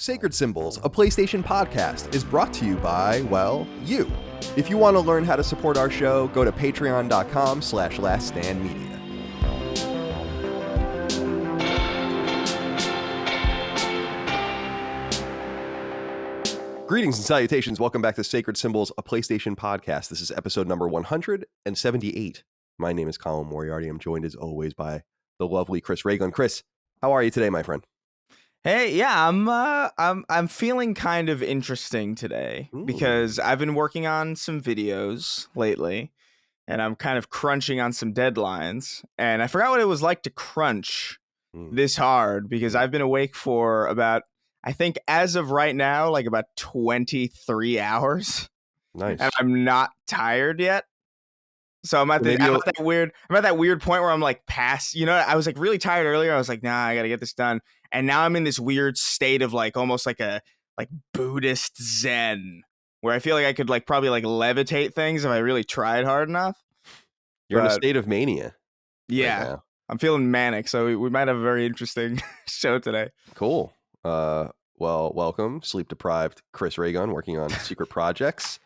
Sacred Symbols, a PlayStation podcast, is brought to you by, well, you. If you want to learn how to support our show, go to patreon.com/laststandmedia. Greetings and salutations. Welcome back to Sacred Symbols, a PlayStation podcast. This is episode number 178. My name is Colin Moriarty. I'm joined as always by the lovely Chris Raygun. Chris, how are you today, my friend? Hey, yeah, I'm feeling kind of interesting today because I've been working on some videos lately, and I'm kind of crunching on some deadlines. And I forgot what it was like to crunch this hard because I've been awake for about, I think as of right now, like about 23 hours. Nice. And I'm not tired yet. So I'm at that weird point where I'm like past, I was like really tired earlier. I was like, nah, I got to get this done. And now I'm in this weird state of like almost like a Buddhist Zen where I feel like I could probably levitate things if I really tried hard enough. You're in a state of mania. Yeah, right, I'm feeling manic. So we might have a very interesting show today. Cool. Well, welcome, sleep deprived Chris Raygun, working on secret projects.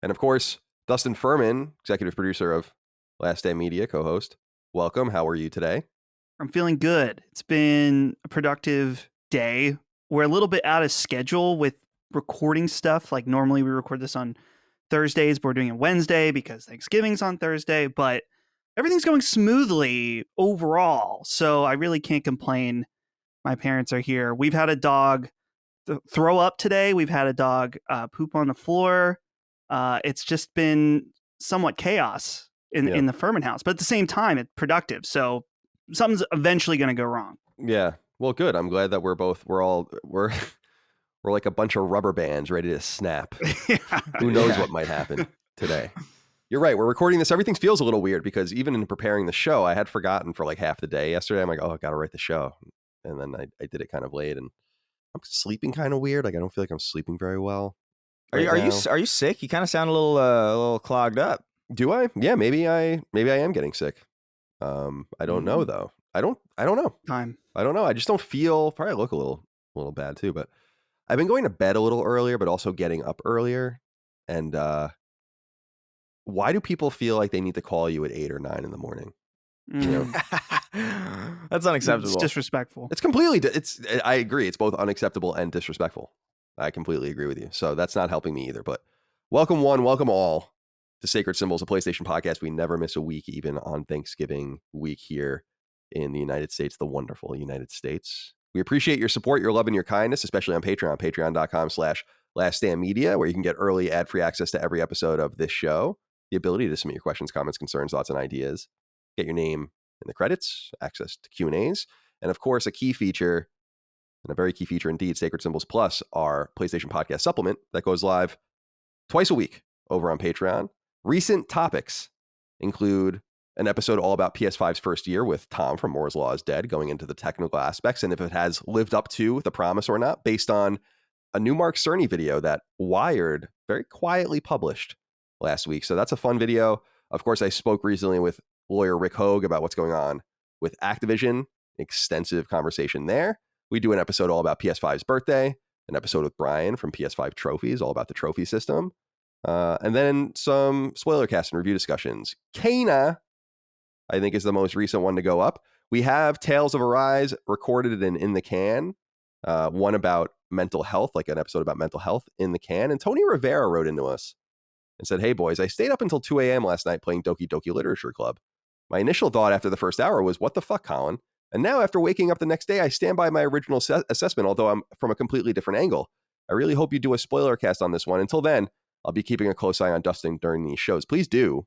And of course, Dustin Furman, executive producer of Last Stand Media, co-host. Welcome. How are you today? I'm feeling good. It's been a productive day. We're a little bit out of schedule with recording stuff. Like normally we record this on Thursdays, but we're doing it Wednesday because Thanksgiving's on Thursday. But everything's going smoothly overall. So I really can't complain. My parents are here. We've had a dog throw up today. We've had a dog poop on the floor. It's just been somewhat chaos in the Furman house. But at the same time, it's productive. So something's eventually going to go wrong. Yeah. Well, good. I'm glad that we're like a bunch of rubber bands ready to snap. Yeah. Who knows what might happen today? You're right. We're recording this. Everything feels a little weird because even in preparing the show, I had forgotten for like half the day yesterday. I'm like, oh, I got to write the show. And then I did it kind of late and I'm sleeping kind of weird. Like, I don't feel like I'm sleeping very well. Are you sick? You kind of sound a little clogged up. Do I? Yeah, maybe I am getting sick. I don't know though. I don't know. I don't know. I just don't feel. Probably look a little bad too. But I've been going to bed a little earlier, but also getting up earlier. And why do people feel like they need to call you at 8 or 9 in the morning? You know? That's unacceptable. It's disrespectful. It's completely. I agree. It's both unacceptable and disrespectful. I completely agree with you. So that's not helping me either. But welcome all to Sacred Symbols, a PlayStation podcast. We never miss a week, even on Thanksgiving week here in the United States, the wonderful United States. We appreciate your support, your love, and your kindness, especially on Patreon, patreon.com/laststandmedia, where you can get early ad-free access to every episode of this show, the ability to submit your questions, comments, concerns, thoughts, and ideas, get your name in the credits, access to Q&As, and of course, a key feature, and a very key feature indeed, Sacred Symbols Plus, our PlayStation Podcast Supplement that goes live twice a week over on Patreon. Recent topics include an episode all about PS5's first year with Tom from Moore's Law is Dead, going into the technical aspects and if it has lived up to the promise or not, based on a new Mark Cerny video that Wired very quietly published last week. So that's a fun video. Of course, I spoke recently with lawyer Rick Hogue about what's going on with Activision. Extensive conversation there. We do an episode all about PS5's birthday, an episode with Brian from PS5 Trophies, all about the trophy system. And then some spoiler cast and review discussions. Kana, I think, is the most recent one to go up. We have Tales of Arise recorded and in the can. One about mental health, like an episode about mental health in the can. And Tony Rivera wrote into us and said, hey, boys, I stayed up until 2 a.m. last night playing Doki Doki Literature Club. My initial thought after the first hour was, what the fuck, Colin? And now after waking up the next day, I stand by my original assessment, although I'm from a completely different angle. I really hope you do a spoiler cast on this one. Until then, I'll be keeping a close eye on Dustin during these shows. Please do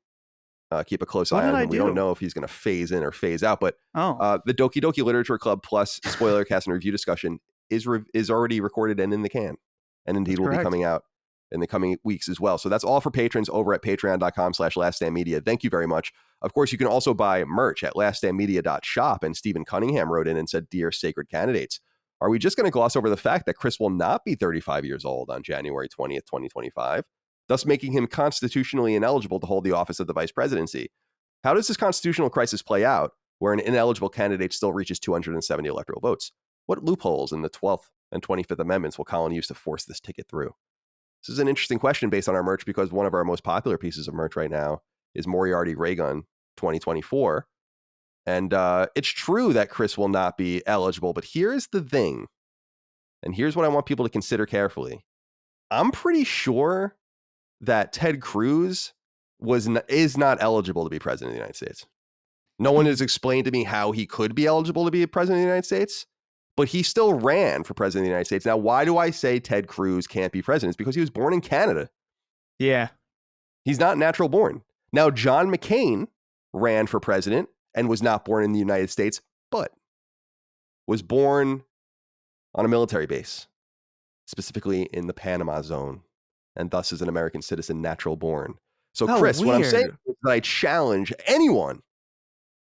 keep a close eye on him. We don't know if he's going to phase in or phase out, but the Doki Doki Literature Club plus spoiler cast and review discussion is already recorded and in the can, and indeed will be coming out in the coming weeks as well. So that's all for patrons over at patreon.com/laststandmedia. Thank you very much. Of course, you can also buy merch at laststandmedia.shop. And Stephen Cunningham wrote in and said, dear sacred candidates, are we just going to gloss over the fact that Chris will not be 35 years old on January 20th, 2025, thus making him constitutionally ineligible to hold the office of the vice presidency? How does this constitutional crisis play out where an ineligible candidate still reaches 270 electoral votes? What loopholes in the 12th and 25th Amendments will Colin use to force this ticket through? This is an interesting question based on our merch, because one of our most popular pieces of merch right now is Moriarty Raygun 2024. And it's true that Chris will not be eligible, but here's the thing. And here's what I want people to consider carefully. I'm pretty sure that Ted Cruz is not eligible to be president of the United States. No one has explained to me how he could be eligible to be president of the United States, but he still ran for president of the United States. Now, why do I say Ted Cruz can't be president? It's because he was born in Canada. Yeah. He's not natural born. Now, John McCain ran for president and was not born in the United States, but was born on a military base, specifically in the Panama Zone, and thus is an American citizen, natural born. So, Chris, what I'm saying is that I challenge anyone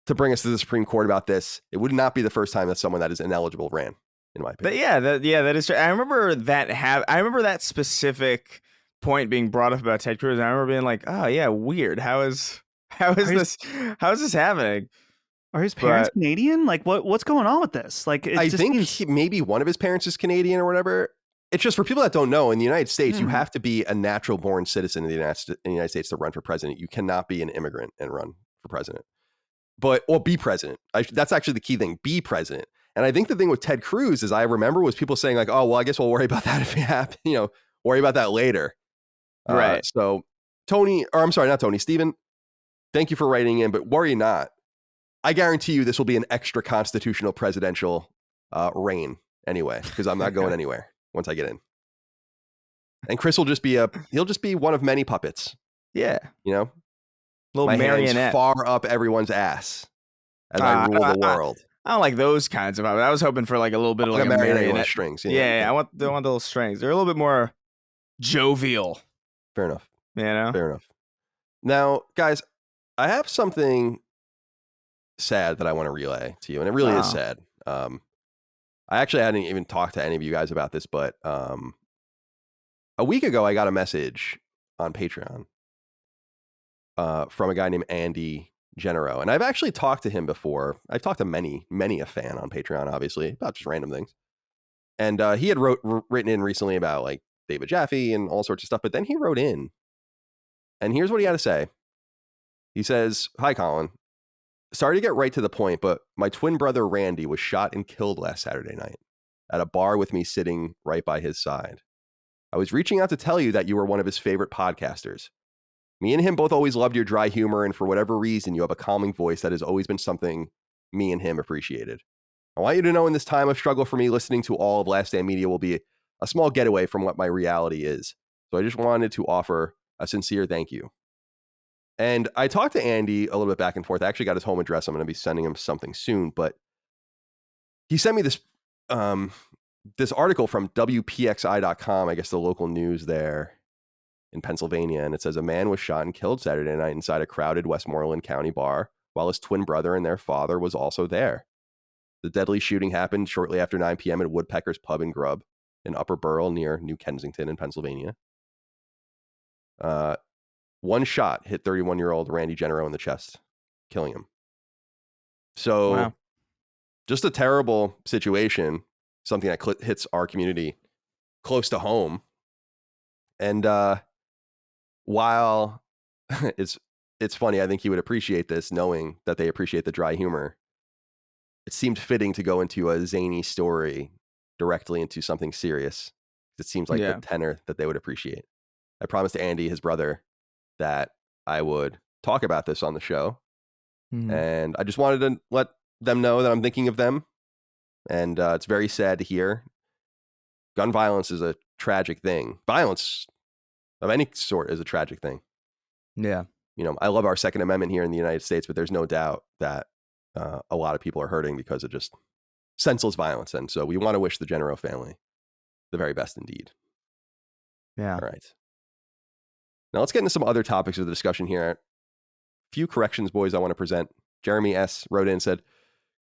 to bring us to the Supreme Court about this. It would not be the first time that someone that is ineligible ran, in my opinion. But that is true. I remember that specific point being brought up about Ted Cruz. And I remember being like, oh yeah, weird. How is this happening? Are his parents Canadian? Like what's going on with this? Like, I think maybe one of his parents is Canadian or whatever. It's just for people that don't know, in the United States, you have to be a natural born citizen in the United States to run for president. You cannot be an immigrant and run for president. Or be president. That's actually the key thing. Be president. And I think the thing with Ted Cruz, as I remember, was people saying like, oh, well, I guess we'll worry about that if it happens, worry about that later. Right. So Stephen, thank you for writing in, but worry not. I guarantee you this will be an extra constitutional presidential reign anyway, because I'm not going anywhere once I get in. And Chris will he'll just be one of many puppets. Yeah. Little my marionette hands far up everyone's ass as I rule the world. I don't like those kinds of puppets. I was hoping for like a little bit of like a marionette strings. Yeah, I want the little strings. They're a little bit more jovial. Fair enough. Fair enough. Now, guys, I have something sad that I want to relay to you, and it really is sad. I actually hadn't even talked to any of you guys about this, but a week ago I got a message on Patreon from a guy named Andy Genero, and I've actually talked to him before. I've talked to many a fan on Patreon, obviously, about just random things. And he had written in recently about like David Jaffe and all sorts of stuff, but then he wrote in, and here's what he had to say. He says, "Hi, Colin. Sorry to get right to the point, but my twin brother Randy was shot and killed last Saturday night at a bar with me sitting right by his side. I was reaching out to tell you that you were one of his favorite podcasters. Me and him both always loved your dry humor, and for whatever reason, you have a calming voice that has always been something me and him appreciated. I want you to know in this time of struggle for me, listening to all of Last Stand Media will be a small getaway from what my reality is. So I just wanted to offer a sincere thank you." And I talked to Andy a little bit back and forth. I actually got his home address. I'm going to be sending him something soon, but he sent me this this article from WPXI.com, I guess the local news there in Pennsylvania, and it says a man was shot and killed Saturday night inside a crowded Westmoreland County bar while his twin brother and their father was also there. The deadly shooting happened shortly after 9 p.m. at Woodpecker's Pub and Grub in Upper Borough near New Kensington in Pennsylvania. One shot hit 31-year-old Randy Genero in the chest, killing him. So wow. Just a terrible situation, something that hits our community close to home. And while it's funny, I think he would appreciate this, knowing that they appreciate the dry humor. It seemed fitting to go into a zany story directly into something serious. It seems like the tenor that they would appreciate. I promised Andy, his brother, that I would talk about this on the show. And I just wanted to let them know that I'm thinking of them. And it's very sad to hear. Gun violence is a tragic thing. Violence of any sort is a tragic thing. Yeah. I love our Second Amendment here in the United States, but there's no doubt that a lot of people are hurting because of just senseless violence. And so we want to wish the Genero family the very best indeed. Yeah. All right. Now let's get into some other topics of the discussion here. A few corrections, boys, I want to present. Jeremy S. wrote in and said,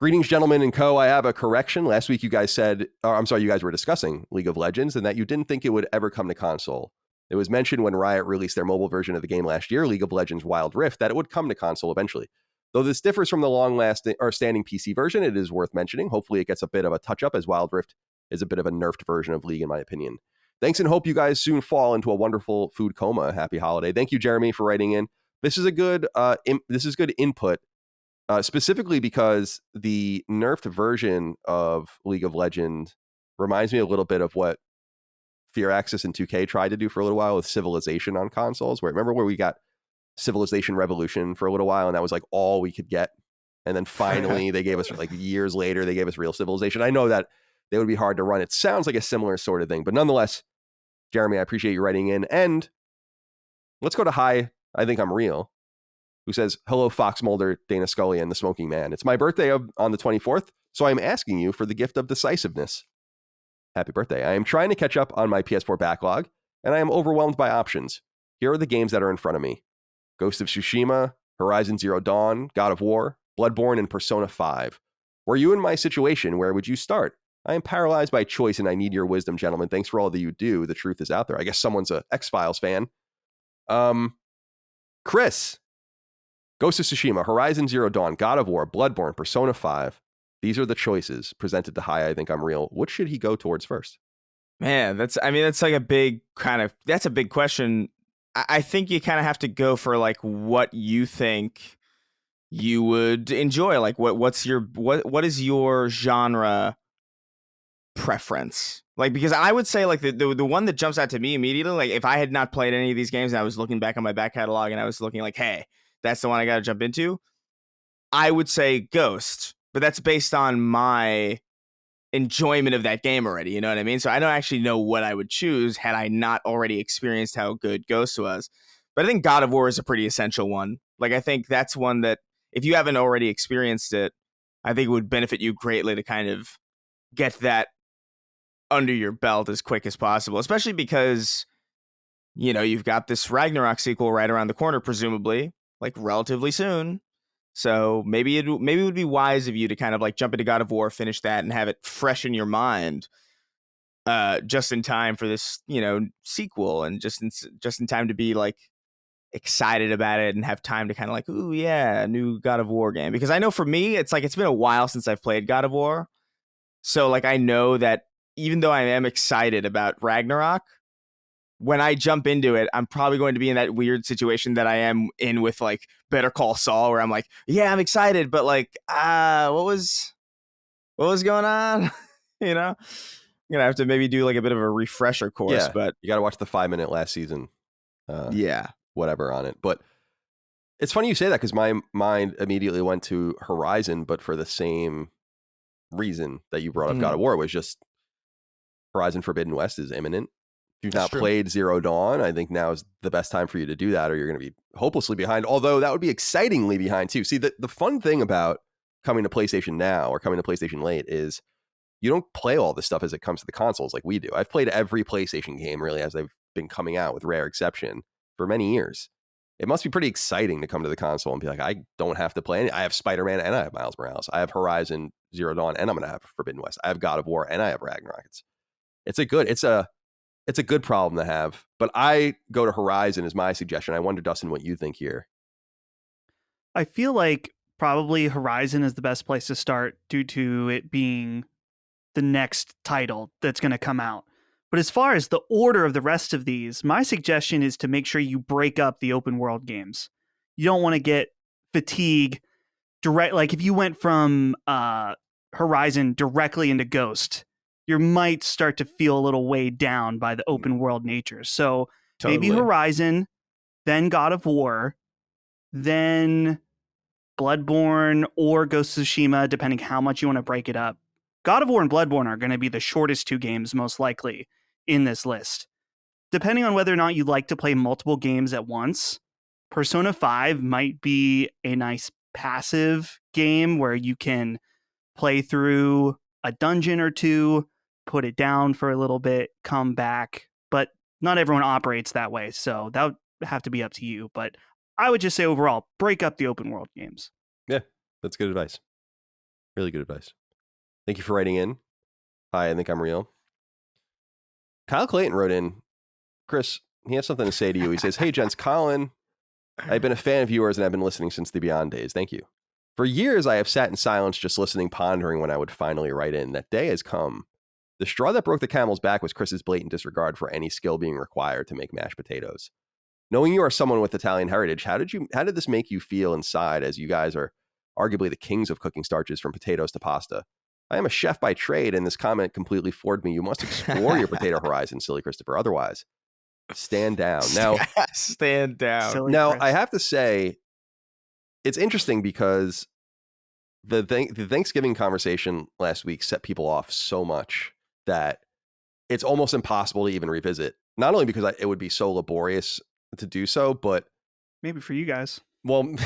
"Greetings, gentlemen and co. I have a correction. Last week you guys you guys were discussing League of Legends and that you didn't think it would ever come to console. It was mentioned when Riot released their mobile version of the game last year, League of Legends Wild Rift, that it would come to console eventually. Though this differs from the long-lasting or standing PC version, it is worth mentioning. Hopefully it gets a bit of a touch-up, as Wild Rift is a bit of a nerfed version of League, in my opinion. Thanks, and hope you guys soon fall into a wonderful food coma. Happy holiday. Thank you, Jeremy, for writing in. This is a good good input, specifically because the nerfed version of League of Legends reminds me a little bit of what Fear Access and 2K tried to do for a little while with Civilization on consoles. Remember where we got Civilization Revolution for a little while, and that was like all we could get. And then finally, they gave us, like years later, they gave us real Civilization. I know that they would be hard to run. It sounds like a similar sort of thing, but nonetheless, Jeremy, I appreciate you writing in. And let's go to Hi, I Think I'm Real, who says, hello, Fox Mulder, Dana Scully, and the Smoking Man. It's my birthday on the 24th, so I'm asking you for the gift of decisiveness. Happy birthday. I am trying to catch up on my PS4 backlog, and I am overwhelmed by options. Here are the games that are in front of me. Ghost of Tsushima, Horizon Zero Dawn, God of War, Bloodborne, and Persona 5. Were you in my situation? Where would you start? I am paralyzed by choice, and I need your wisdom, gentlemen. Thanks for all that you do. The truth is out there. I guess someone's a X-Files fan. Chris, Ghost of Tsushima, Horizon Zero Dawn, God of War, Bloodborne, Persona 5. These are the choices presented to Hi, I Think I'm Real. What should he go towards first? Man, that's like a big that's a big question. I think you kind of have to go for like what you think you would enjoy. Like what is your genre preference? Like, because I would say like the one that jumps out to me immediately, like if I had not played any of these games and I was looking back on my back catalog and I was looking like, hey, that's the one I got to jump into, I would say Ghost, but that's based on my enjoyment of that game already, you know what I mean? So I don't actually know what I would choose had I not already experienced how good Ghost was. But I think God of War is a pretty essential one. Like, I think that's one that if you haven't already experienced it, I think it would benefit you greatly to kind of get that under your belt as quick as possible, especially because, you know, you've got this Ragnarok sequel right around the corner, presumably, like relatively soon. So maybe it would be wise of you to kind of like jump into God of War, finish that, and have it fresh in your mind, just in time for this, you know, sequel, and just in time to be like excited about it and have time to kind of like, ooh yeah, a new God of War game. Because I know for me, it's like it's been a while since I've played God of War, so like I know that even though I am excited about Ragnarok, when I jump into it, I'm probably going to be in that weird situation that I am in with like Better Call Saul, where I'm like, yeah, I'm excited, but like, what was going on? You know, I'm gonna have to maybe do like a bit of a refresher course. Yeah, but you got to watch the 5-minute last season. Yeah, whatever on it. But it's funny you say that because my mind immediately went to Horizon, but for the same reason that you brought up God of War, was just Horizon Forbidden West is imminent. If you've not played Zero Dawn, I think now is the best time for you to do that, or you're going to be hopelessly behind, although that would be excitingly behind too. See, the fun thing about coming to PlayStation now or coming to PlayStation late is you don't play all this stuff as it comes to the consoles like we do. I've played every PlayStation game really as they've been coming out, with rare exception, for many years. It must be pretty exciting to come to the console and be like, I don't have to play any. I have Spider-Man and I have Miles Morales. I have Horizon Zero Dawn and I'm going to have Forbidden West. I have God of War and I have Ragnarok. It's a good problem to have, but I go to Horizon as my suggestion. I wonder, Dustin, what you think here. I feel like probably Horizon is the best place to start due to it being the next title that's going to come out. But as far as the order of the rest of these, my suggestion is to make sure you break up the open world games. You don't want to get fatigue direct. Like if you went from Horizon directly into Ghost, you might start to feel a little weighed down by the open world nature. So maybe Horizon, then God of War, then Bloodborne or Ghost of Tsushima, depending how much you want to break it up. God of War and Bloodborne are going to be the shortest two games most likely in this list. Depending on whether or not you like to play multiple games at once, Persona 5 might be a nice passive game where you can play through a dungeon or two, put it down for a little bit, come back. But not everyone operates that way, so that would have to be up to you. But I would just say overall, break up the open world games. Yeah, that's good advice. Really good advice. Thank you for writing in. Hi, I think I'm real. Kyle Clayton wrote in, Chris, he has something to say to you. He says, hey, gents, Colin, I've been a fan of yours and I've been listening since the Beyond days. Thank you. For years, I have sat in silence, just listening, pondering when I would finally write in. That day has come. The straw that broke the camel's back was Chris's blatant disregard for any skill being required to make mashed potatoes. Knowing you are someone with Italian heritage, how did this make you feel inside, as you guys are arguably the kings of cooking starches from potatoes to pasta? I am a chef by trade, and this comment completely floored me. You must explore your potato horizon, silly Christopher. Otherwise, stand down. Now, stand down. Silly now Chris. I have to say, it's interesting because the Thanksgiving conversation last week set people off so much that it's almost impossible to even revisit. Not only because it would be so laborious to do so, but maybe for you guys. Well,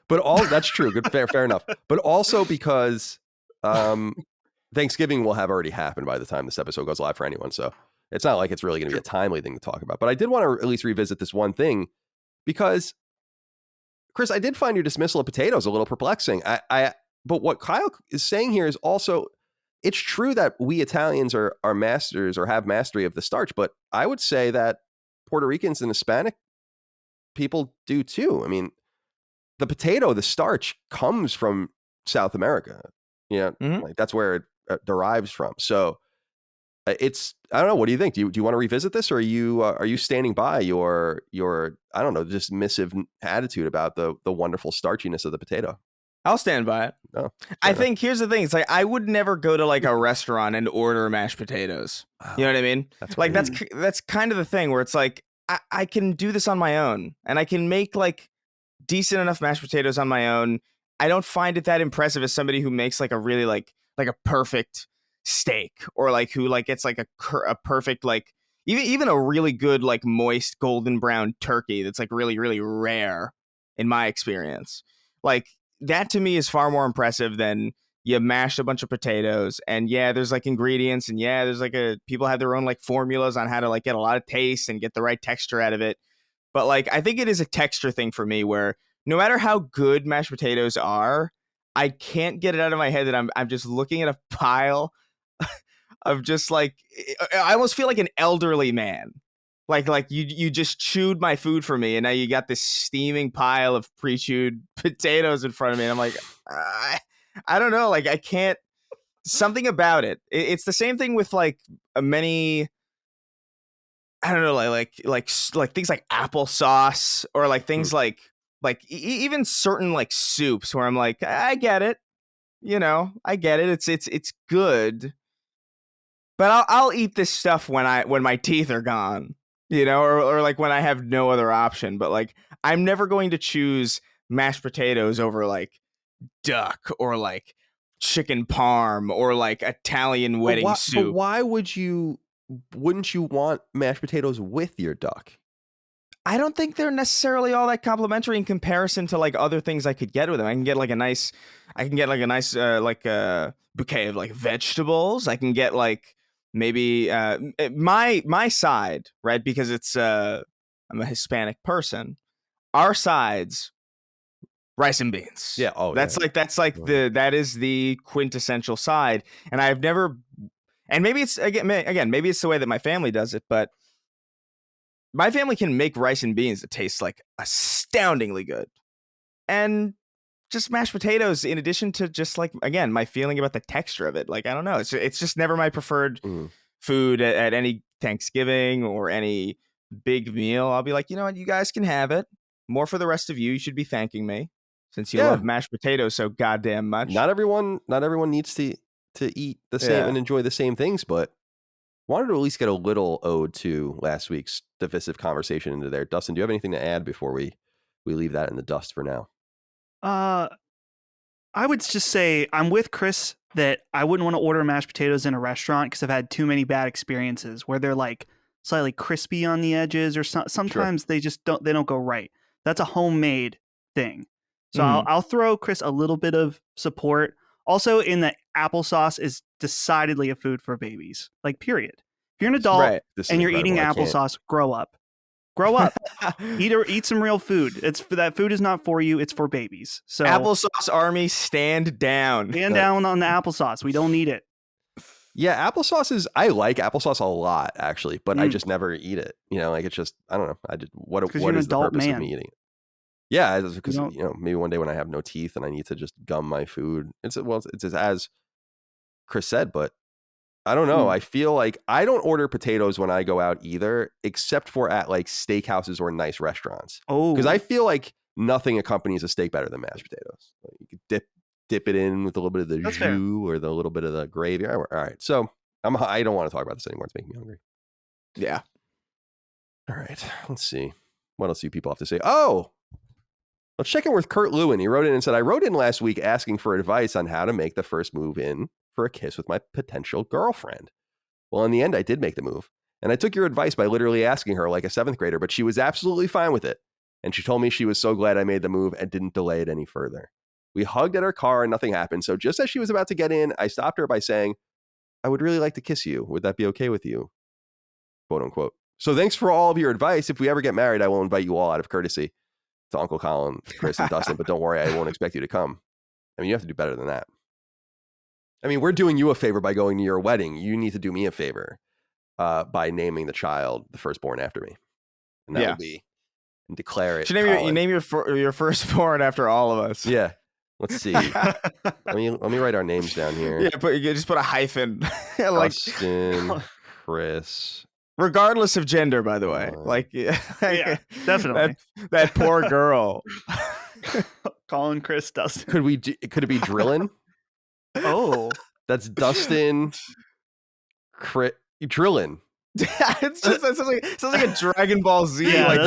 but that's true. Good, fair enough. But also because Thanksgiving will have already happened by the time this episode goes live for anyone. So it's not like it's really going to be a timely thing to talk about. But I did want to at least revisit this one thing because, Chris, I did find your dismissal of potatoes a little perplexing. But what Kyle is saying here is also, it's true that we Italians are masters or have mastery of the starch, but I would say that Puerto Ricans and Hispanic people do too. I mean, the potato, the starch comes from South America. Like that's where it derives from. So I don't know. What do you think? Do you want to revisit this, or are you standing by your I don't know, dismissive attitude about the wonderful starchiness of the potato? I'll stand by it. No, I think here's the thing. It's like I would never go to like a restaurant and order mashed potatoes. Wow. You know what I mean? That's kind of the thing where it's like I can do this on my own, and I can make like decent enough mashed potatoes on my own. I don't find it that impressive as somebody who makes like a really like a perfect steak, or like who like gets like a perfect like even a really good like moist golden brown turkey that's like really really rare in my experience. Like that to me is far more impressive than you mash a bunch of potatoes, and yeah, there's like ingredients, and yeah, there's like people have their own like formulas on how to like get a lot of taste and get the right texture out of it. But like I think it is a texture thing for me, where no matter how good mashed potatoes are, I can't get it out of my head that I'm just looking at a pile of just like, I almost feel like an elderly man. Like you just chewed my food for me, and now you got this steaming pile of pre-chewed potatoes in front of me, and I'm like, I don't know, like I can't. Something about it. It's the same thing with like many. I don't know, like things like applesauce, or like things like even certain like soups, where I'm like, I get it, I get it. It's good, but I'll eat this stuff when my teeth are gone, or like when I have no other option. But like I'm never going to choose mashed potatoes over like duck or like chicken parm or like Italian wedding soup. But why wouldn't you want mashed potatoes with your duck? I don't think they're necessarily all that complimentary in comparison to like other things I could get with them. I can get like a nice bouquet of like vegetables. I can get like maybe my side, right? Because it's I'm a Hispanic person. Our sides, rice and beans. Yeah. Oh, that is the quintessential side. And I've never, and maybe it's again, maybe it's the way that my family does it, but my family can make rice and beans that taste like astoundingly good. And just mashed potatoes, in addition to just like, again, my feeling about the texture of it. Like, I don't know. It's just never my preferred food at any Thanksgiving or any big meal. I'll be like, you know what? You guys can have it. More for the rest of you. You should be thanking me, since you love mashed potatoes so goddamn much. Not everyone needs to eat the same and enjoy the same things, but wanted to at least get a little ode to last week's divisive conversation into there. Dustin, do you have anything to add before we leave that in the dust for now? I would just say I'm with Chris that I wouldn't want to order mashed potatoes in a restaurant because I've had too many bad experiences where they're like slightly crispy on the edges, or sometimes they just don't go right. That's a homemade thing. So I'll throw Chris a little bit of support. Also, in the applesauce is decidedly a food for babies. Like, period. If you're an adult and you're eating applesauce, grow up. Grow up. Eat some real food. That food is not for you. It's for babies. So applesauce army, stand down. Stand down on the applesauce. We don't need it. Yeah, I like applesauce a lot, actually, but I just never eat it. Like, it's just, I don't know. What is the purpose of me eating it? Yeah, because maybe one day when I have no teeth and I need to just gum my food, it's as Chris said, but I don't know. I feel like I don't order potatoes when I go out either, except for at like steakhouses or nice restaurants. Because I feel like nothing accompanies a steak better than mashed potatoes. Like you could dip it in with a little bit of the jus or the little bit of the gravy. All right, so I don't want to talk about this anymore. It's making me hungry. Yeah. All right, let's see. What else do you people have to say? Oh, let's check in with Kurt Lewin. He wrote in and said, I wrote in last week asking for advice on how to make the first move in for a kiss with my potential girlfriend. Well, in the end, I did make the move. And I took your advice by literally asking her like a 7th grader, but she was absolutely fine with it. And she told me she was so glad I made the move and didn't delay it any further. We hugged at her car and nothing happened. So just as she was about to get in, I stopped her by saying, I would really like to kiss you. Would that be okay with you? Quote unquote. So thanks for all of your advice. If we ever get married, I will invite you all out of courtesy to Uncle Colin, Chris, and Dustin. But don't worry, I won't expect you to come. I mean, you have to do better than that. I mean, we're doing you a favor by going to your wedding. You need to do me a favor by naming the child the firstborn after me. And that will be, and declare it. You name your firstborn after all of us. Yeah. Let's see. let me write our names down here. Yeah, just put a hyphen. Like Dustin, Chris. Regardless of gender, by the way. Yeah, definitely. That poor girl. Colin, Chris, Dustin. Could it be Drillin? Oh, that's Dustin. Drillin. It sounds like a Dragon Ball Z. Yeah, like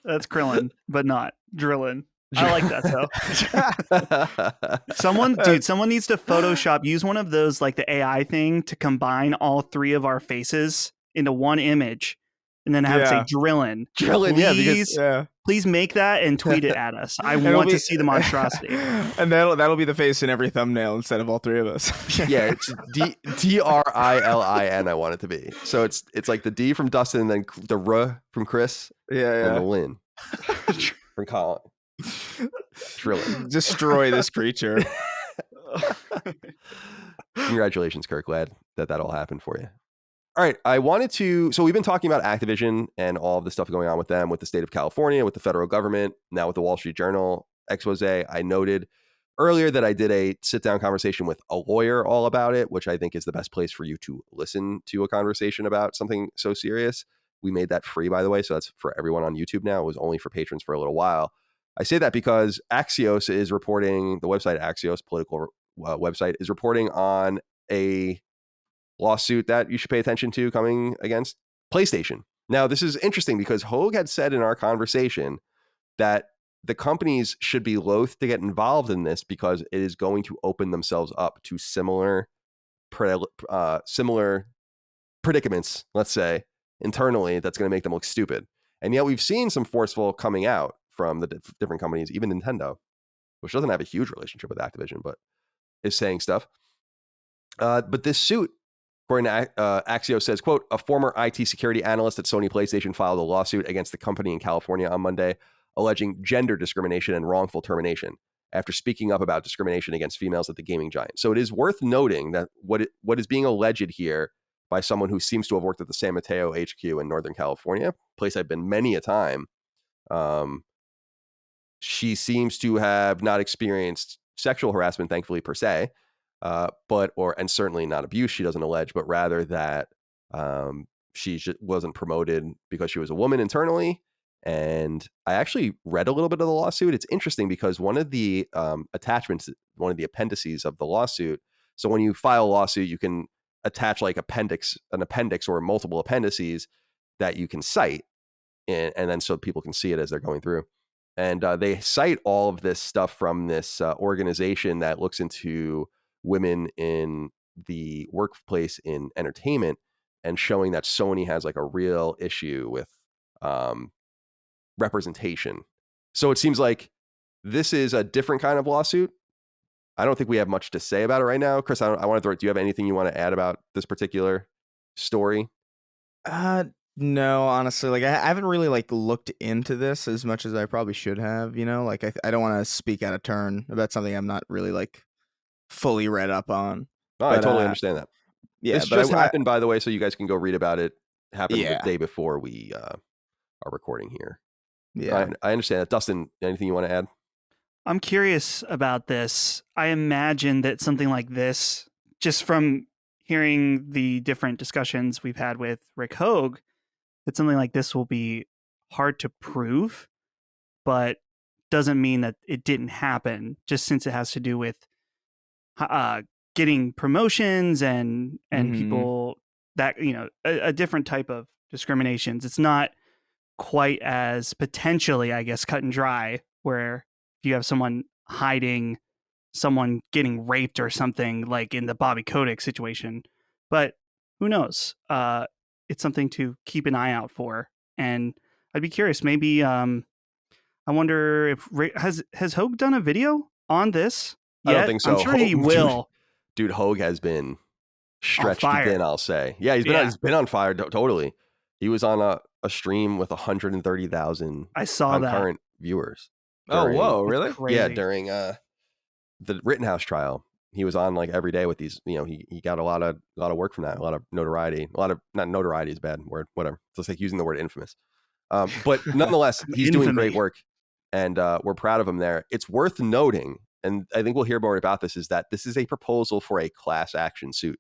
that's Krillin, but not Drillin. I like that though. Someone needs to Photoshop. Use one of those like the AI thing to combine all 3 of our faces into one image, and then have it say Drillin. Please make that and tweet it at us. I want to see the monstrosity. And that'll be the face in every thumbnail instead of all 3 of us. Yeah, it's DRILIN. I want it to be. So it's like the D from Dustin, and then the R from Chris. Yeah. And the Lin from Colin. Drillin. Destroy this creature. Congratulations, Kirk. Glad that all happened for you. All right, so we've been talking about Activision and all of the stuff going on with them, with the state of California, with the federal government, now with the Wall Street Journal expose. I noted earlier that I did a sit-down conversation with a lawyer all about it, which I think is the best place for you to listen to a conversation about something so serious. We made that free, by the way, so that's for everyone on YouTube now. It was only for patrons for a little while. I say that because Axios is reporting, the website Axios, political website, is reporting on a lawsuit that you should pay attention to coming against PlayStation. Now, this is interesting because Hogue had said in our conversation that the companies should be loath to get involved in this because it is going to open themselves up to similar predicaments, let's say, internally, that's going to make them look stupid. And yet we've seen some forceful coming out from the different companies, even Nintendo, which doesn't have a huge relationship with Activision, but is saying stuff. But this suit, according to Axios, says, quote, a former IT security analyst at Sony PlayStation filed a lawsuit against the company in California on Monday, alleging gender discrimination and wrongful termination after speaking up about discrimination against females at the gaming giant. So it is worth noting that what is being alleged here by someone who seems to have worked at the San Mateo HQ in Northern California, place I've been many a time, she seems to have not experienced sexual harassment, thankfully, per se, and certainly not abuse, she doesn't allege, but rather that she wasn't promoted because she was a woman internally. And I actually read a little bit of the lawsuit. It's interesting because one of the attachments, one of the appendices of the lawsuit, so when you file a lawsuit, you can attach like an appendix or multiple appendices that you can cite, and then so people can see it as they're going through. And they cite all of this stuff from this organization that looks into women in the workplace in entertainment, and showing that Sony has like a real issue with representation. So it seems like this is a different kind of lawsuit. I don't think we have much to say about it right now. Chris, I want to throw it. Do you have anything you want to add about this particular story? No, honestly, like I haven't really like looked into this as much as I probably should have, like I don't want to speak out of turn about something I'm not really like fully read up on. Oh, I totally understand that. Yeah, this just happened, by the way, so you guys can go read about it. Happened the day before we are recording here. Yeah. I understand that. Dustin, anything you want to add? I'm curious about this. I imagine that something like this, just from hearing the different discussions we've had with Rick Hogue, that something like this will be hard to prove, but doesn't mean that it didn't happen, just since it has to do with getting promotions and people that, a different type of discriminations. It's not quite as potentially, I guess, cut and dry, where if you have someone hiding someone getting raped or something, like in the Bobby Kotick situation. But who knows? It's something to keep an eye out for. And I'd be curious, maybe I wonder if has Hogue done a video on this yet? I don't think so. I'm sure he will. Dude, Hogue has been stretched fire. thin, I'll say. Yeah, he's been on fire totally. He was on a stream with 130,000 I saw that. concurrent viewers. Oh, whoa, really? Crazy. Yeah, during the Rittenhouse trial. He was on like every day with these, he got a lot of work from that, a lot of notoriety, not notoriety is a bad word, whatever. So it's like using the word infamous. But nonetheless, he's doing great work, and we're proud of him there. It's worth noting, and I think we'll hear more about this, is that this is a proposal for a class action suit.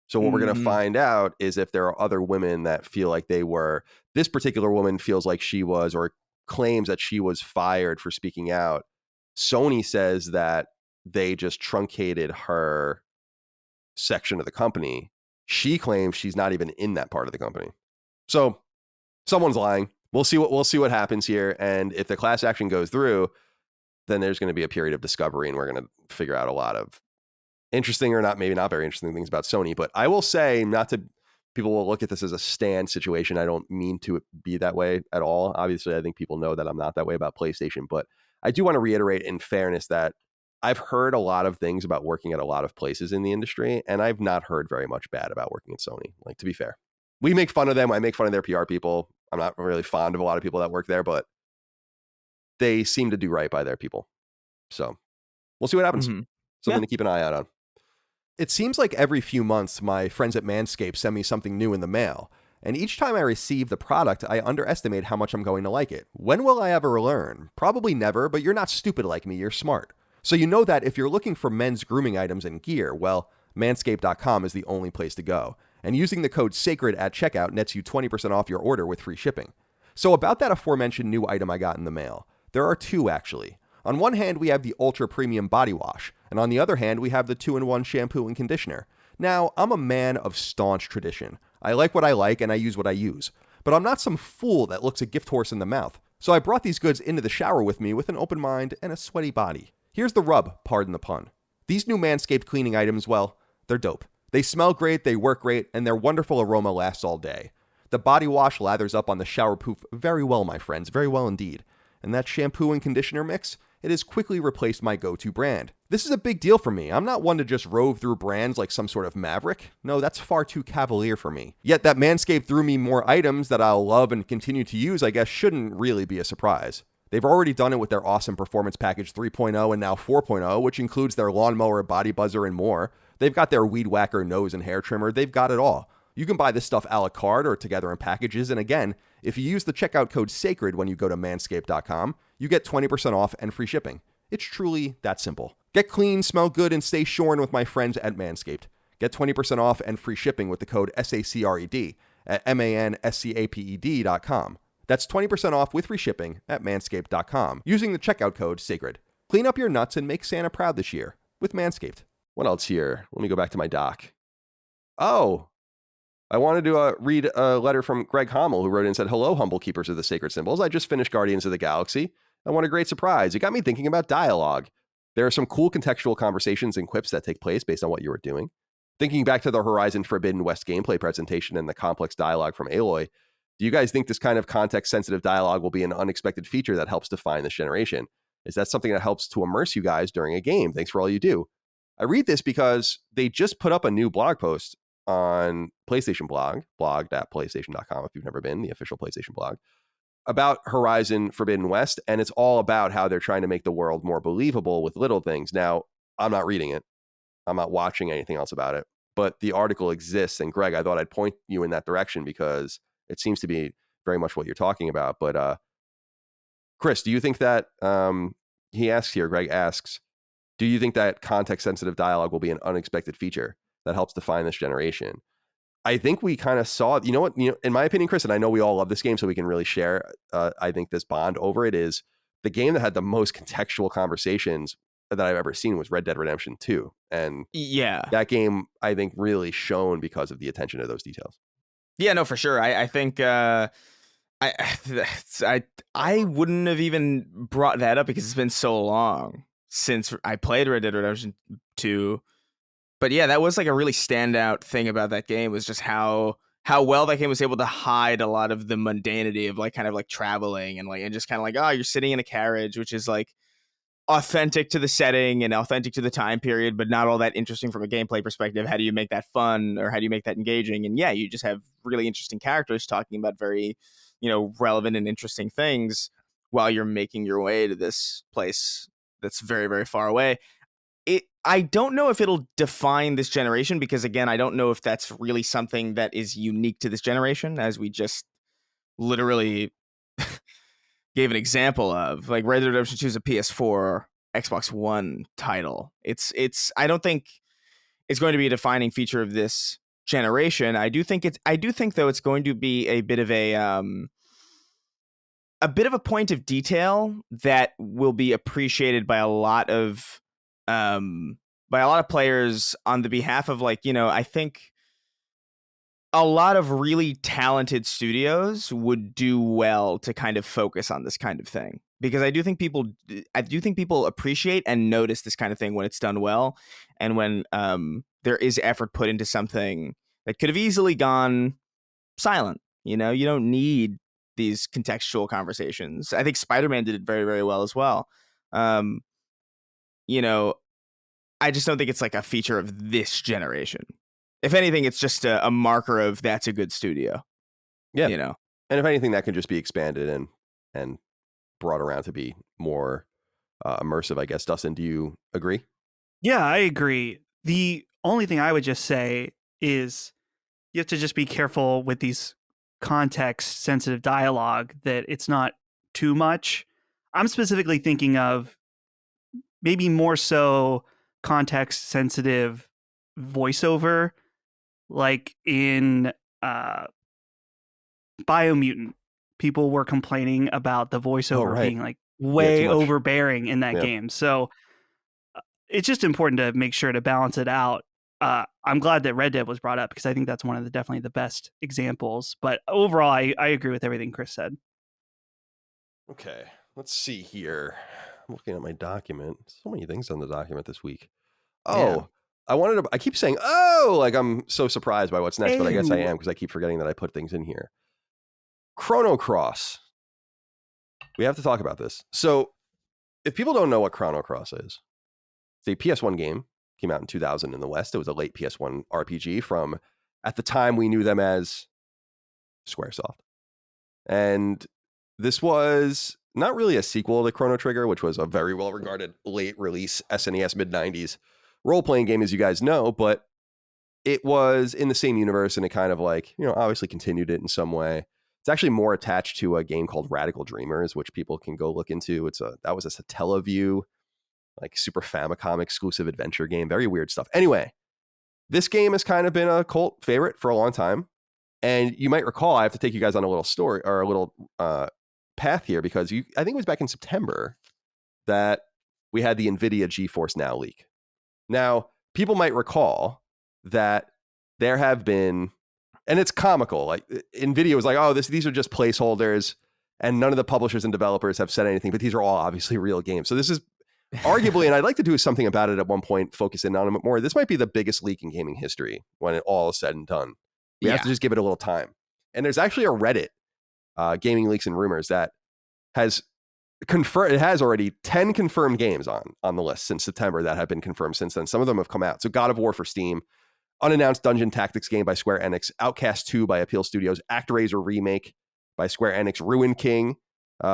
So what we're going to find out is if there are other women that feel like this particular woman feels like she was, or claims that she was fired for speaking out. Sony says that they just truncated her section of the company. She claims she's not even in that part of the company. So someone's lying. We'll see what happens here. And if the class action goes through, then there's going to be a period of discovery, and we're going to figure out a lot of interesting, or not, maybe not very interesting things about Sony. But I will say, people will look at this as a stand situation. I don't mean to be that way at all. Obviously, I think people know that I'm not that way about PlayStation, but I do want to reiterate in fairness that I've heard a lot of things about working at a lot of places in the industry, and I've not heard very much bad about working at Sony. Like, to be fair, we make fun of them. I make fun of their PR people. I'm not really fond of a lot of people that work there, but they seem to do right by their people. So we'll see what happens. Something to keep an eye out on. It seems like every few months, my friends at Manscaped send me something new in the mail. And each time I receive the product, I underestimate how much I'm going to like it. When will I ever learn? Probably never, but you're not stupid like me, you're smart. So you know that if you're looking for men's grooming items and gear, well, manscaped.com is the only place to go. And using the code SACRED at checkout nets you 20% off your order with free shipping. So about that aforementioned new item I got in the mail, there are two actually. On one hand, we have the ultra premium body wash, and on the other hand, we have the 2-in-1 shampoo and conditioner. Now, I'm a man of staunch tradition. I like what I like and I use what I use. But I'm not some fool that looks a gift horse in the mouth. So I brought these goods into the shower with me with an open mind and a sweaty body. Here's the rub, pardon the pun. These new Manscaped cleaning items, well, they're dope. They smell great, they work great, and their wonderful aroma lasts all day. The body wash lathers up on the shower poof very well, my friends, very well indeed. And that shampoo and conditioner mix, it has quickly replaced my go-to brand. This is a big deal for me. I'm not one to just rove through brands like some sort of maverick. No, that's far too cavalier for me. Yet that Manscaped threw me more items that I'll love and continue to use, I guess, shouldn't really be a surprise. They've already done it with their awesome Performance Package 3.0 and now 4.0, which includes their lawnmower, body buzzer, and more. They've got their weed whacker, nose and hair trimmer. They've got it all. You can buy this stuff a la carte or together in packages. And again, if you use the checkout code SACRED when you go to manscaped.com, you get 20% off and free shipping. It's truly that simple. Get clean, smell good, and stay shorn with my friends at Manscaped. Get 20% off and free shipping with the code SACRED at manscaped.com. That's 20% off with free shipping at manscaped.com using the checkout code SACRED. Clean up your nuts and make Santa proud this year with Manscaped. What else here? Let me go back to my doc. Oh, I wanted to read a letter from Greg Hommel, who wrote in and said, "Hello, humble keepers of the sacred symbols. I just finished Guardians of the Galaxy. And what a great surprise. It got me thinking about dialogue. There are some cool contextual conversations and quips that take place based on what you were doing. Thinking back to the Horizon Forbidden West gameplay presentation and the complex dialogue from Aloy, do you guys think this kind of context-sensitive dialogue will be an unexpected feature that helps define this generation? Is that something that helps to immerse you guys during a game? Thanks for all you do." I read this because they just put up a new blog post on PlayStation blog.playstation.com if you've never been, the official PlayStation blog, about Horizon Forbidden West, and it's all about how they're trying to make the world more believable with little things. Now, I'm not reading it. I'm not watching anything else about it, but the article exists, and Greg, I thought I'd point you in that direction because it seems to be very much what you're talking about. But Chris, do you think that he asks here, Greg asks, do you think that context-sensitive dialogue will be an unexpected feature that helps define this generation? I think we kind of saw, you know what, in my opinion, Chris, and I know we all love this game, so we can really share, I think this bond over it is the game that had the most contextual conversations that I've ever seen was Red Dead Redemption 2. And Yeah. that game, I think, really shone because of the attention to those details. Yeah, no, for sure. I think I wouldn't have even brought that up because it's been so long since I played Red Dead Redemption 2. But yeah, that was like a really standout thing about that game was just how well that game was able to hide a lot of the mundanity of like kind of like traveling and just kind of like, oh, you're sitting in a carriage, which is like authentic to the setting and authentic to the time period, but not all that interesting from a gameplay perspective. How do you make that fun, or how do you make that engaging? And yeah, you just have really interesting characters talking about very, relevant and interesting things while you're making your way to this place that's very, very far away. I don't know if it'll define this generation because, again, I don't know if that's really something that is unique to this generation, as we just literally gave an example of. Like Red Dead Redemption 2 is a PS4, Xbox One title. I don't think it's going to be a defining feature of this generation. I do think though it's going to be a bit of a point of detail that will be appreciated by a lot of players on the behalf of I think a lot of really talented studios would do well to kind of focus on this kind of thing, because I do think people appreciate and notice this kind of thing when it's done well, and when there is effort put into something that could have easily gone silent. You don't need these contextual conversations. I think Spider-Man did it very, very well as well. I just don't think it's like a feature of this generation. If anything, it's just a marker of that's a good studio. Yeah. And if anything, that can just be expanded and brought around to be more immersive, I guess. Dustin, do you agree? Yeah, I agree. The only thing I would just say is you have to just be careful with these context sensitive dialogue that it's not too much. I'm specifically thinking of maybe more so context sensitive voiceover, like in Biomutant. People were complaining about the voiceover being like way overbearing in that game. So it's just important to make sure to balance it out. I'm glad that Red Dead was brought up because I think that's one of definitely the best examples. But overall, I agree with everything Chris said. Okay, let's see here. I'm looking at my document. So many things on the document this week. Oh, yeah. I keep saying, like I'm so surprised by what's next, but I guess I am because I keep forgetting that I put things in here. Chrono Cross. We have to talk about this. So if people don't know what Chrono Cross is, it's a PS1 game. Came out in 2000 in the West. It was a late PS1 RPG from, at the time, we knew them as Squaresoft. And this was not really a sequel to Chrono Trigger, which was a very well-regarded late release SNES mid-90s role-playing game, as you guys know, but it was in the same universe, and it kind of obviously continued it in some way. It's actually more attached to a game called Radical Dreamers, which people can go look into. That was a Satellaview, like Super Famicom exclusive adventure game. Very weird stuff. Anyway, this game has kind of been a cult favorite for a long time. And you might recall, I have to take you guys on a little story or a little path here, because I think it was back in September that we had the NVIDIA GeForce Now leak. Now, people might recall that there have been, and it's comical, like NVIDIA was like, oh, these are just placeholders, and none of the publishers and developers have said anything, but these are all obviously real games. So this is arguably, and I'd like to do something about it at one point, focus in on it more. This might be the biggest leak in gaming history when it all is said and done. We have to just give it a little time. And there's actually a Reddit, Gaming Leaks and Rumors, that has confirmed, it has already 10 confirmed games on the list since September that have been confirmed since then. Some of them have come out. So God of War for Steam, unannounced dungeon tactics game by Square Enix, Outcast 2 by Appeal Studios, ActRaiser remake by Square Enix, Ruin King,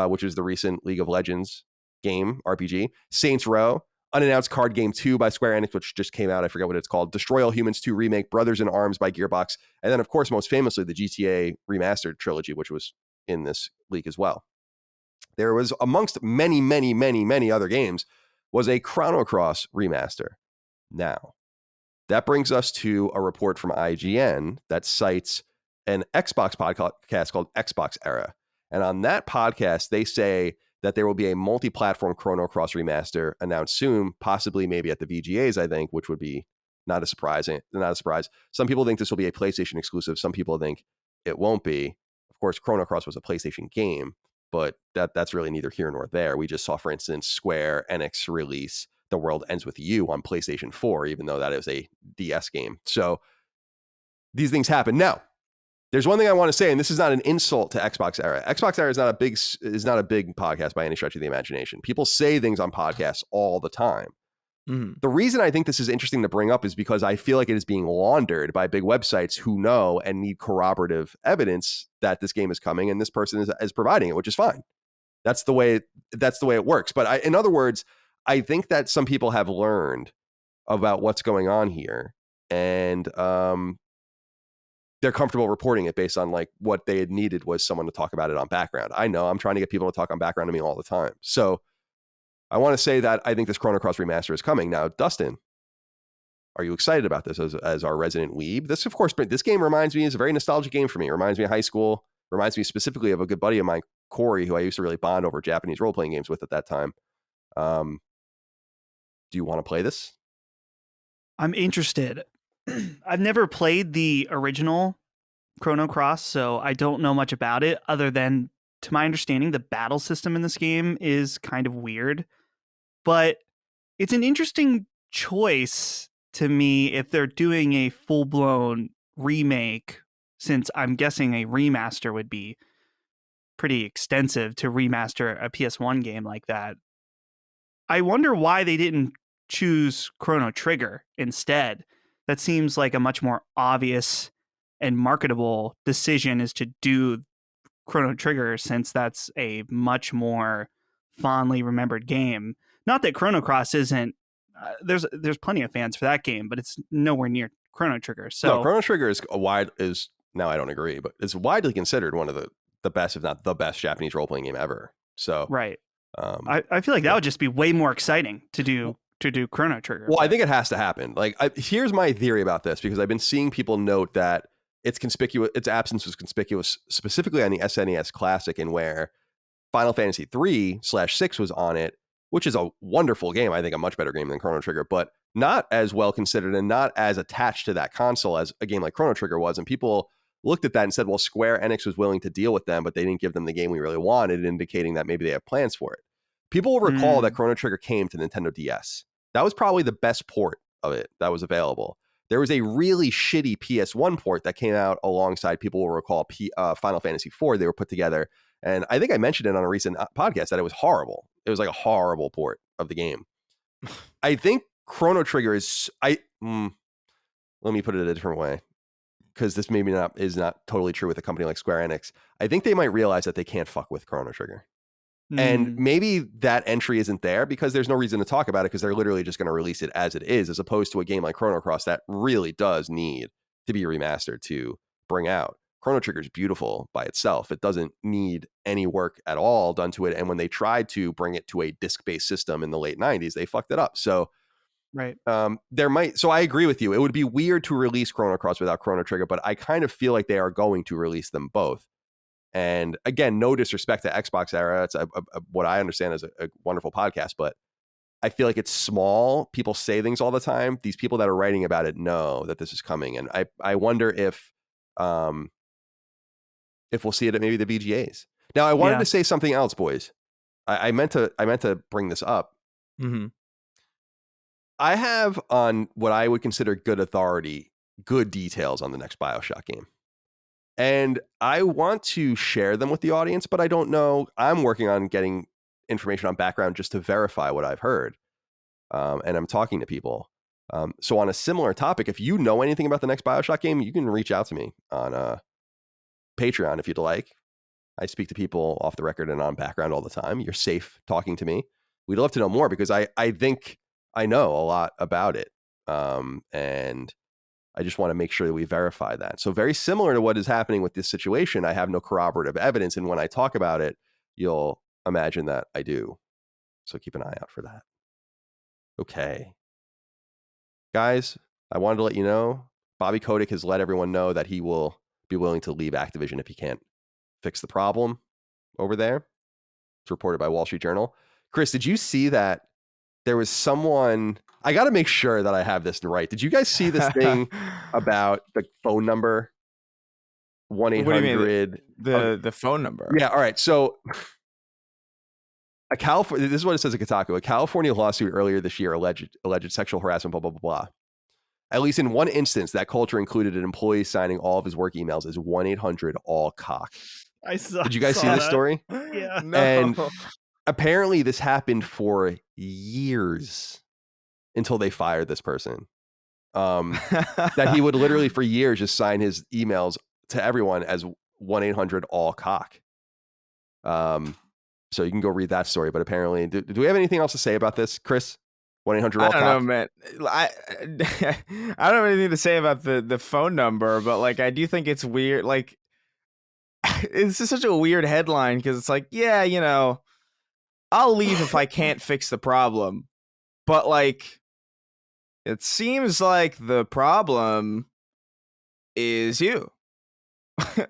which is the recent League of Legends game, RPG, Saints Row, unannounced card game 2 by Square Enix, which just came out, I forget what it's called, Destroy All Humans 2 remake, Brothers in Arms by Gearbox, and then of course most famously the GTA remastered trilogy, which was in this leak as well. there was, amongst many, many, many, many other games, was a Chrono Cross remaster. Now, that brings us to a report from IGN that cites an Xbox podcast called Xbox Era. And on that podcast, they say that there will be a multi-platform Chrono Cross remaster announced soon, possibly maybe at the VGAs, I think, which would be not a surprise. Some people think this will be a PlayStation exclusive. Some people think it won't be. Of course, Chrono Cross was a PlayStation game, but that's really neither here nor there. We just saw, for instance, Square Enix release The World Ends With You on PlayStation 4, even though that is a DS game. So these things happen. Now, there's one thing I want to say, and this is not an insult to Xbox Era. Xbox Era is not a big podcast by any stretch of the imagination. People say things on podcasts all the time. Mm-hmm. The reason I think this is interesting to bring up is because I feel like it is being laundered by big websites who know and need corroborative evidence that this game is coming, and this person is providing it, which is fine. That's the way it works. But in other words, I think that some people have learned about what's going on here, and they're comfortable reporting it based on like what they had needed was someone to talk about it on background. I know I'm trying to get people to talk on background to me all the time. So I want to say that I think this Chrono Cross remaster is coming. Now, Dustin, are you excited about this as our resident weeb? This, of course, this game reminds me, is a very nostalgic game for me. It reminds me of high school. Reminds me specifically of a good buddy of mine, Corey, who I used to really bond over Japanese role-playing games with at that time. Do you want to play this? I'm interested. I've never played the original Chrono Cross, so I don't know much about it other than, to my understanding, the battle system in this game is kind of weird. But it's an interesting choice to me if they're doing a full-blown remake, since I'm guessing a remaster would be pretty extensive to remaster a PS1 game like that. I wonder why they didn't choose Chrono Trigger instead. That seems like a much more obvious and marketable decision, is to do Chrono Trigger, since that's a much more fondly remembered game. Not that Chrono Cross isn't. There's plenty of fans for that game, but it's nowhere near Chrono Trigger. So no, Chrono Trigger is now, I don't agree, but it's widely considered one of the best, if not the best, Japanese role playing game ever. So right. I feel like that would just be way more exciting to do Chrono Trigger. Well, I think it has to happen. Like, here's my theory about this, because I've been seeing people note that its absence was conspicuous specifically on the SNES Classic, and where Final Fantasy 3/6 was on it, which is a wonderful game. I think a much better game than Chrono Trigger, but not as well considered and not as attached to that console as a game like Chrono Trigger was. And people looked at that and said, well, Square Enix was willing to deal with them, but they didn't give them the game we really wanted, indicating that maybe they have plans for it. People will recall that Chrono Trigger came to Nintendo DS. That was probably the best port of it that was available. There was a really shitty PS1 port that came out alongside, people will recall, Final Fantasy IV. They were put together. And I think I mentioned it on a recent podcast that it was horrible. It was like a horrible port of the game. I think Chrono Trigger is... let me put it a different way, because this maybe is not totally true with a company like Square Enix. I think they might realize that they can't fuck with Chrono Trigger. And maybe that entry isn't there because there's no reason to talk about it, because they're literally just going to release it as it is, as opposed to a game like Chrono Cross that really does need to be remastered to bring out. Chrono Trigger is beautiful by itself. It doesn't need any work at all done to it. And when they tried to bring it to a disc-based system in the late 90s, they fucked it up. So right. So I agree with you. It would be weird to release Chrono Cross without Chrono Trigger, but I kind of feel like they are going to release them both. And again, no disrespect to Xbox Era. It's what I understand is a wonderful podcast, but I feel like it's small. People say things all the time. These people that are writing about it know that this is coming. And I wonder if we'll see it at maybe the VGAs. Now, I wanted to say something else, boys. I meant to bring this up. Mm-hmm. I have, on what I would consider good authority, good details on the next BioShock game. And I want to share them with the audience, but I don't know. I'm working on getting information on background just to verify what I've heard. And I'm talking to people. So on a similar topic, if you know anything about the next BioShock game, you can reach out to me on Patreon if you'd like. I speak to people off the record and on background all the time. You're safe talking to me. We'd love to know more, because I think I know a lot about it. And I just want to make sure that we verify that. So very similar to what is happening with this situation, I have no corroborative evidence. And when I talk about it, you'll imagine that I do. So keep an eye out for that. Okay. Guys, I wanted to let you know, Bobby Kotick has let everyone know that he will be willing to leave Activision if he can't fix the problem over there. It's reported by Wall Street Journal. Chris, did you see that there was someone... I got to make sure that I have this right. Did you guys see this thing about the phone number? 1-800... The phone number? Yeah, all right. So... this is what it says at Kotaku. A California lawsuit earlier this year alleged sexual harassment, blah, blah, blah, blah. At least in one instance, that culture included an employee signing all of his work emails as 1-800-ALL-COCK. Did you guys see this story? Yeah. No. And apparently this happened for years until they fired this person. That he would literally for years just sign his emails to everyone as 1-800-ALL-COCK. So you can go read that story. But apparently, do we have anything else to say about this, Chris? 1-800-ALL-COCK? I don't know, man. I don't have anything to say about the phone number, but like I do think it's weird. Like it's just such a weird headline because it's like, yeah, you know, I'll leave if I can't fix the problem. But like it seems like the problem is you.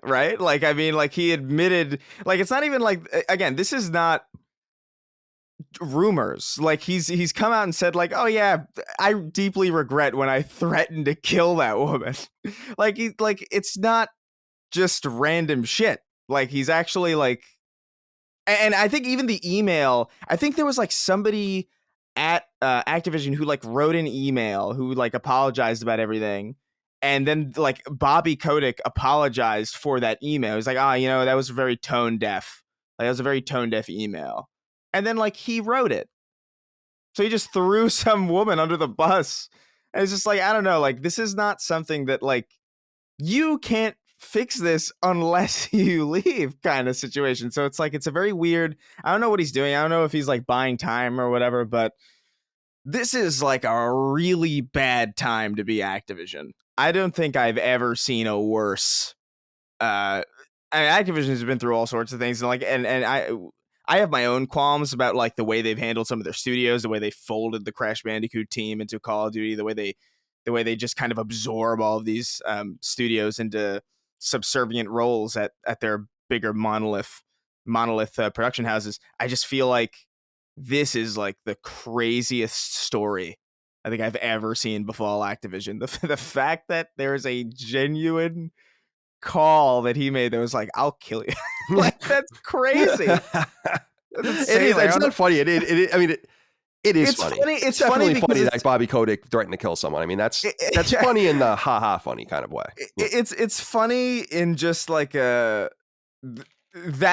Right? Like, I mean, like he admitted, like, it's not even like, again, this is not rumors. Like he's come out and said like, oh yeah, I deeply regret when I threatened to kill that woman. Like it's not just random shit. Like he's actually like, and I think even the email, I think there was like somebody at Activision who like wrote an email who like apologized about everything. And then like Bobby Kotick apologized for that email. He's like, you know, that was very tone deaf. Like that was a very tone deaf email. And then like he wrote it. So he just threw some woman under the bus. And it's just like, I don't know, like this is not something that like you can't fix this unless you leave kind of situation. So it's like, it's a very weird, I don't know what he's doing. I don't know if he's like buying time or whatever, but this is like a really bad time to be Activision. I don't think I've ever seen a worse. I mean, Activision has been through all sorts of things, and like, and I have my own qualms about like the way they've handled some of their studios, the way they folded the Crash Bandicoot team into Call of Duty, the way they just kind of absorb all of these studios into subservient roles at their bigger monolith production houses. I just feel like this is like the craziest story I think I've ever seen befall Activision. The fact that there is a genuine call that he made that was like, I'll kill you. Like, that's crazy. That's insane. Like, it's not funny. I mean, it is funny. It's definitely funny that Bobby Kotick threatened to kill someone. I mean, that's funny in the ha-ha funny kind of way. It's funny in just like that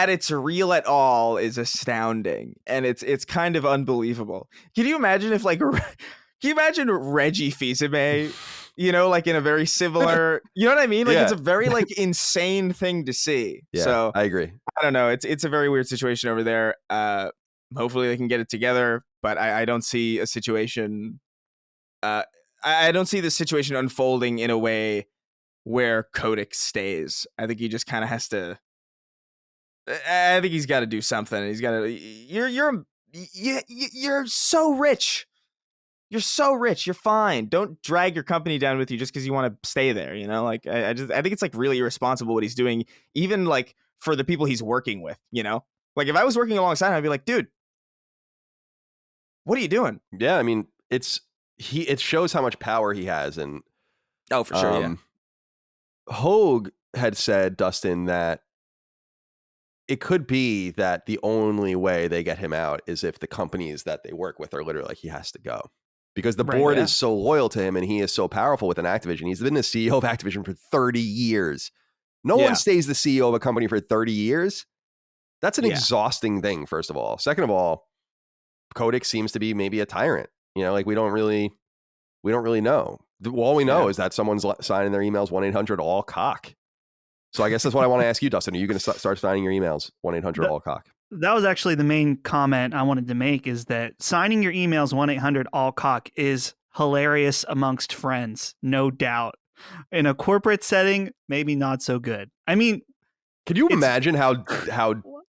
it's real at all is astounding, and it's kind of unbelievable. Can you imagine if like can you imagine Reggie Fils-Aimé, you know, like in a very similar, you know what I mean? Like, It's a very like insane thing to see. Yeah, so I agree. I don't know. It's a very weird situation over there. Hopefully they can get it together, but I don't see a situation. I don't see the situation unfolding in a way where Kotick stays. I think he just kind of has to. I think he's got to do something. He's got to. You're so rich. You're so rich. You're fine. Don't drag your company down with you just because you want to stay there. You know, like I think it's like really irresponsible what he's doing, even like for the people he's working with. You know, like if I was working alongside him, I'd be like, dude, what are you doing? Yeah, I mean, it shows how much power he has, and for sure. Yeah. Hogue had said, Dustin, that it could be that the only way they get him out is if the companies that they work with are literally like, he has to go. Because the board is so loyal to him and he is so powerful within Activision. He's been the CEO of Activision for 30 years. No one stays the CEO of a company for 30 years. That's an exhausting thing, first of all. Second of all, Kotick seems to be maybe a tyrant. You know, like we don't really know. All we know is that someone's signing their emails 1-800-ALL-COCK. So I guess that's what I want to ask you, Dustin. Are you going to start signing your emails 1-800-ALL-COCK? That was actually the main comment I wanted to make, is that signing your emails 1-800-ALL-COCK is hilarious amongst friends, no doubt. In a corporate setting, maybe not so good. I mean, could you imagine how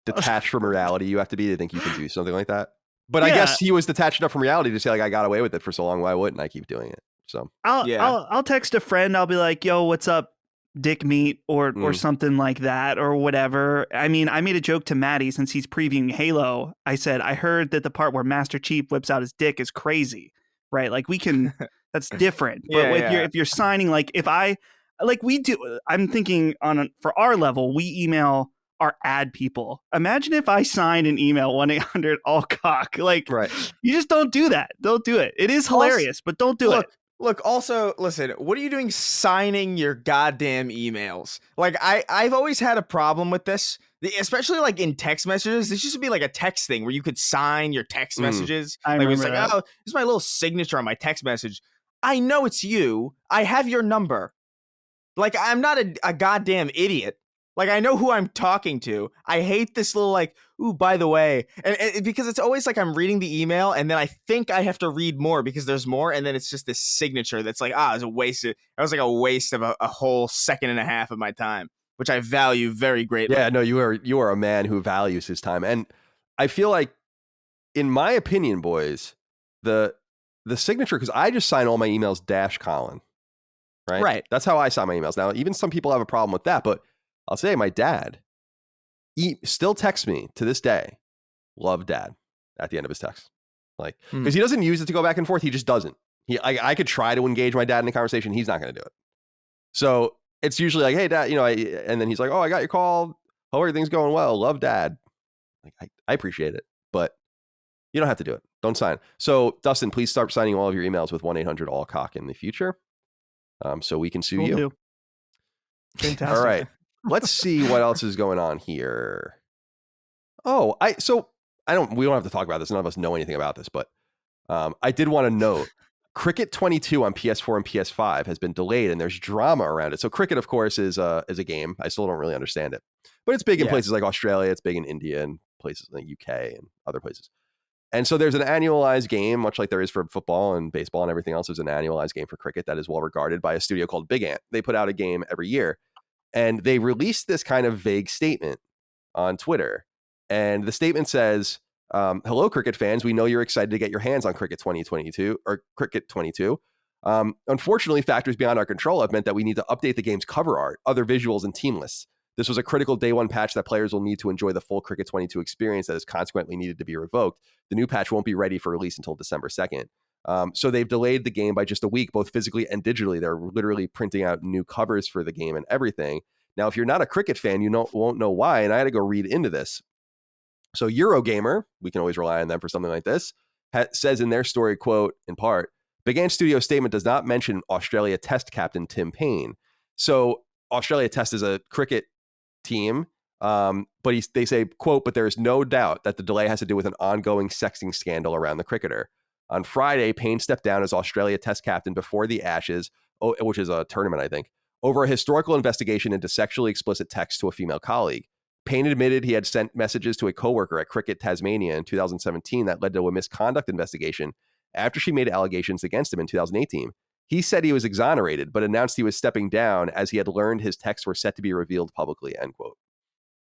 detached from reality you have to be to think you can do something like that. But I Yeah. guess he was detached enough from reality to say, like, I got away with it for so long. Why wouldn't I keep doing it? So I'll text a friend. I'll be like, "Yo, what's up, dick meat," or something like that, or whatever. I mean, I made a joke to Maddie since he's previewing Halo. I said, I heard that the part where Master Chief whips out his dick is crazy, right? Like we can, that's different. But if you're signing, like if I, like we do, I'm thinking for our level, we email our ad people. Imagine if I signed an email 1-800-all-cock. Like, right. you just don't do that. Don't do it. It is hilarious, but don't do it. Look, also, listen, what are you doing signing your goddamn emails? Like, I've always had a problem with this, especially like in text messages. This used to be like a text thing where you could sign your text messages. I like, it's remember like, that. oh, this is my little signature on my text message. I know it's you. I have your number. Like, I'm not a goddamn idiot. Like, I know who I'm talking to. I hate this little, like, ooh, by the way. And because it's always like I'm reading the email, and then I think I have to read more because there's more, and then it's just this signature that's like, it's a waste. That was like a waste of a whole second and a half of my time, which I value very greatly. Yeah, no, you are a man who values his time. And I feel like, in my opinion, boys, the signature, because I just sign all my emails -Colin. Right. That's how I sign my emails. Now, even some people have a problem with that, but I'll say my dad still texts me to this day, love dad, at the end of his text. Like, because he doesn't use it to go back and forth. He just doesn't. I could try to engage my dad in a conversation. He's not going to do it. So it's usually like, hey, dad, and then he's like, oh, I got your call. Hope everything's going well. Love, dad. Like, I appreciate it, but you don't have to do it. Don't sign. So Dustin, please start signing all of your emails with 1-800-all-cock in the future. So we can sue you. Do. Fantastic. All right. Let's see what else is going on here. Oh, we don't have to talk about this. None of us know anything about this, but I did want to note Cricket 22 on PS4 and PS5 has been delayed, and there's drama around it. So Cricket, of course, is a game. I still don't really understand it, but it's big in places like Australia. It's big in India and places like UK and other places. And so there's an annualized game, much like there is for football and baseball and everything else. There's an annualized game for cricket that is well regarded by a studio called Big Ant. They put out a game every year. And they released this kind of vague statement on Twitter. And the statement says, hello, cricket fans. We know you're excited to get your hands on Cricket 2022 or Cricket 22. Unfortunately, factors beyond our control have meant that we need to update the game's cover art, other visuals, and team lists. This was a critical day one patch that players will need to enjoy the full Cricket 22 experience that is consequently needed to be revoked. The new patch won't be ready for release until December 2nd. So they've delayed the game by just a week, both physically and digitally. They're literally printing out new covers for the game and everything. Now, if you're not a cricket fan, you won't know why. And I had to go read into this. So Eurogamer, we can always rely on them for something like this, says in their story, quote, in part, Big Ant Studio statement does not mention Australia Test captain Tim Payne. So Australia Test is a cricket team, but they say, quote, but there is no doubt that the delay has to do with an ongoing sexting scandal around the cricketer. On Friday, Payne stepped down as Australia Test captain before the Ashes, which is a tournament, I think, over a historical investigation into sexually explicit text to a female colleague. Payne admitted he had sent messages to a coworker at Cricket Tasmania in 2017 that led to a misconduct investigation after she made allegations against him in 2018. He said he was exonerated, but announced he was stepping down as he had learned his texts were set to be revealed publicly, end quote.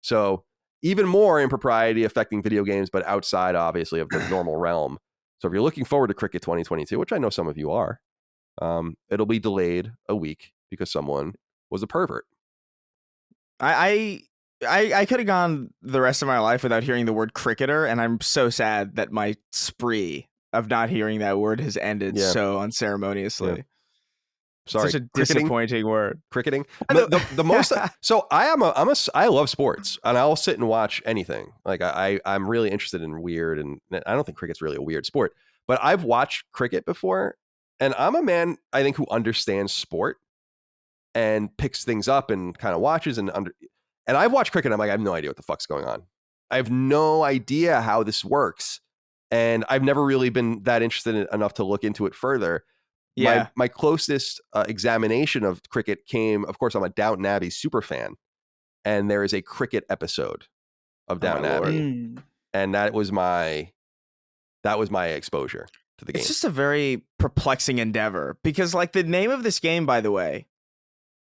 So even more impropriety affecting video games, but outside, obviously, of the normal realm. So if you're looking forward to Cricket 2022, which I know some of you are, it'll be delayed a week because someone was a pervert. I could have gone the rest of my life without hearing the word cricketer, and I'm so sad that my spree of not hearing that word has ended so unceremoniously. Yeah. Sorry, such a disappointing word. Cricketing. The most. So I love sports, and I'll sit and watch anything. Like I'm really interested in weird, and I don't think cricket's really a weird sport, but I've watched cricket before, and I'm a man, I think, who understands sport and picks things up and kind of watches and I've watched cricket. I'm like, I have no idea what the fuck's going on. I have no idea how this works, and I've never really been that interested enough to look into it further. Yeah. My closest examination of cricket came, of course, I'm a Downton Abbey super fan, and there is a cricket episode of Downton Abbey, and that was my exposure to the game. It's just a very perplexing endeavor because, like, the name of this game, by the way,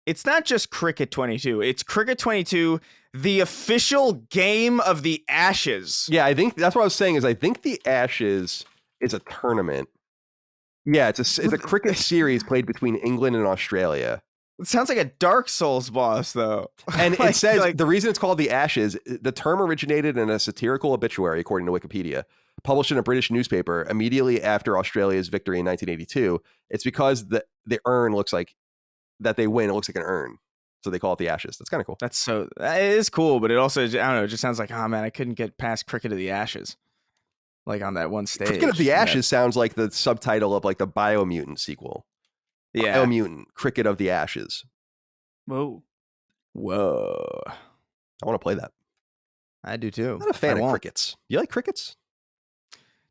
it's not just Cricket 22. It's Cricket 22, the official game of the Ashes. Yeah, I think that's what I was saying. Is I think the Ashes is a tournament. Yeah, it's a cricket series played between England and Australia. It sounds like a Dark Souls boss, though. And it says the reason it's called the Ashes, the term originated in a satirical obituary, according to Wikipedia, published in a British newspaper immediately after Australia's victory in 1982. It's because the urn looks like that they win. It looks like an urn. So they call it the Ashes. That's kind of cool. It is cool, but it also, I don't know, it just sounds like, oh man, I couldn't get past Cricket of the Ashes. Like on that one stage. Cricket of the Ashes sounds like the subtitle of like the Biomutant sequel. Yeah. Biomutant, Cricket of the Ashes. Whoa. I want to play that. I do too. I'm not a fan of crickets. You like crickets?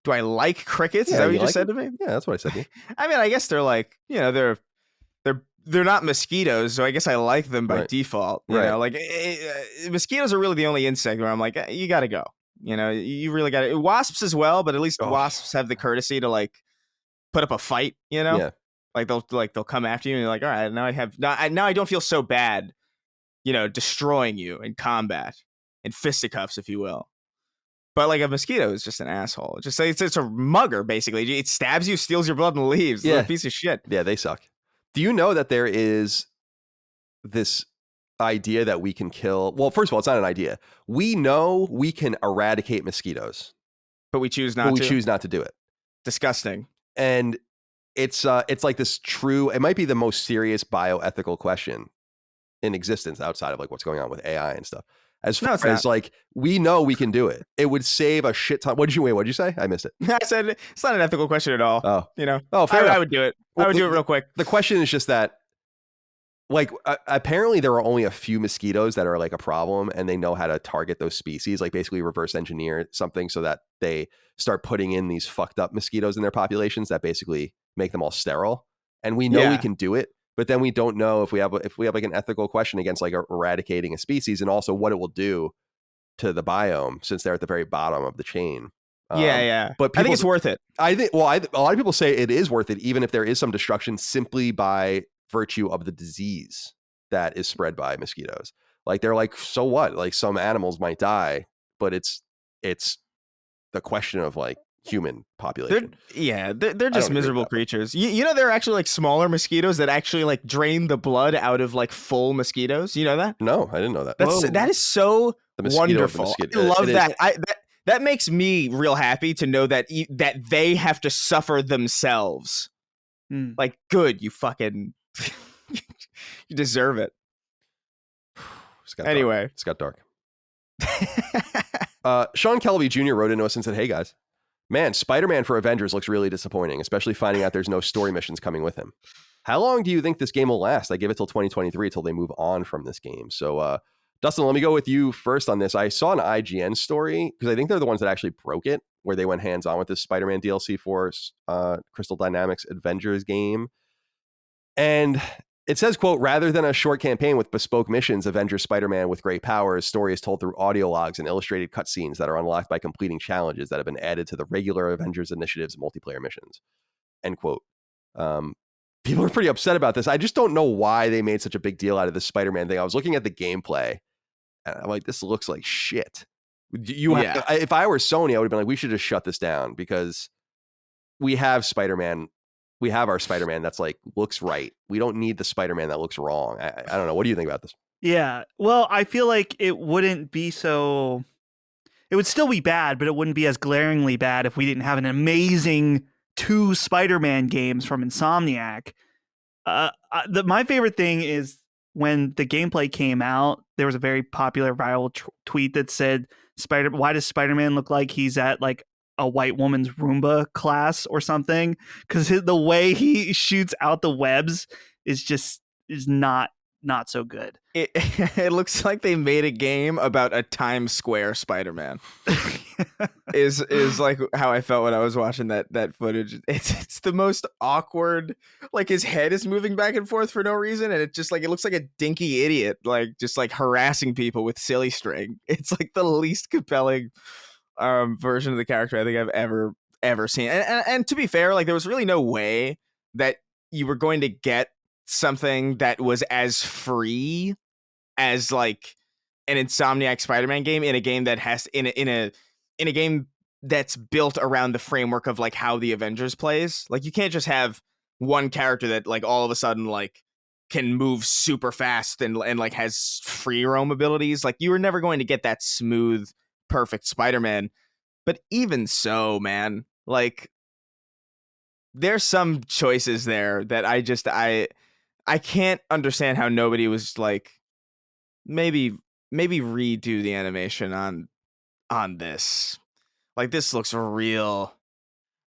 Do I like crickets? Yeah, Is that what you like just said to me? Yeah, that's what I said to you. I mean, I guess they're like, they're not mosquitoes, so I guess I like them by default. You know, like mosquitoes are really the only insect where I'm like, you got to go. You know, you really got to. Wasps as well, but at least wasps have the courtesy to like put up a fight. You know, Yeah. Like they'll come after you, and you're like, all right, now I don't feel so bad. You know, destroying you in combat, in fisticuffs, if you will. But like a mosquito is just an asshole. It's a mugger basically. It stabs you, steals your blood, and leaves. Yeah, a piece of shit. Yeah, they suck. Do you know that there is this idea that we can kill? Well, first of all, it's not an idea. We know we can eradicate mosquitoes, but we choose not to. We choose not to do it. Disgusting. And it's like this true. It might be the most serious bioethical question in existence outside of like what's going on with AI and stuff. As far as like, we know we can do it. It would save a shit ton. What'd you say? I missed it. I said it's not an ethical question at all. Oh, you know. Oh, fair enough. I would do it. I would do it real quick. The question is just that, like, apparently there are only a few mosquitoes that are like a problem, and they know how to target those species, like basically reverse engineer something so that they start putting in these fucked up mosquitoes in their populations that basically make them all sterile. And we know we can do it. But then we don't know if we have like an ethical question against like eradicating a species, and also what it will do to the biome since they're at the very bottom of the chain. Yeah. But I think it's worth it. I think. Well, a lot of people say it is worth it, even if there is some destruction simply by virtue of the disease that is spread by mosquitoes. Like they're like, so what? Like some animals might die, but it's the question of like human population. They're just miserable creatures. You know, there are actually like smaller mosquitoes that actually like drain the blood out of like full mosquitoes. You know that? No, I didn't know that. That is so wonderful. I love that. That makes me real happy to know that they have to suffer themselves. Like, good, you fucking you deserve it. Anyway, it's got dark. Sean Kelby Jr. wrote into us and said, "Hey guys, man, Spider-Man for Avengers looks really disappointing, especially finding out there's no story missions coming with him. How long do you think this game will last? I give it till 2023 till they move on from this game." So, Dustin, let me go with you first on this. I saw an IGN story, because I think they're the ones that actually broke it, where they went hands-on with this Spider-Man DLC for Crystal Dynamics Avengers game. And it says, quote, "Rather than a short campaign with bespoke missions, Avengers Spider-Man with great powers, story is told through audio logs and illustrated cutscenes that are unlocked by completing challenges that have been added to the regular Avengers Initiative's multiplayer missions." End quote. People are pretty upset about this. I just don't know why they made such a big deal out of this Spider-Man thing. I was looking at the gameplay, and I'm like, this looks like shit. If I were Sony, I would have been like, we should just shut this down, because we have Spider-Man. We have our Spider-Man that's like looks right. We don't need the Spider-Man that looks wrong. I don't know. What do you think about this? Yeah. Well, I feel like it wouldn't be so. It would still be bad, but it wouldn't be as glaringly bad if we didn't have an amazing 2 Spider-Man games from Insomniac. My favorite thing is when the gameplay came out, there was a very popular viral tweet that said, "Why does Spider-Man look like he's at like a white woman's Roomba class or something?" Because the way he shoots out the webs is not so good. It looks like they made a game about a Times Square Spider-Man. is like how I felt when I was watching that footage. It's the most awkward. Like his head is moving back and forth for no reason, and it looks like a dinky idiot, like just like harassing people with silly string. It's like the least compelling version of the character I think I've ever seen. And to be fair, like there was really no way that you were going to get something that was as free as like an Insomniac Spider-Man game in a game that has in a game that's built around the framework of like how the Avengers plays. Like you can't just have one character that like all of a sudden like can move super fast and like has free roam abilities. Like you were never going to get that smooth, perfect Spider-Man. But even so, man, like there's some choices there that I can't understand how nobody was like maybe redo the animation on this. Like this looks real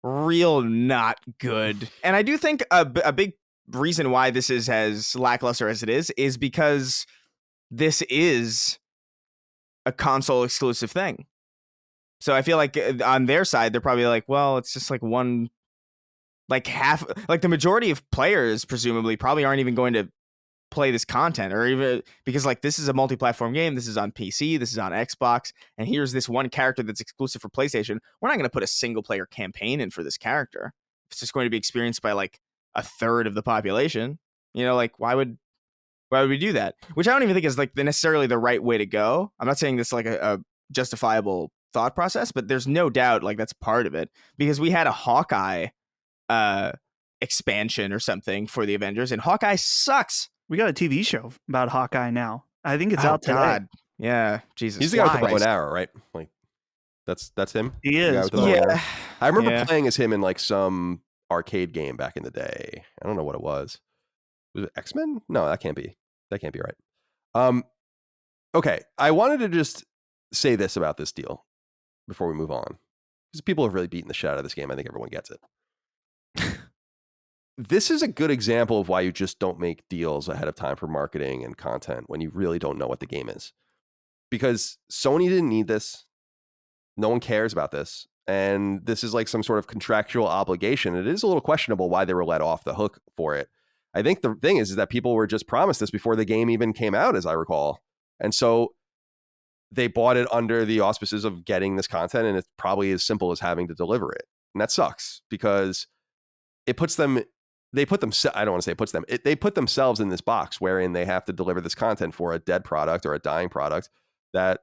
not good. And I do think a big reason why this is as lackluster as it is because this is a console exclusive thing. So I feel like on their side, they're probably like, well, it's just like one, like half, like the majority of players presumably probably aren't even going to play this content, or even because like this is a multi-platform game. This is on PC, this is on Xbox, and here's this one character that's exclusive for PlayStation. We're not going to put a single player campaign in for this character. It's just going to be experienced by like a third of the population. You know, like why would we do that? Which I don't even think is like necessarily the right way to go. I'm not saying this like a justifiable thought process, but there's no doubt like that's part of it, because we had a Hawkeye expansion or something for the Avengers, and Hawkeye sucks. We got a TV show about Hawkeye now. I think it's out today. God. Yeah, Jesus. He's the guy with the bow and arrow, right? Like that's him. He is. Yeah. I remember playing as him in like some arcade game back in the day. I don't know what it was. Was it X-Men? No, that can't be. That can't be right. Okay, I wanted to just say this about this deal before we move on, because people have really beaten the shit out of this game. I think everyone gets it. This is a good example of why you just don't make deals ahead of time for marketing and content when you really don't know what the game is. Because Sony didn't need this. No one cares about this. And this is like some sort of contractual obligation. It is a little questionable why they were let off the hook for it. I think the thing is that people were just promised this before the game even came out, as I recall. And so they bought it under the auspices of getting this content, and it's probably as simple as having to deliver it. And that sucks because it puts them... I don't want to say it puts them. They put themselves in this box wherein they have to deliver this content for a dead product or a dying product that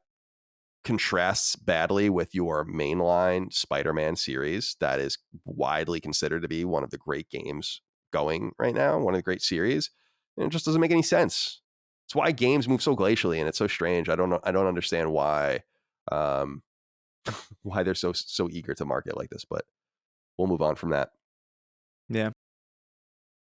contrasts badly with your mainline Spider-Man series that is widely considered to be one of the great games going right now, one of the great series. And it just doesn't make any sense. It's why games move so glacially, and it's so strange. I don't understand why why they're so eager to market like this, but we'll move on from that. Yeah.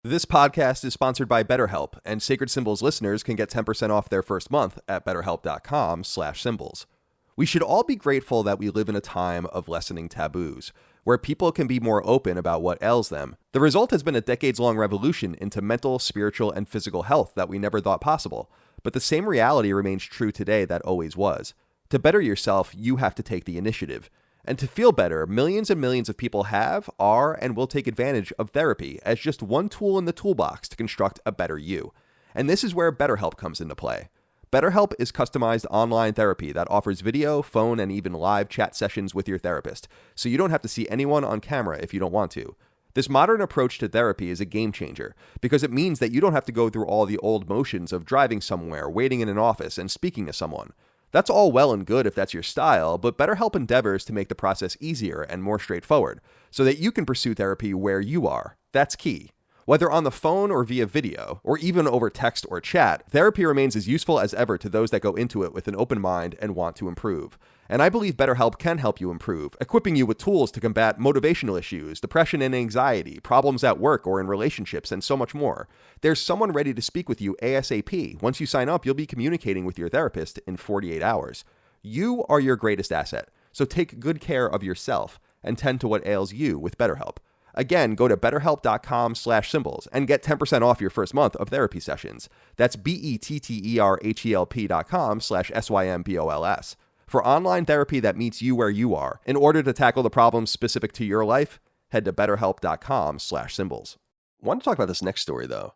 This podcast is sponsored by BetterHelp, and Sacred Symbols listeners can get 10% off their first month at betterhelp.com/symbols. We should all be grateful that we live in a time of lessening taboos, where people can be more open about what ails them. The result has been a decades-long revolution into mental, spiritual, and physical health that we never thought possible. But the same reality remains true today that always was. To better yourself, you have to take the initiative. And to feel better, millions and millions of people have, are, and will take advantage of therapy as just one tool in the toolbox to construct a better you. And this is where BetterHelp comes into play. BetterHelp is customized online therapy that offers video, phone, and even live chat sessions with your therapist, so you don't have to see anyone on camera if you don't want to. This modern approach to therapy is a game changer because it means that you don't have to go through all the old motions of driving somewhere, waiting in an office, and speaking to someone. That's all well and good if that's your style, but BetterHelp endeavors to make the process easier and more straightforward so that you can pursue therapy where you are. That's key. Whether on the phone or via video, or even over text or chat, therapy remains as useful as ever to those that go into it with an open mind and want to improve. And I believe BetterHelp can help you improve, equipping you with tools to combat motivational issues, depression and anxiety, problems at work or in relationships, and so much more. There's someone ready to speak with you ASAP. Once you sign up, you'll be communicating with your therapist in 48 hours. You are your greatest asset, so take good care of yourself and tend to what ails you with BetterHelp. Again, go to betterhelp.com/symbols and get 10% off your first month of therapy sessions. That's betterhelp.com/SYMBOLS. For online therapy that meets you where you are. In order to tackle the problems specific to your life, head to betterhelp.com/symbols. I want to talk about this next story, though.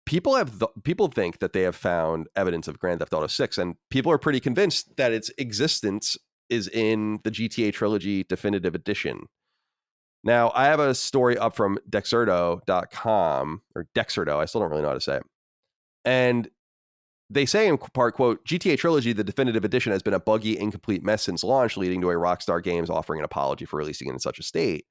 People think that they have found evidence of Grand Theft Auto 6, and people are pretty convinced that its existence is in the GTA Trilogy Definitive Edition. Now, I have a story up from Dexerto.com, or Dexerto, I still don't really know how to say it. And they say in part, quote, GTA Trilogy, the definitive edition, has been a buggy, incomplete mess since launch, leading to a Rockstar Games offering an apology for releasing it in such a state.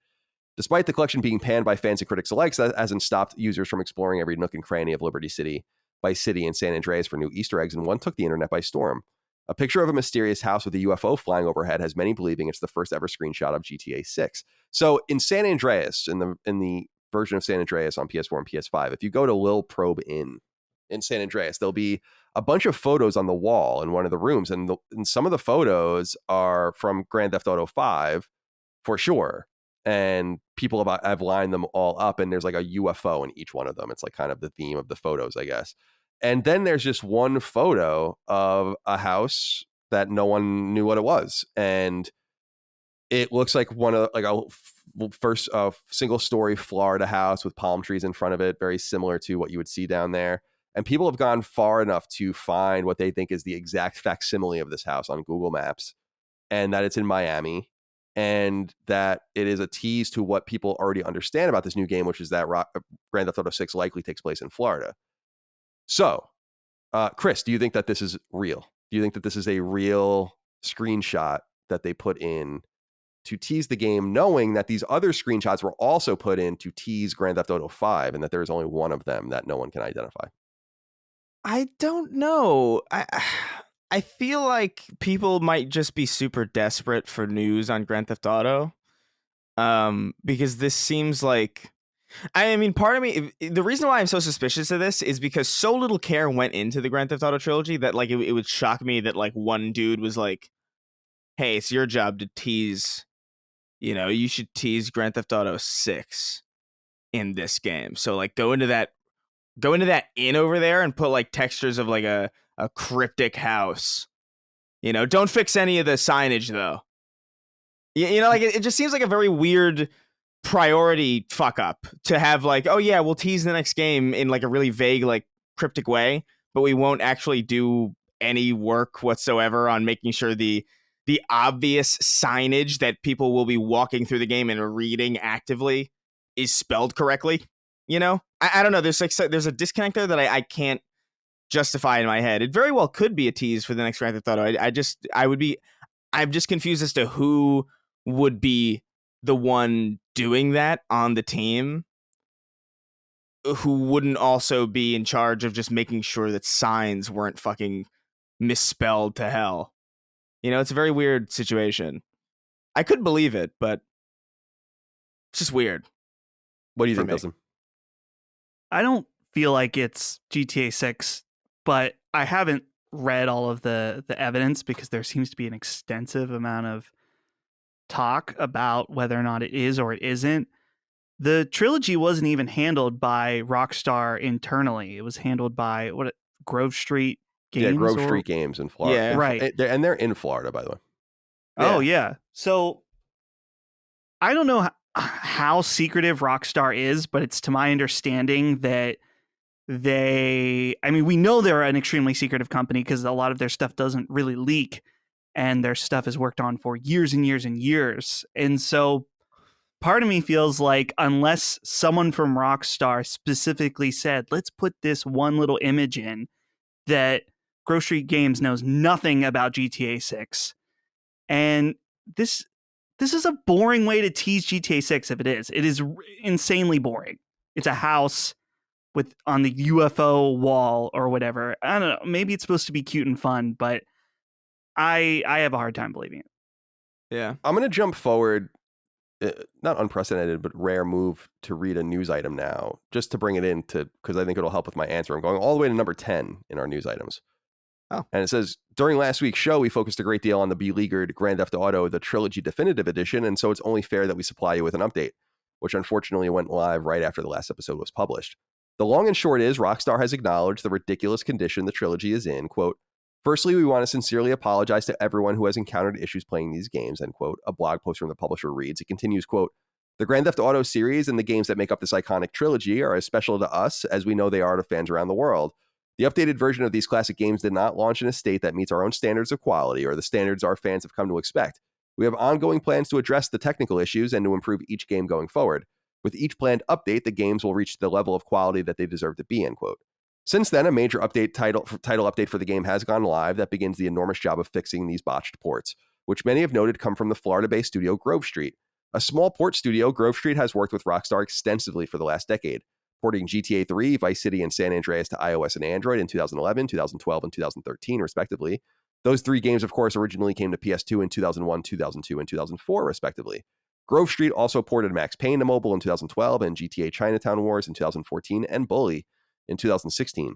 Despite the collection being panned by fans and critics alike, that hasn't stopped users from exploring every nook and cranny of Liberty City, Vice City, and San Andreas for new Easter eggs, and one took the internet by storm. A picture of a mysterious house with a UFO flying overhead has many believing it's the first ever screenshot of GTA 6. So in San Andreas, in the version of San Andreas on PS4 and PS5, if you go to Lil Probe Inn in San Andreas, there'll be a bunch of photos on the wall in one of the rooms, and some of the photos are from Grand Theft Auto 5 for sure. And people have lined them all up, and there's like a UFO in each one of them. It's like kind of the theme of the photos, I guess. And then there's just one photo of a house that no one knew what it was, and it looks like a single story Florida house with palm trees in front of it, very similar to what you would see down there. And people have gone far enough to find what they think is the exact facsimile of this house on Google Maps, and that it's in Miami, and that it is a tease to what people already understand about this new game, which is that Grand Theft Auto 6 likely takes place in Florida. So, Chris, do you think that this is real? Do you think that this is a real screenshot that they put in to tease the game, knowing that these other screenshots were also put in to tease Grand Theft Auto 5 and that there is only one of them that no one can identify? I don't know. I feel like people might just be super desperate for news on Grand Theft Auto, because this seems like, I mean, part of me, the reason why I'm so suspicious of this is because so little care went into the Grand Theft Auto trilogy that like it would shock me that like one dude was like, hey, it's your job to tease, you should tease Grand Theft Auto 6 in this game. So like go into that inn over there and put like textures of like a cryptic house. Don't fix any of the signage though. Like it just seems like a very weird priority fuck up to have like, oh yeah, we'll tease the next game in like a really vague, like cryptic way, but we won't actually do any work whatsoever on making sure the obvious signage that people will be walking through the game and reading actively is spelled correctly. I don't know. There's a disconnect there that I can't justify in my head. It very well could be a tease for the next Grand Theft Auto. I'm just confused as to who would be the one doing that on the team, who wouldn't also be in charge of just making sure that signs weren't fucking misspelled to hell. It's a very weird situation. I could believe it, but it's just weird. What do you think, Dustin? I don't feel like it's GTA 6, but I haven't read all of the evidence because there seems to be an extensive amount of talk about whether or not it is or it isn't. The trilogy wasn't even handled by Rockstar internally. It was handled by Grove Street Games? Yeah, Grove Street Games in Florida. Yeah, right. And they're in Florida, by the way. Oh, yeah. So I don't know how secretive Rockstar is, but it's to my understanding that we know they're an extremely secretive company because a lot of their stuff doesn't really leak, and their stuff is worked on for years and years and years. And so part of me feels like unless someone from Rockstar specifically said, let's put this one little image in, that Grove Street Games knows nothing about GTA 6. And this is a boring way to tease GTA 6 if it is. It is insanely boring. It's a house on the UFO wall or whatever. I don't know. Maybe it's supposed to be cute and fun, but I have a hard time believing it. Yeah. I'm going to jump forward, not unprecedented, but rare move to read a news item now, just to bring it in because I think it'll help with my answer. I'm going all the way to number 10 in our news items. Oh. And it says, during last week's show, we focused a great deal on the beleaguered Grand Theft Auto, the Trilogy Definitive Edition, and so it's only fair that we supply you with an update, which unfortunately went live right after the last episode was published. The long and short is, Rockstar has acknowledged the ridiculous condition the trilogy is in. Quote, firstly, we want to sincerely apologize to everyone who has encountered issues playing these games, end quote. A blog post from the publisher reads. It continues, quote, the Grand Theft Auto series and the games that make up this iconic trilogy are as special to us as we know they are to fans around the world. The updated version of these classic games did not launch in a state that meets our own standards of quality or the standards our fans have come to expect. We have ongoing plans to address the technical issues and to improve each game going forward. With each planned update, the games will reach the level of quality that they deserve to be, end quote. Since then, a major title update for the game has gone live that begins the enormous job of fixing these botched ports, which many have noted come from the Florida-based studio Grove Street. A small port studio, Grove Street has worked with Rockstar extensively for the last decade, porting GTA 3, Vice City, and San Andreas to iOS and Android in 2011, 2012, and 2013, respectively. Those 3 games, of course, originally came to PS2 in 2001, 2002, and 2004, respectively. Grove Street also ported Max Payne to mobile in 2012 and GTA Chinatown Wars in 2014 and Bully in 2016.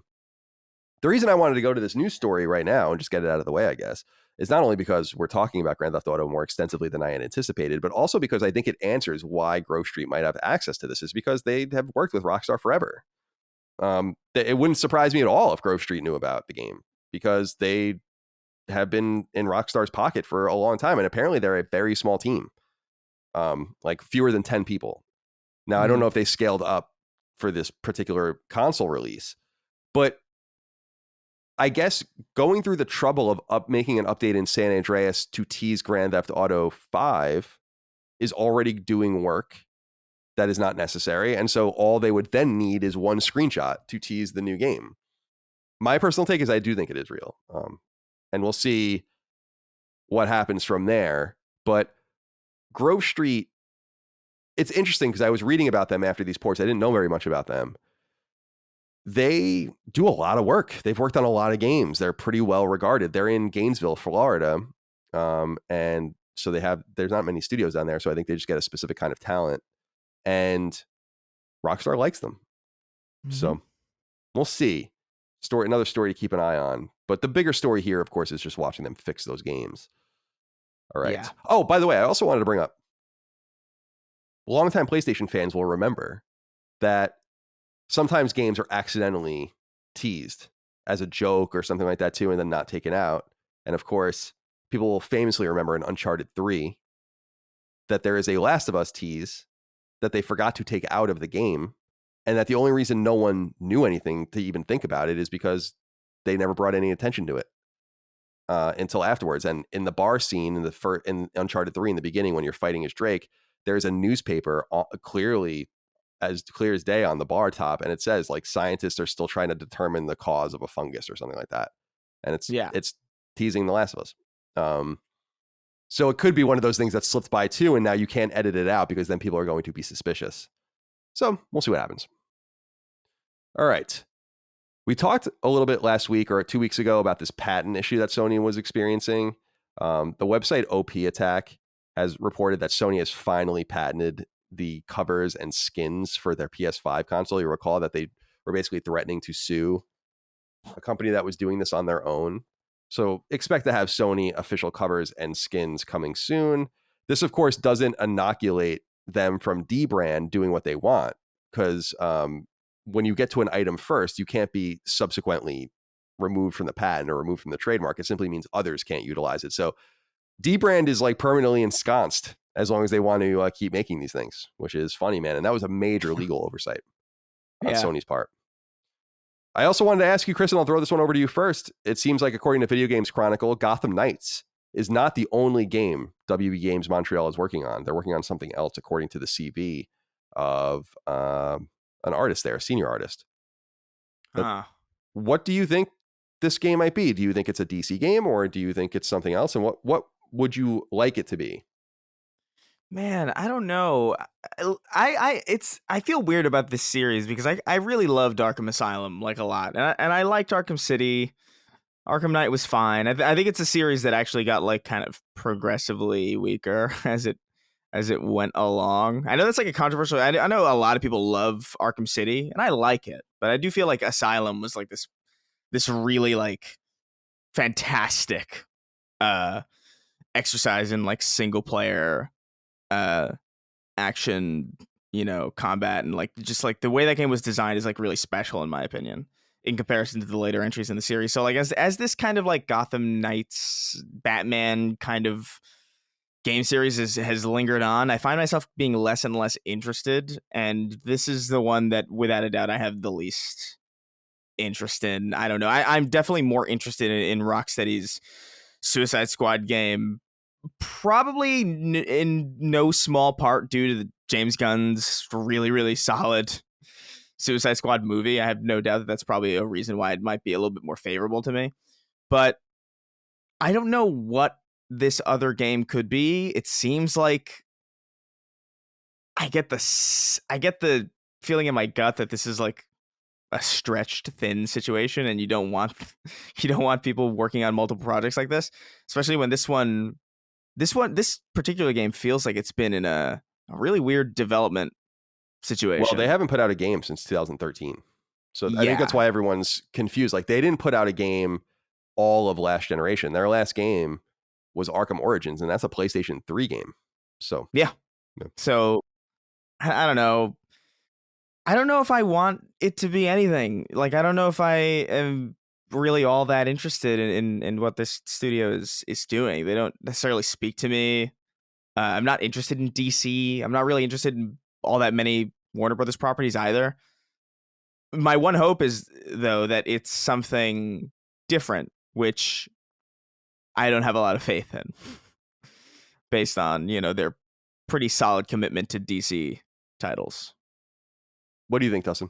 The reason I wanted to go to this news story right now and just get it out of the way, I guess, is not only because we're talking about Grand Theft Auto more extensively than I had anticipated, but also because I think it answers why Grove Street might have access to this, is because they have worked with Rockstar forever. It wouldn't surprise me at all if Grove Street knew about the game, because they have been in Rockstar's pocket for a long time, and apparently they're a very small team, like fewer than 10 people. Now, I don't know if they scaled up for this particular console release, but I guess going through the trouble of making an update in San Andreas to tease Grand Theft Auto 5 is already doing work that is not necessary. And so all they would then need is one screenshot to tease the new game. My personal take is I do think it is real. And we'll see what happens from there. But Grove Street, it's interesting because I was reading about them after these ports. I didn't know very much about them. They do a lot of work. They've worked on a lot of games. They're pretty well regarded. They're in Gainesville, Florida. And so there's not many studios down there. So I think they just get a specific kind of talent. And Rockstar likes them. So we'll see. Another story to keep an eye on. But the bigger story here, of course, is just watching them fix those games. All right. Yeah. Oh, by the way, I also wanted to bring up, longtime PlayStation fans will remember that sometimes games are accidentally teased as a joke or something like that too, and then not taken out. And of course, people will famously remember in Uncharted 3 that there is a Last of Us tease that they forgot to take out of the game, and that the only reason no one knew anything to even think about it is because they never brought any attention to it until afterwards. And in the bar scene in Uncharted 3 in the beginning, when you're fighting as Drake, there's a newspaper clearly as clear as day on the bar top, and it says like scientists are still trying to determine the cause of a fungus or something like that. And it's teasing The Last of Us. So it could be one of those things that slipped by too, and now you can't edit it out because then people are going to be suspicious. So we'll see what happens. All right. We talked a little bit last week or 2 weeks ago about this patent issue that Sony was experiencing. The website OP Attack has reported that Sony has finally patented the covers and skins for their PS5 console. You recall that they were basically threatening to sue a company that was doing this on their own. So expect to have Sony official covers and skins coming soon. This, of course, doesn't inoculate them from D-Brand doing what they want, because when you get to an item first, you can't be subsequently removed from the patent or removed from the trademark. It simply means others can't utilize it. So D-Brand is like permanently ensconced as long as they want to keep making these things, which is funny, man. And that was a major legal oversight on Sony's part. I also wanted to ask you, Chris, and I'll throw this one over to you first. It seems like, according to Video Games Chronicle, Gotham Knights is not the only game WB Games Montreal is working on. They're working on something else, according to the CV of an artist there, a senior artist. What do you think this game might be? Do you think it's a DC game, or do you think it's something else? And what would you like it to be? Man, I don't know. I feel weird about this series because I really loved Arkham Asylum like a lot, and I liked Arkham City. Arkham Knight was fine. I think it's a series that actually got like kind of progressively weaker as it went along. I know that's like a controversial. I know a lot of people love Arkham City, and I like it, but I do feel like Asylum was like this really like fantastic exercise in like single player action, combat, and like just like the way that game was designed is like really special in my opinion in comparison to the later entries in the series. So like as this kind of like Gotham Knights Batman kind of game series has lingered on, I find myself being less and less interested, and this is the one that without a doubt I have the least interest in. I don't know. I'm definitely more interested in Rocksteady's Suicide Squad game Probably in no small part due to the James Gunn's really, really solid Suicide Squad movie. I have no doubt that that's probably a reason why it might be a little bit more favorable to me. But I don't know what this other game could be. It seems like I get the feeling in my gut that this is like a stretched thin situation, and you don't want people working on multiple projects like this, especially when this particular game feels like it's been in a really weird development situation. Well, they haven't put out a game since 2013. So I think that's why everyone's confused. Like, they didn't put out a game all of last generation. Their last game was Arkham Origins, and that's a PlayStation 3 game. So So I don't know. I don't know if I want it to be anything. Like, I don't know if I am really all that interested in what this studio is doing. They don't necessarily speak to me. I'm not interested in DC. I'm not really interested in all that many Warner Brothers properties either. My one hope is, though, that it's something different, which I don't have a lot of faith in, based on, their pretty solid commitment to DC titles. what do you think, Dustin?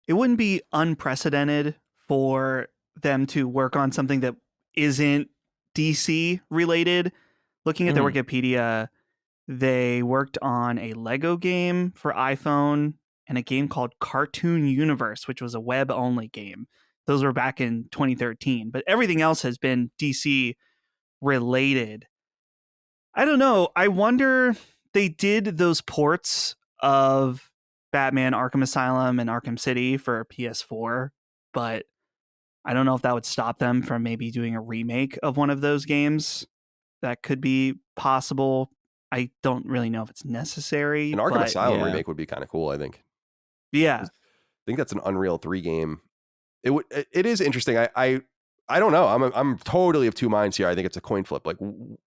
It wouldn't be unprecedented for them to work on something that isn't DC related. Looking at their Wikipedia, they worked on a Lego game for iPhone and a game called Cartoon Universe, which was a web-only game. Those were back in 2013. But everything else has been DC related. I don't know. I wonder, they did those ports of Batman Arkham Asylum and Arkham City for PS4, but I don't know if that would stop them from maybe doing a remake of one of those games. That could be possible. I don't really know if it's necessary. An Arkham Asylum remake would be kind of cool, I think. Yeah. I think that's an Unreal 3 game. It is interesting. I don't know. I'm totally of two minds here. I think it's a coin flip. Like,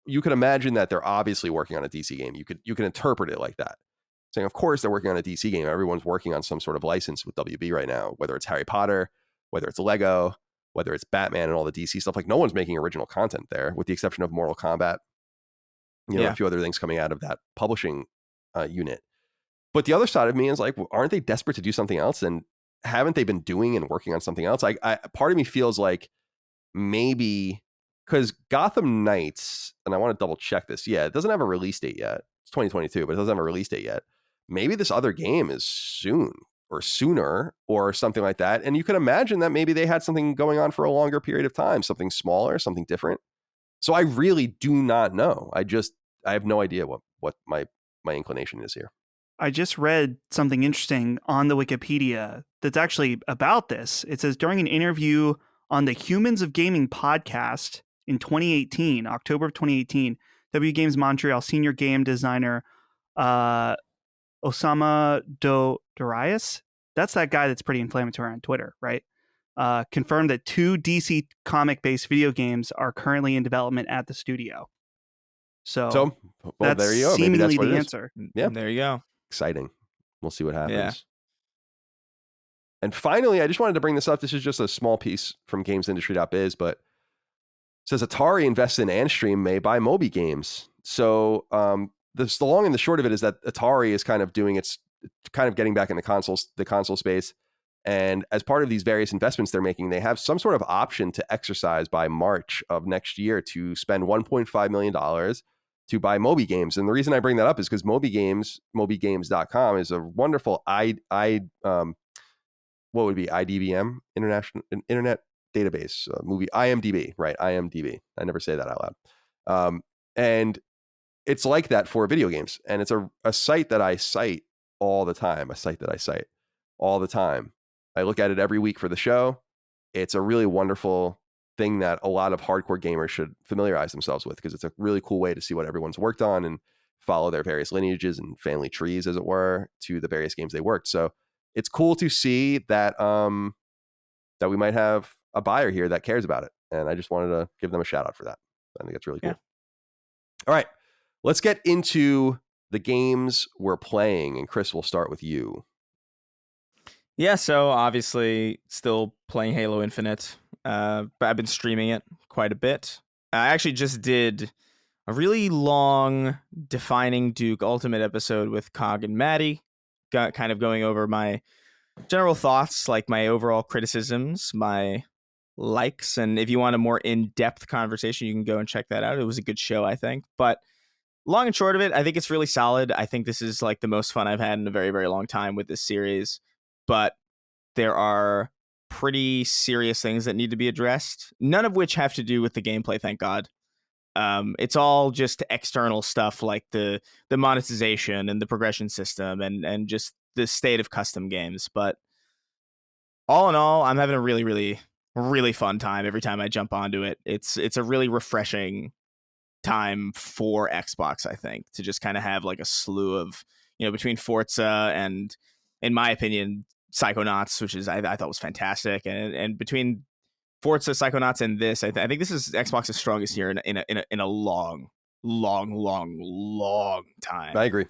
you could imagine that they're obviously working on a DC game. You can interpret it like that, saying, of course they're working on a DC game. Everyone's working on some sort of license with WB right now, whether it's Harry Potter, whether it's Lego, whether it's Batman and all the DC stuff. Like, no one's making original content there, with the exception of Mortal Kombat. A few other things coming out of that publishing unit. But the other side of me is like, aren't they desperate to do something else? And haven't they been doing and working on something else? Part of me feels like maybe, because Gotham Knights, and I want to double check this. Yeah, it doesn't have a release date yet. It's 2022, but it doesn't have a release date yet. Maybe this other game is soon or sooner or something like that. And you can imagine that maybe they had something going on for a longer period of time, something smaller, something different. So I really do not know. I have no idea what my inclination is here. I just read something interesting on the Wikipedia that's actually about this. It says, during an interview on the Humans of Gaming podcast in 2018, October of 2018, WGames Montreal senior game designer Osama Darius, that's that guy that's pretty inflammatory on Twitter, right? Confirmed that 2 DC comic-based video games are currently in development at the studio. So that's there you go. seemingly Maybe that's what the it is. answer. Yeah, there you go. Exciting. We'll see what happens. Yeah. And finally, I just wanted to bring this up. This is just a small piece from gamesindustry.biz, but it says Atari invests in Anstream may buy MobyGames. So the long and the short of it is that Atari is kind of getting back in the console space. And as part of these various investments they're making, they have some sort of option to exercise by March of next year to spend $1.5 million to buy MobyGames. And the reason I bring that up is because MobyGames.com is a wonderful what would be IDBM, Internet Database, movie, IMDb, right? IMDb. I never say that out loud. And it's like that for video games. And it's a site that I cite all the time, I look at it every week for the show. It's a really wonderful thing that a lot of hardcore gamers should familiarize themselves with, because it's a really cool way to see what everyone's worked on and follow their various lineages and family trees, as it were, to the various games they worked. So it's cool to see that that we might have a buyer here that cares about it. And I just wanted to give them a shout out for that. I think that's really cool. Yeah. All right, let's get into the games we're playing. And Chris, we'll start with you. Yeah, so obviously still playing Halo Infinite, but I've been streaming it quite a bit. I actually just did a really long Defining Duke Ultimate episode with Cog and Maddie, kind of going over my general thoughts, like my overall criticisms, my likes, and if you want a more in-depth conversation, you can go and check that out. It was a good show, I think. But long and short of it, I think it's really solid. I think this is like the most fun I've had in a very, very long time with this series. But there are pretty serious things that need to be addressed, none of which have to do with the gameplay, thank God. It's all just external stuff like the monetization and the progression system and just the state of custom games. But all in all, I'm having a really, really, really fun time every time I jump onto it. It's a really refreshing time for Xbox, I think, to just kind of have like a slew of, between Forza and, in my opinion, Psychonauts, which is I thought was fantastic, and between Forza, Psychonauts, and this, I think this is Xbox's strongest year in a long, long, long, long time. I agree.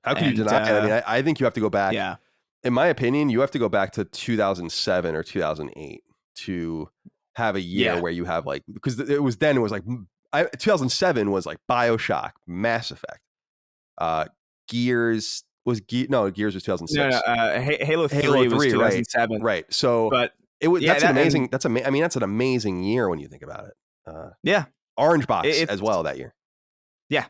How can you deny it? I mean, I think you have to go back. Yeah. In my opinion, you have to go back to 2007 or 2008 to have a year where you have like, because it was like 2007 was like BioShock, Mass Effect, Gears was Gears was 2006. No, Halo 3 was 2007. Right. So, but it was that's an amazing. That's an amazing year when you think about it. Yeah. Orange Box as well that year. Yeah.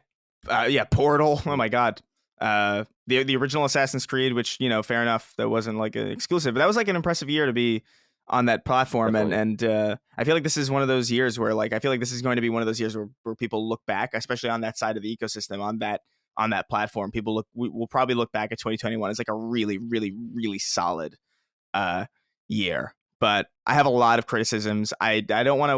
Portal. Oh my God. The original Assassin's Creed, which, fair enough, that wasn't like an exclusive, but that was like an impressive year to be on that platform. And I feel like this is one of those years where, like, I feel like this is going to be one of those years where people look back, especially on that side of the ecosystem, on that platform. We'll probably look back at 2021 as like a really, really, really solid year. But I have a lot of criticisms. I don't want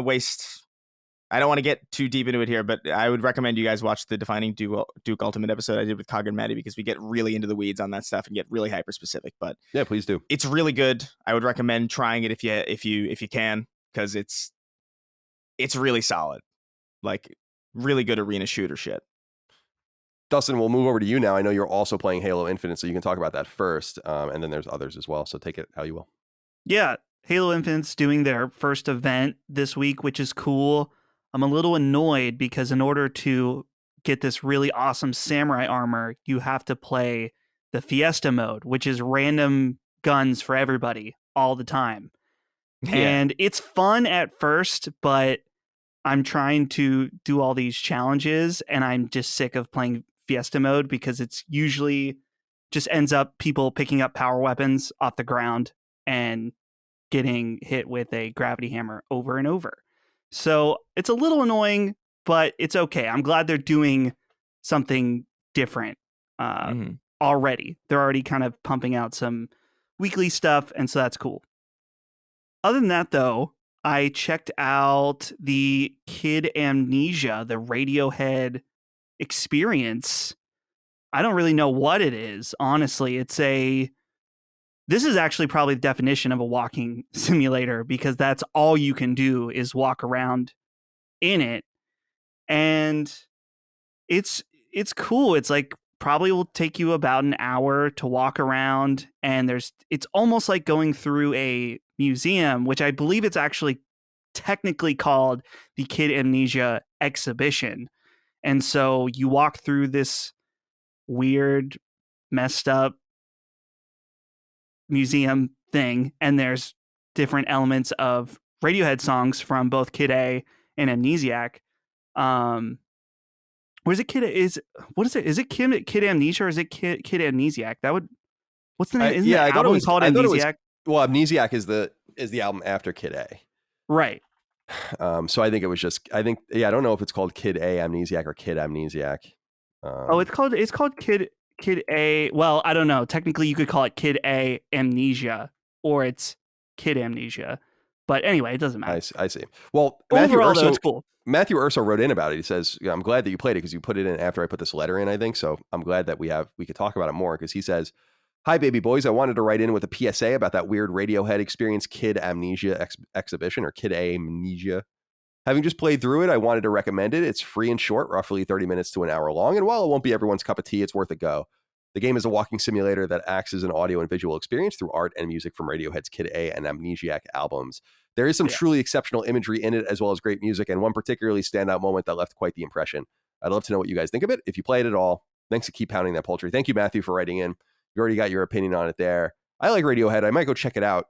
to get too deep into it here, but I would recommend you guys watch the Defining Duke Ultimate episode I did with Cog and Maddie, because we get really into the weeds on that stuff and get really hyper specific. But yeah, please do. It's really good. I would recommend trying it if you can, because it's really solid, like really good arena shooter shit. Dustin, we'll move over to you now. I know you're also playing Halo Infinite, so you can talk about that first, and then there's others as well. So take it how you will. Yeah, Halo Infinite's doing their first event this week, which is cool. I'm a little annoyed because in order to get this really awesome samurai armor, you have to play the Fiesta mode, which is random guns for everybody all the time. Yeah. And it's fun at first, but I'm trying to do all these challenges and I'm just sick of playing Fiesta mode because it's usually just ends up people picking up power weapons off the ground and getting hit with a gravity hammer over and over. So it's a little annoying, but it's okay. I'm glad they're doing something different already. They're already kind of pumping out some weekly stuff, and so that's cool. Other than that, though, I checked out the Kid Amnesia, the Radiohead experience. I don't really know what it is, honestly. This is actually probably the definition of a walking simulator, because that's all you can do is walk around in it. And it's cool. It's like probably will take you about an hour to walk around, and it's almost like going through a museum, which I believe it's actually technically called the Kid Amnesia exhibition. And so you walk through this weird, messed up museum thing, and there's different elements of Radiohead songs from both Kid A and Amnesiac. Where's it? Is it Kid Amnesia or is it Kid Amnesiac? What's the name? Isn't the album called Amnesiac? Amnesiac is the album after Kid A. Right. So I think it was I don't know if it's called Kid A Amnesiac or Kid Amnesiac. It's called Kid A. Well, I don't know. Technically, you could call it Kid A Amnesia, or it's Kid Amnesia. But anyway, it doesn't matter. I see. Well, overall, though, it's cool. Matthew Urso wrote in about it. He says, I'm glad that you played it because you put it in after I put this letter in, I think. So I'm glad that we could talk about it more, because he says, hi, baby boys. I wanted to write in with a PSA about that weird Radiohead experience Kid Amnesia exhibition, or Kid Amnesia. Having just played through it, I wanted to recommend it. It's free and short, roughly 30 minutes to an hour long. And while it won't be everyone's cup of tea, it's worth a go. The game is a walking simulator that acts as an audio and visual experience through art and music from Radiohead's Kid A and Amnesiac albums. There is some truly exceptional imagery in it, as well as great music, and one particularly standout moment that left quite the impression. I'd love to know what you guys think of it, if you play it at all. Thanks to keep pounding that poultry. Thank you, Matthew, for writing in. You already got your opinion on it there. I like Radiohead. I might go check it out.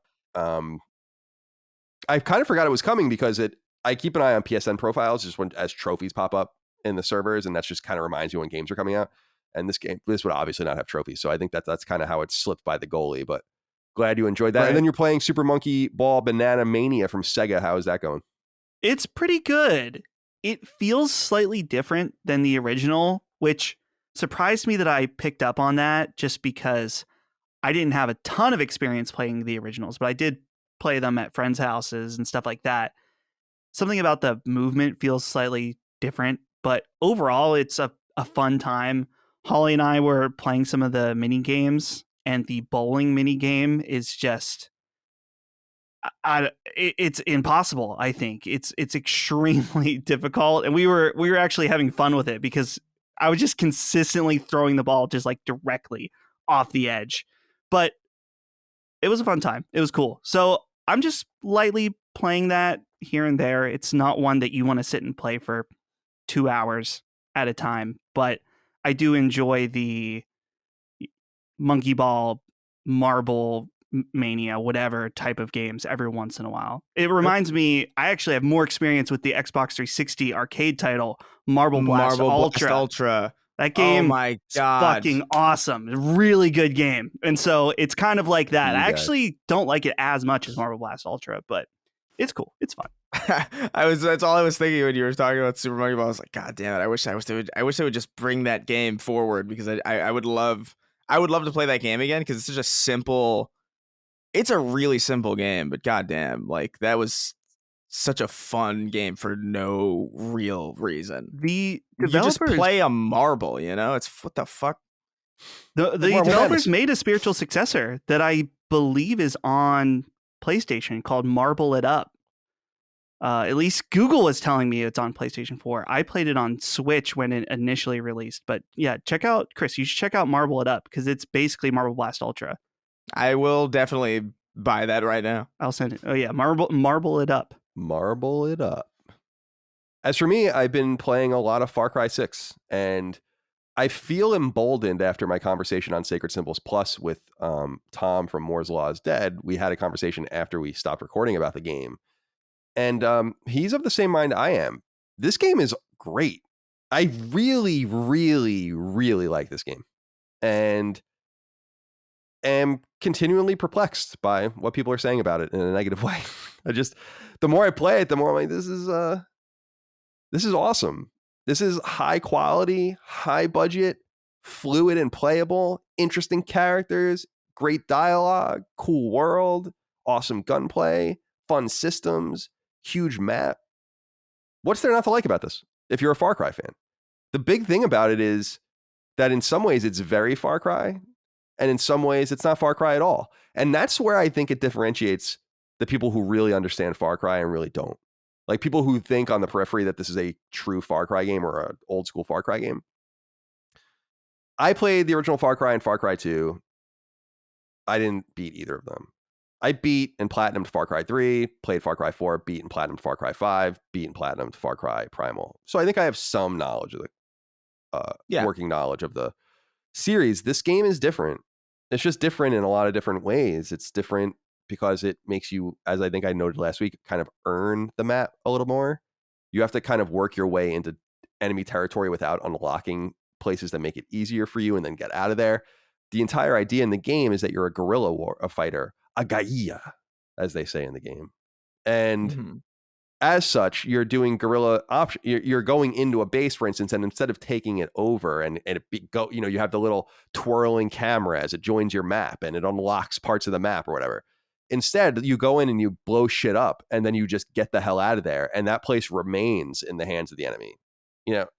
I kind of forgot it was coming because I keep an eye on PSN profiles just as trophies pop up in the servers, and that just kind of reminds you when games are coming out. And this would obviously not have trophies, so I think that's kind of how it slipped by the goalie. But glad you enjoyed that. Right. And then you're playing Super Monkey Ball Banana Mania from Sega. How is that going? It's pretty good. It feels slightly different than the original, which surprised me that I picked up on that just because I didn't have a ton of experience playing the originals, but I did play them at friends' houses and stuff like that. Something about the movement feels slightly different, but overall it's a fun time. Holly and I were playing some of the mini games, and the bowling mini game is just it's impossible. I think it's extremely difficult, and we were actually having fun with it because I was just consistently throwing the ball just like directly off the edge. But it was a fun time. It was cool. So I'm just lightly playing that here and there. It's not one that you want to sit and play for 2 hours at a time, but I do enjoy the monkey ball, marble mania, whatever type of games every once in a while. It reminds me, I actually have more experience with the Xbox 360 arcade title, Marble Blast Ultra. That game oh my God. is fucking awesome. It's a really good game. And so it's kind of like that. I actually don't like it as much as Marble Blast Ultra, but it's cool. It's fun. That's all I was thinking when you were talking about Super Monkey Ball. I was like, God damn it! I wish they would just bring that game forward, because I would love to play that game again, because it's such a simple. It's a really simple game, but goddamn, like that was such a fun game for no real reason. The You developers just play a marble, It's what the fuck. The developers made a spiritual successor that I believe is on PlayStation called Marble It Up. At least Google was telling me it's on PlayStation 4. I played it on Switch when it initially released. But yeah, Chris, you should check out Marble It Up, because it's basically Marble Blast Ultra. I will definitely buy that right now. I'll send it. Oh yeah, Marble It Up. Marble it up. As for me, I've been playing a lot of Far Cry 6, and I feel emboldened after my conversation on Sacred Symbols Plus with Tom from Moore's Law is Dead. We had a conversation after we stopped recording about the game. And he's of the same mind I am. This game is great. I really, really, really like this game. And am continually perplexed by what people are saying about it in a negative way. The more I play it, the more I'm like, this is awesome. This is high quality, high budget, fluid and playable, interesting characters, great dialogue, cool world, awesome gunplay, fun systems, huge map. What's there not to like about this if you're a Far Cry fan? The big thing about it is that in some ways it's very Far Cry, and in some ways it's not Far Cry at all. And that's where I think it differentiates the people who really understand Far Cry and really don't. Like people who think on the periphery that this is a true Far Cry game or an old school Far Cry game. I played the original Far Cry and Far Cry 2. I didn't beat either of them. I beat and platinumed Far Cry 3, played Far Cry 4, beat and platinumed Far Cry 5, beat and platinumed Far Cry Primal. So I think I have some knowledge of the working knowledge of the series. This game is different. It's just different in a lot of different ways. It's different because it makes you, as I think I noted last week, kind of earn the map a little more. You have to kind of work your way into enemy territory without unlocking places that make it easier for you and then get out of there. The entire idea in the game is that you're a guerrilla fighter, a gaia, as they say in the game. And as such, you're doing guerrilla option. You're going into a base, for instance, and instead of taking it over and you have the little twirling camera as it joins your map and it unlocks parts of the map or whatever. Instead, you go in and you blow shit up, and then you just get the hell out of there, and that place remains in the hands of the enemy,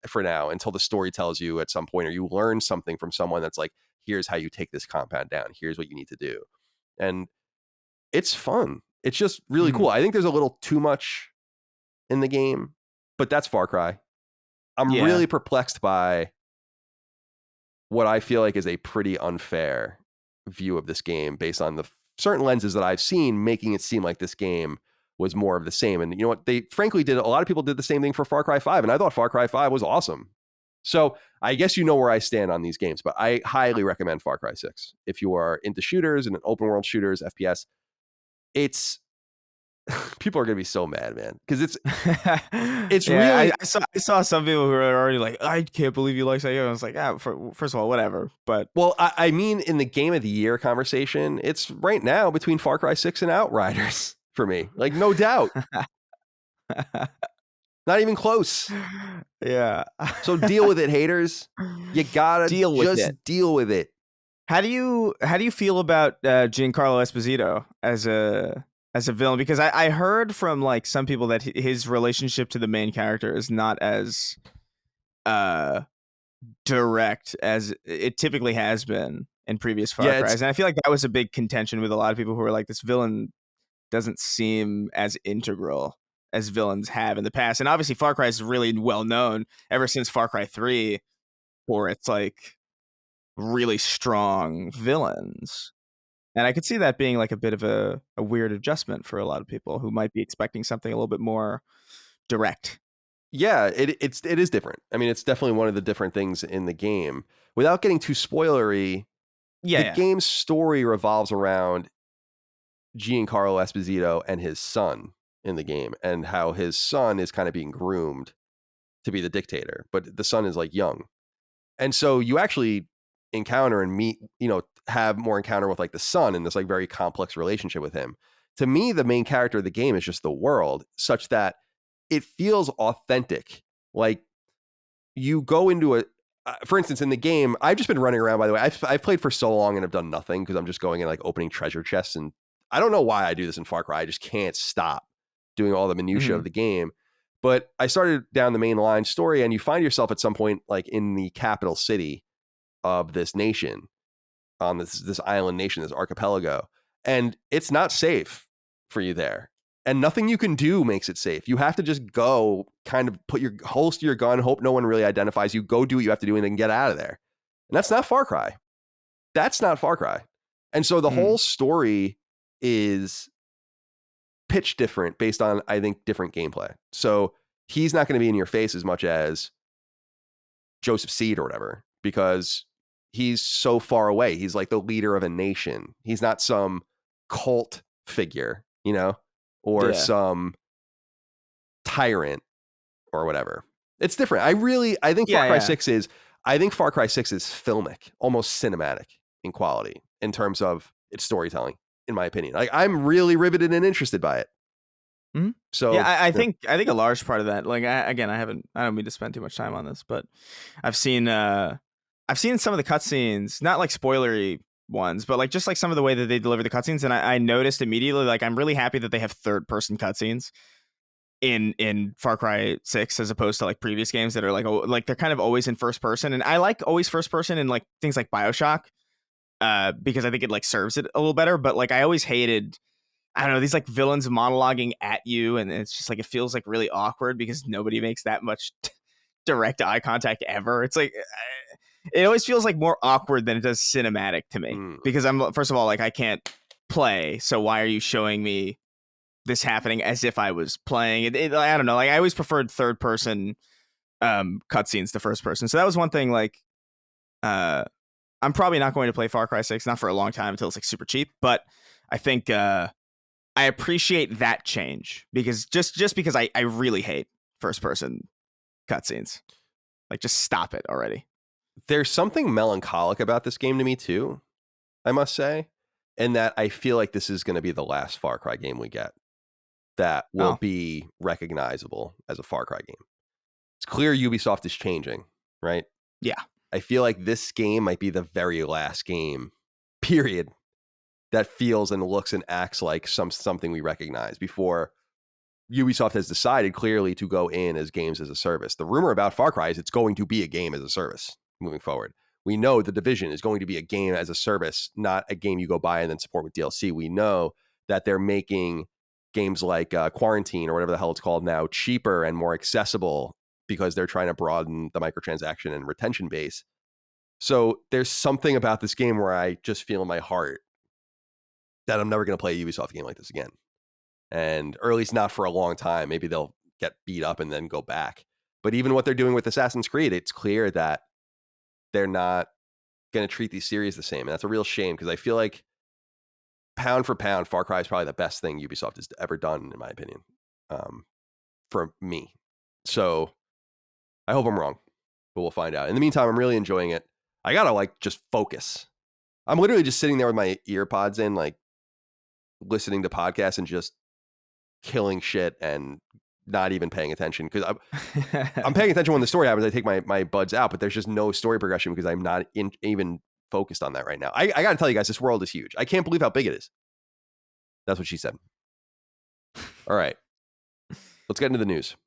for now, until the story tells you at some point, or you learn something from someone that's like, here's how you take this compound down. Here's what you need to do. And it's fun. It's just really cool. I think there's a little too much in the game, but that's Far Cry. I'm really perplexed by what I feel like is a pretty unfair view of this game based on the certain lenses that I've seen, making it seem like this game was more of the same. And you know what? They frankly did. A lot of people did the same thing for Far Cry 5. And I thought Far Cry 5 was awesome. So I guess you know where I stand on these games, but I highly recommend Far Cry 6. If you are into shooters and open world shooters, FPS, it's people are going to be so mad, man. Because it's really... I saw some people who are already like, I can't believe you like that. I was like, first of all, whatever. But well, I mean, in the game of the year conversation, it's right now between Far Cry 6 and Outriders for me. Like, no doubt. Not even close. Yeah. So deal with it, haters. You gotta deal with it. How do you feel about Giancarlo Esposito as a villain? Because I heard from like some people that his relationship to the main character is not as direct as it typically has been in previous Far Cries. And I feel like that was a big contention with a lot of people who were like, this villain doesn't seem as integral as villains have in the past. And obviously Far Cry is really well known ever since Far Cry 3 for its like really strong villains. And I could see that being like a bit of a weird adjustment for a lot of people who might be expecting something a little bit more direct. Yeah, it is different. I mean, it's definitely one of the different things in the game. Without getting too spoilery, the game's story revolves around Giancarlo Esposito and his son in the game, and how his son is kind of being groomed to be the dictator, but the son is like young. And so you actually encounter and meet, have more encounter with like the son in this like very complex relationship with him. To me, the main character of the game is just the world, such that it feels authentic. Like you go into for instance, in the game, I've just been running around, by the way. I've played for so long and have done nothing because I'm just going and like opening treasure chests. And I don't know why I do this in Far Cry. I just can't stop doing all the minutia of the game. But I started down the main line story, and you find yourself at some point like in the capital city of this nation, on this island nation, this archipelago, and it's not safe for you there. And nothing you can do makes it safe. You have to just go, kind of holster your gun, hope no one really identifies you, go do what you have to do, and then get out of there. And that's not Far Cry. That's not Far Cry. And so the whole story is pitched different based on, I think, different gameplay. So he's not going to be in your face as much as Joseph Seed or whatever, because he's so far away. He's like the leader of a nation. He's not some cult figure, or some tyrant or whatever. It's different. I think Far Cry 6 is filmic, almost cinematic in quality in terms of its storytelling, in my opinion. Like, I'm really riveted and interested by it. Mm-hmm. So yeah, I think a large part of that, like, I don't mean to spend too much time on this, but I've seen some of the cutscenes, not like spoilery ones, but like just like some of the way that they deliver the cutscenes, and I noticed immediately, like, I'm really happy that they have third person cutscenes in Far Cry 6 as opposed to like previous games that are like they're kind of always in first person. And I like always first person in like things like BioShock, because I think it like serves it a little better. But like I always hated, I don't know, these like villains monologuing at you, and it's just like it feels like really awkward because nobody makes that much direct eye contact ever. It's like it always feels like more awkward than it does cinematic to me, because I'm, first of all, like, I can't play, so why are you showing me this happening as if I was playing it? I don't know, like, I always preferred third person cutscenes to first person. So that was one thing. Like, I'm probably not going to play Far Cry 6, not for a long time, until it's like super cheap, but I think I appreciate that change, because just because I really hate first person cutscenes. Like, just stop it already. There's something melancholic about this game to me too, I must say, and that I feel like this is going to be the last Far Cry game we get that will be recognizable as a Far Cry game. It's clear Ubisoft is changing, right? Yeah. I feel like this game might be the very last game, period, that feels and looks and acts like something we recognize before Ubisoft has decided clearly to go in as games as a service. The rumor about Far Cry is it's going to be a game as a service moving forward. We know The Division is going to be a game as a service, not a game you go buy and then support with DLC. We know that they're making games like Quarantine or whatever the hell it's called now cheaper and more accessible because they're trying to broaden the microtransaction and retention base. So there's something about this game where I just feel in my heart that I'm never going to play a Ubisoft game like this again. or at least not for a long time. Maybe they'll get beat up and then go back. But even what they're doing with Assassin's Creed, it's clear that they're not going to treat these series the same. And that's a real shame, because I feel like pound for pound, Far Cry is probably the best thing Ubisoft has ever done, in my opinion, for me. So I hope I'm wrong, but we'll find out. In the meantime, I'm really enjoying it. I got to just focus. I'm literally just sitting there with my ear pods in, listening to podcasts and just killing shit and not even paying attention, because I'm paying attention when the story happens. I take my buds out, but there's just no story progression because I'm not even focused on that right now. I got to tell you guys, this world is huge. I can't believe how big it is. That's what she said. All right, let's get into the news.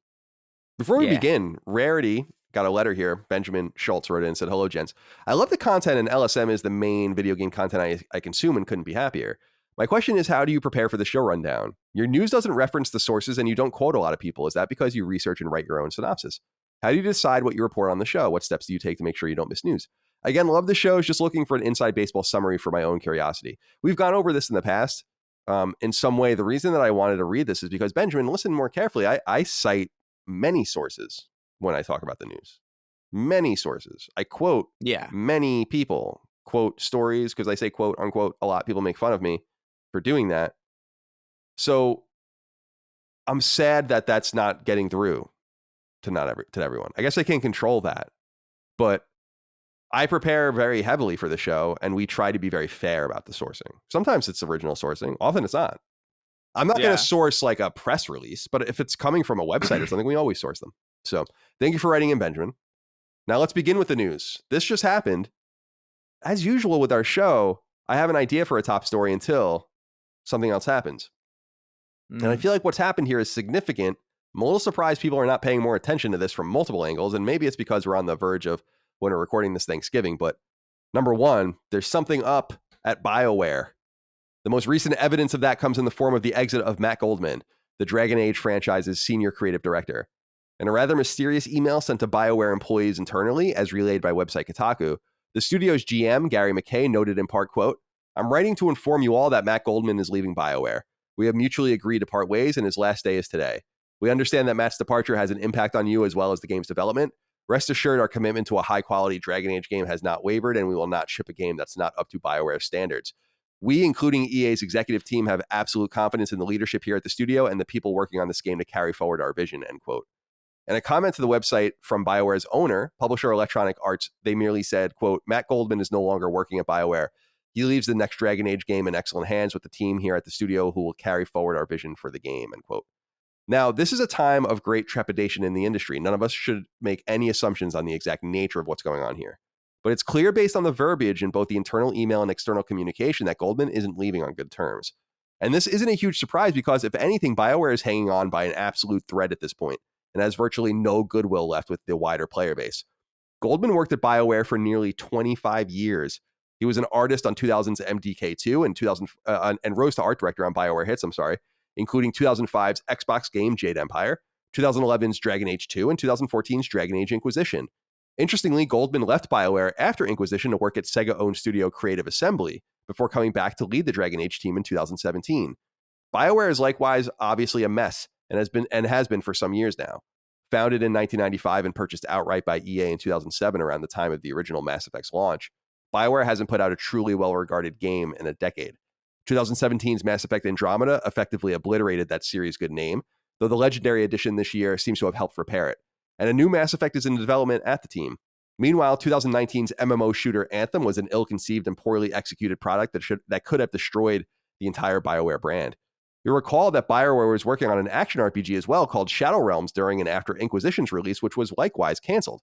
Before we begin, Rarity got a letter here. Benjamin Schultz wrote in and said, "Hello, gents. I love the content, and LSM is the main video game content I consume and couldn't be happier. My question is, how do you prepare for the show rundown? Your news doesn't reference the sources and you don't quote a lot of people. Is that because you research and write your own synopsis? How do you decide what you report on the show? What steps do you take to make sure you don't miss news? Again, love the show. Just looking for an inside baseball summary for my own curiosity." We've gone over this in the past. In some way, the reason that I wanted to read this is because, Benjamin, listen more carefully. I cite many sources when I talk about the news. Many sources. I quote many people. Quote stories, because I say quote unquote a lot. People make fun of me for doing that. So I'm sad that that's not getting through to everyone. I guess I can't control that, but I prepare very heavily for the show, and we try to be very fair about the sourcing. Sometimes it's original sourcing. Often it's not. I'm not going to source a press release, but if it's coming from a website or something, we always source them. So thank you for writing in, Benjamin. Now let's begin with the news. This just happened. As usual with our show, I have an idea for a top story until something else happens. And I feel like what's happened here is significant. I'm a little surprised people are not paying more attention to this from multiple angles, and maybe it's because we're on the verge of when we're recording this Thanksgiving. But number one, there's something up at BioWare. The most recent evidence of that comes in the form of the exit of Matt Goldman, the Dragon Age franchise's senior creative director. In a rather mysterious email sent to BioWare employees internally, as relayed by website Kotaku, the studio's GM, Gary McKay, noted in part, quote, "I'm writing to inform you all that Matt Goldman is leaving BioWare. We have mutually agreed to part ways, and his last day is today. We understand that Matt's departure has an impact on you as well as the game's development. Rest assured, our commitment to a high-quality Dragon Age game has not wavered, and we will not ship a game that's not up to BioWare standards. We, including EA's executive team, have absolute confidence in the leadership here at the studio and the people working on this game to carry forward our vision," end quote. And a comment to the website from BioWare's owner, publisher Electronic Arts, they merely said, quote, "Matt Goldman is no longer working at BioWare. He leaves the next Dragon Age game in excellent hands with the team here at the studio who will carry forward our vision for the game," end quote. Now, this is a time of great trepidation in the industry. None of us should make any assumptions on the exact nature of what's going on here. But it's clear based on the verbiage in both the internal email and external communication that Goldman isn't leaving on good terms. And this isn't a huge surprise because, if anything, BioWare is hanging on by an absolute thread at this point and has virtually no goodwill left with the wider player base. Goldman worked at BioWare for nearly 25 years. He was an artist on 2000's MDK2 and rose to art director on BioWare hits, including 2005's Xbox game Jade Empire, 2011's Dragon Age 2, and 2014's Dragon Age Inquisition. Interestingly, Goldman left BioWare after Inquisition to work at Sega-owned studio Creative Assembly before coming back to lead the Dragon Age team in 2017. BioWare is likewise obviously a mess and has been for some years now. Founded in 1995 and purchased outright by EA in 2007 around the time of the original Mass Effect's launch, BioWare hasn't put out a truly well-regarded game in a decade. 2017's Mass Effect Andromeda effectively obliterated that series' good name, though the Legendary Edition this year seems to have helped repair it. And a new Mass Effect is in development at the team. Meanwhile, 2019's MMO shooter Anthem was an ill-conceived and poorly executed product that could have destroyed the entire BioWare brand. You'll recall that BioWare was working on an action RPG as well called Shadow Realms during and after Inquisition's release, which was likewise canceled.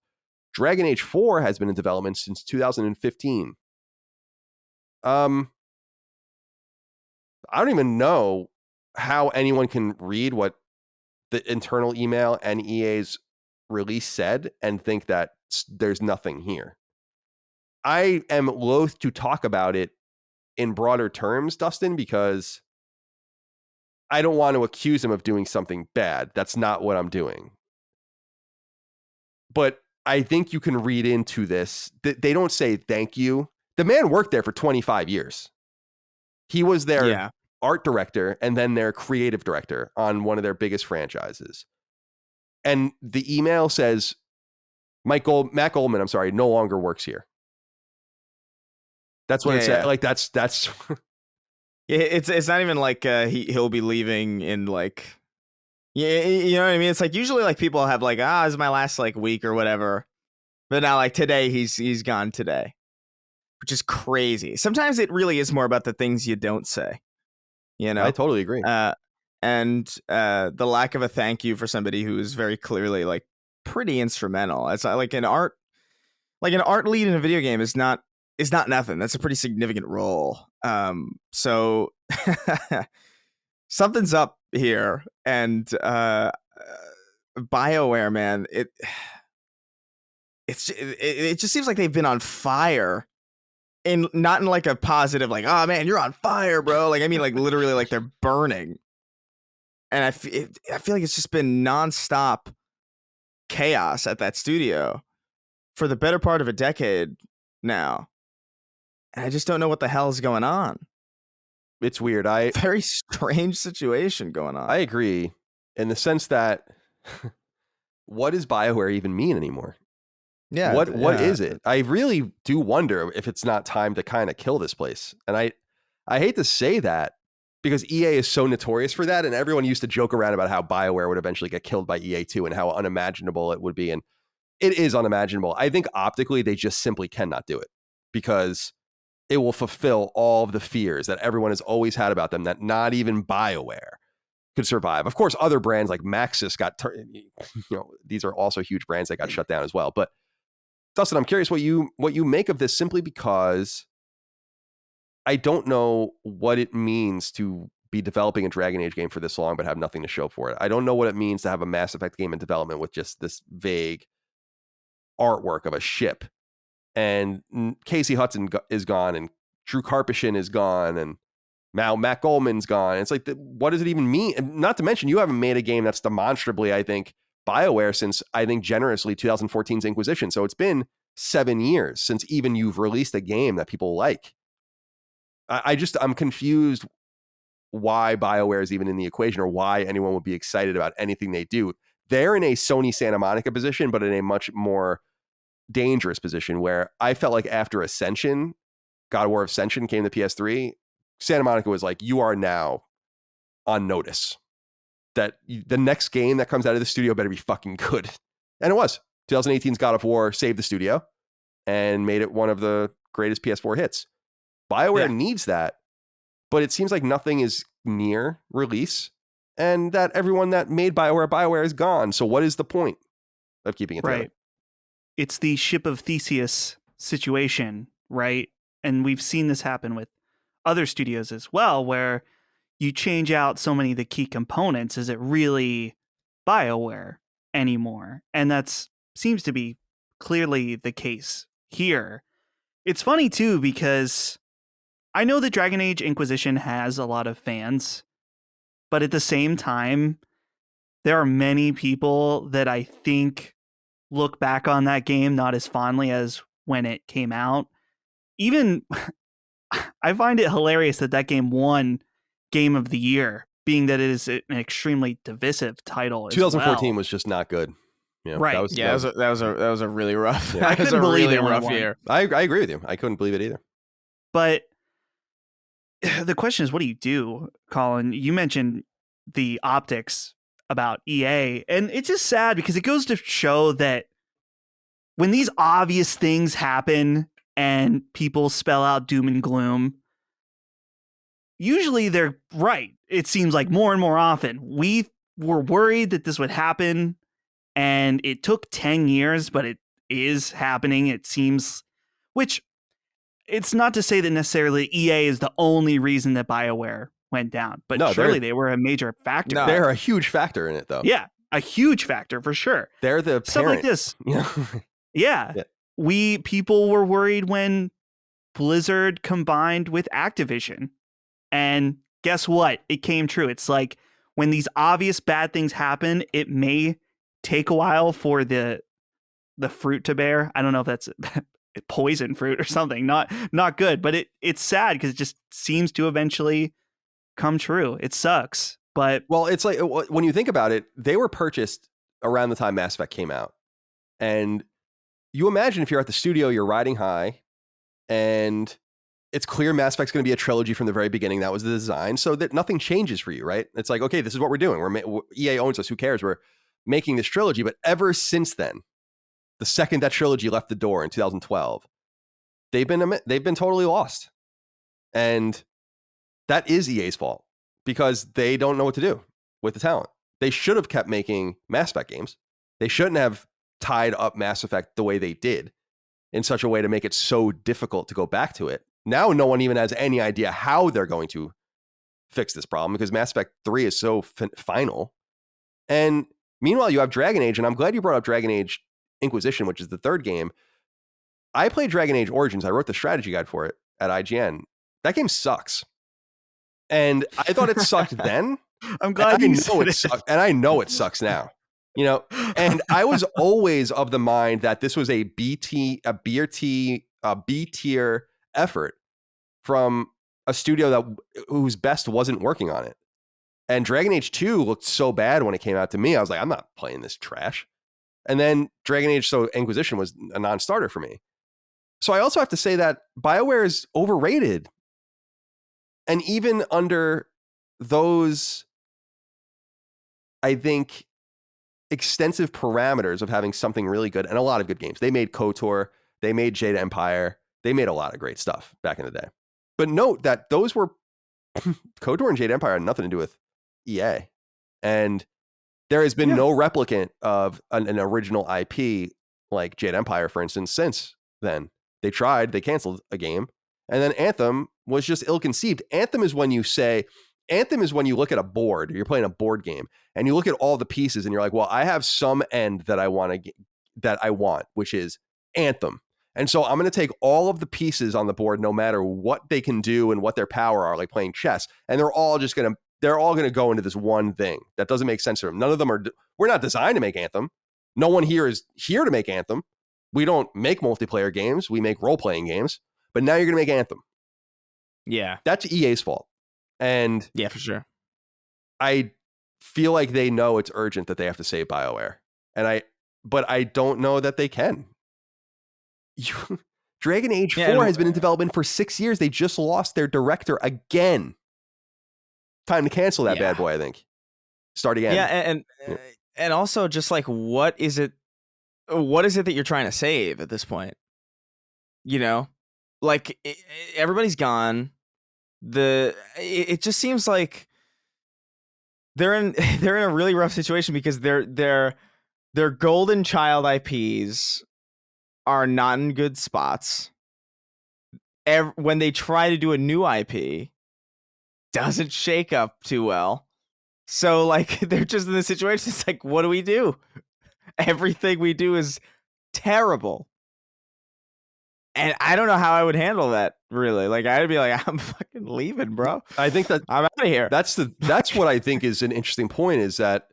Dragon Age 4 has been in development since 2015. I don't even know how anyone can read what the internal email and EA's release said and think that there's nothing here. I am loath to talk about it in broader terms, Dustin, because I don't want to accuse him of doing something bad. That's not what I'm doing. But I think you can read into this. They don't say thank you. The man worked there for 25 years. He was there art director and then their creative director on one of their biggest franchises. And the email says, Matt Goldman, I'm sorry, no longer works here. That's what it said. Like that's it's not even like he'll be leaving in like, you know what I mean? It's like usually like people have like, this is my last like week or whatever. But now like today he's gone today, which is crazy. Sometimes it really is more about the things you don't say. You know, I totally agree. And the lack of a thank you for somebody who is very clearly like pretty instrumental. It's like an art lead in a video game is not nothing. That's a pretty significant role. So something's up here, and BioWare, man, it just seems like they've been on fire. Not in like a positive, like, oh man, you're on fire, bro. Like, I mean, like literally, like they're burning. And I feel like it's just been nonstop chaos at that studio for the better part of a decade now. And I just don't know what the hell is going on. It's weird. Very strange situation going on. I agree in the sense that what does BioWare even mean anymore? Yeah. What is it? I really do wonder if it's not time to kind of kill this place. And I hate to say that because EA is so notorious for that. And everyone used to joke around about how BioWare would eventually get killed by EA too and how unimaginable it would be. And it is unimaginable. I think optically they just simply cannot do it because it will fulfill all of the fears that everyone has always had about them that not even BioWare could survive. Of course, other brands like Maxis these are also huge brands that got shut down as well. But Dustin, I'm curious what you make of this simply because I don't know what it means to be developing a Dragon Age game for this long but have nothing to show for it. I don't know what it means to have a Mass Effect game in development with just this vague artwork of a ship. And Casey Hudson is gone and Drew Karpyshyn is gone and now Matt Goldman's gone. It's like, what does it even mean? And not to mention, you haven't made a game that's demonstrably, I think, BioWare since, I think, generously 2014's Inquisition. So it's been 7 years since even you've released a game that people like. I'm confused why BioWare is even in the equation or why anyone would be excited about anything they do. They're in a Sony Santa Monica position, but in a much more dangerous position where I felt like after Ascension, God of War Ascension came to PS3, Santa Monica was like, you are now on notice. That the next game that comes out of the studio better be fucking good. And it was. 2018's God of War saved the studio and made it one of the greatest PS4 hits. BioWare needs that, but it seems like nothing is near release and that everyone that made BioWare is gone. So what is the point of keeping it together? Right. It's the ship of Theseus situation, right? And we've seen this happen with other studios as well, where you change out so many of the key components. Is it really BioWare anymore? And that seems to be clearly the case here. It's funny too, because I know that Dragon Age Inquisition has a lot of fans, but at the same time, there are many people that I think look back on that game not as fondly as when it came out. Even I find it hilarious that game won Game of the Year, being that it is an extremely divisive title. 2014 was just not good. You know, right. That was a really rough. I couldn't believe it. Rough year. I agree with you. I couldn't believe it either. But the question is, what do you do, Colin? You mentioned the optics about EA, and it's just sad because it goes to show that when these obvious things happen and people spell out doom and gloom, usually they're right. It seems like more and more often. We were worried that this would happen, and it took 10 years, but it is happening, it seems, which it's not to say that necessarily EA is the only reason that BioWare went down, but no, surely they were a major factor. No. They're a huge factor in it, though. Yeah, a huge factor for sure. They're the stuff parent. Like this. Yeah. People were worried when Blizzard combined with Activision, and guess what? It came true. It's like when these obvious bad things happen, it may take a while for the fruit to bear. I don't know if that's poison fruit or something. Not good, but it's sad because it just seems to eventually come true. It sucks, but Well, it's like when you think about it, they were purchased around the time Mass Effect came out. And you imagine if you're at the studio, you're riding high, and it's clear Mass Effect's going to be a trilogy from the very beginning. That was the design, so that nothing changes for you, right? It's like, okay, this is what we're doing. EA owns us. Who cares? We're making this trilogy. But ever since then, the second that trilogy left the door in 2012, they've been totally lost, and that is EA's fault because they don't know what to do with the talent. They should have kept making Mass Effect games. They shouldn't have tied up Mass Effect the way they did in such a way to make it so difficult to go back to it. Now no one even has any idea how they're going to fix this problem because Mass Effect 3 is so final. And meanwhile, you have Dragon Age, and I'm glad you brought up Dragon Age Inquisition, which is the third game. I played Dragon Age Origins. I wrote the strategy guide for it at IGN. That game sucks. And I thought it sucked then. I'm glad you said it sucked, and I know it sucks now. You know, and I was always of the mind that this was a B tier effort from a studio whose best wasn't working on it. And Dragon Age 2 looked so bad when it came out to me. I was like, I'm not playing this trash. And then Dragon Age Inquisition was a non-starter for me. So I also have to say that BioWare is overrated. And even under those, I think, extensive parameters of having something really good and a lot of good games. They made KOTOR, they made Jade Empire, they made a lot of great stuff back in the day. But note that those were KOTOR and Jade Empire had nothing to do with EA. And there has been no replicant of an original IP like Jade Empire, for instance, since then. They tried, they canceled a game. And then Anthem was just ill-conceived. Anthem is when you look at a board, you're playing a board game, and you look at all the pieces and you're like, well, I have some end that I want, which is Anthem. And so I'm going to take all of the pieces on the board, no matter what they can do and what their power are, like playing chess. And they're all going to go into this one thing that doesn't make sense to them. None of them we're not designed to make Anthem. No one here is here to make Anthem. We don't make multiplayer games. We make role-playing games. But now you're going to make Anthem. Yeah. That's EA's fault. And yeah, for sure. I feel like they know it's urgent that they have to save BioWare. But I don't know that they can. Dragon Age 4 has been in development for 6 years. They just lost their director again. Time to cancel that bad boy, I think. Start again. Yeah, and also just like what is it that you're trying to save at this point? You know? Like everybody's gone. It just seems like they're in a really rough situation because their golden child IPs are not in good spots. When they try to do a new IP, doesn't shake up too well. So like they're just in the situation. It's like, what do we do? Everything we do is terrible. And I don't know how I would handle that, really. Like, I'd be like, I'm fucking leaving, bro. I think that I'm out of here. That's what I think is an interesting point, is that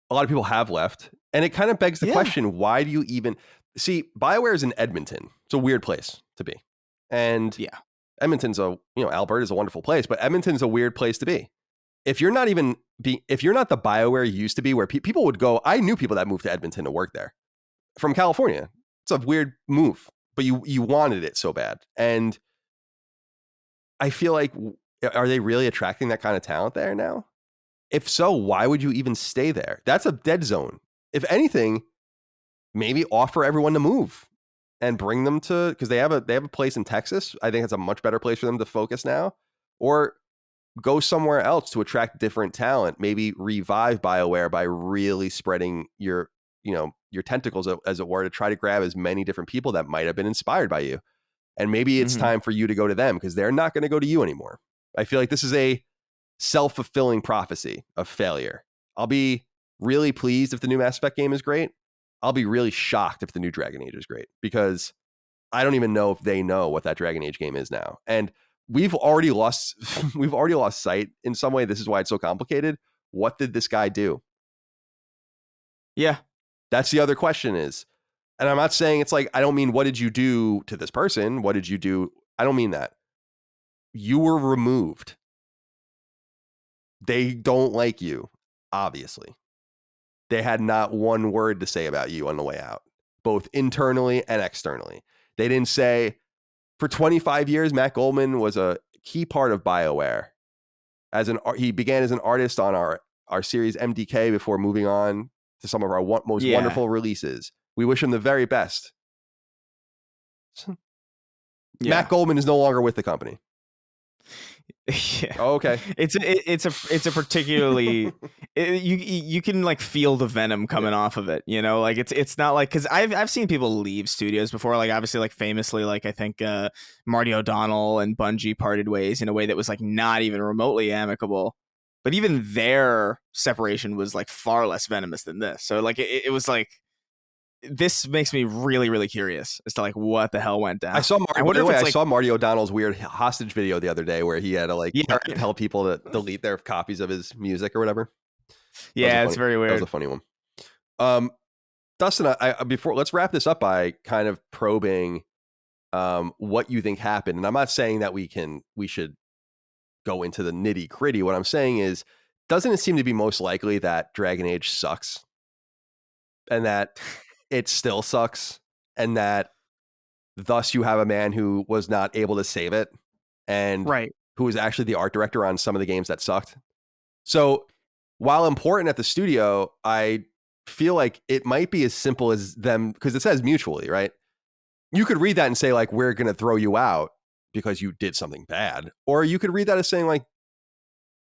a lot of people have left. And it kind of begs the question, why do you even... See, BioWare is in Edmonton. It's a weird place to be. And Edmonton's Alberta is a wonderful place, but Edmonton's a weird place to be. If you're not the BioWare you used to be, where people would go... I knew people that moved to Edmonton to work there from California. It's a weird move, but you wanted it so bad. And I feel like, are they really attracting that kind of talent there now? If so, why would you even stay there? That's a dead zone. If anything, maybe offer everyone to move and bring them to, because they have a place in Texas. I think it's a much better place for them to focus now, or go somewhere else to attract different talent. Maybe revive BioWare by really spreading your tentacles, as it were, to try to grab as many different people that might have been inspired by you. And maybe it's time for you to go to them, because they're not going to go to you anymore. I feel like this is a self-fulfilling prophecy of failure. I'll be really pleased if the new Mass Effect game is great. I'll be really shocked if the new Dragon Age is great, because I don't even know if they know what that Dragon Age game is now. And we've already lost sight in some way. This is why it's so complicated. What did this guy do? Yeah. That's the other question is, and I'm not saying it's like, I don't mean, what did you do to this person? What did you do? I don't mean that. You were removed. They don't like you, obviously. They had not one word to say about you on the way out, both internally and externally. They didn't say, for 25 years, Matt Goldman was a key part of BioWare. He began as an artist on our series MDK before moving on to some of our most wonderful releases. We wish him the very best. Matt Goldman is no longer with the company. Yeah. Oh, okay. It's a particularly you can like feel the venom coming off of it, you know, like it's not like, because I've seen people leave studios before, like obviously like famously, like I think Marty O'Donnell and Bungie parted ways in a way that was like not even remotely amicable, but even their separation was like far less venomous than this. So like it was like, this makes me really, really curious as to like what the hell went down. I saw Marty O'Donnell's weird hostage video the other day where he had to like tell people to delete their copies of his music or whatever. Yeah, it's very weird. That was a funny one. Dustin, let's wrap this up by kind of probing what you think happened. And I'm not saying that we should go into the nitty gritty. What I'm saying is, doesn't it seem to be most likely that Dragon Age sucks? And that it still sucks, and that thus you have a man who was not able to save it, and who was actually the art director on some of the games that sucked. So while important at the studio, I feel like it might be as simple as them, because it says mutually, right? You could read that and say like, we're going to throw you out because you did something bad. Or you could read that as saying like,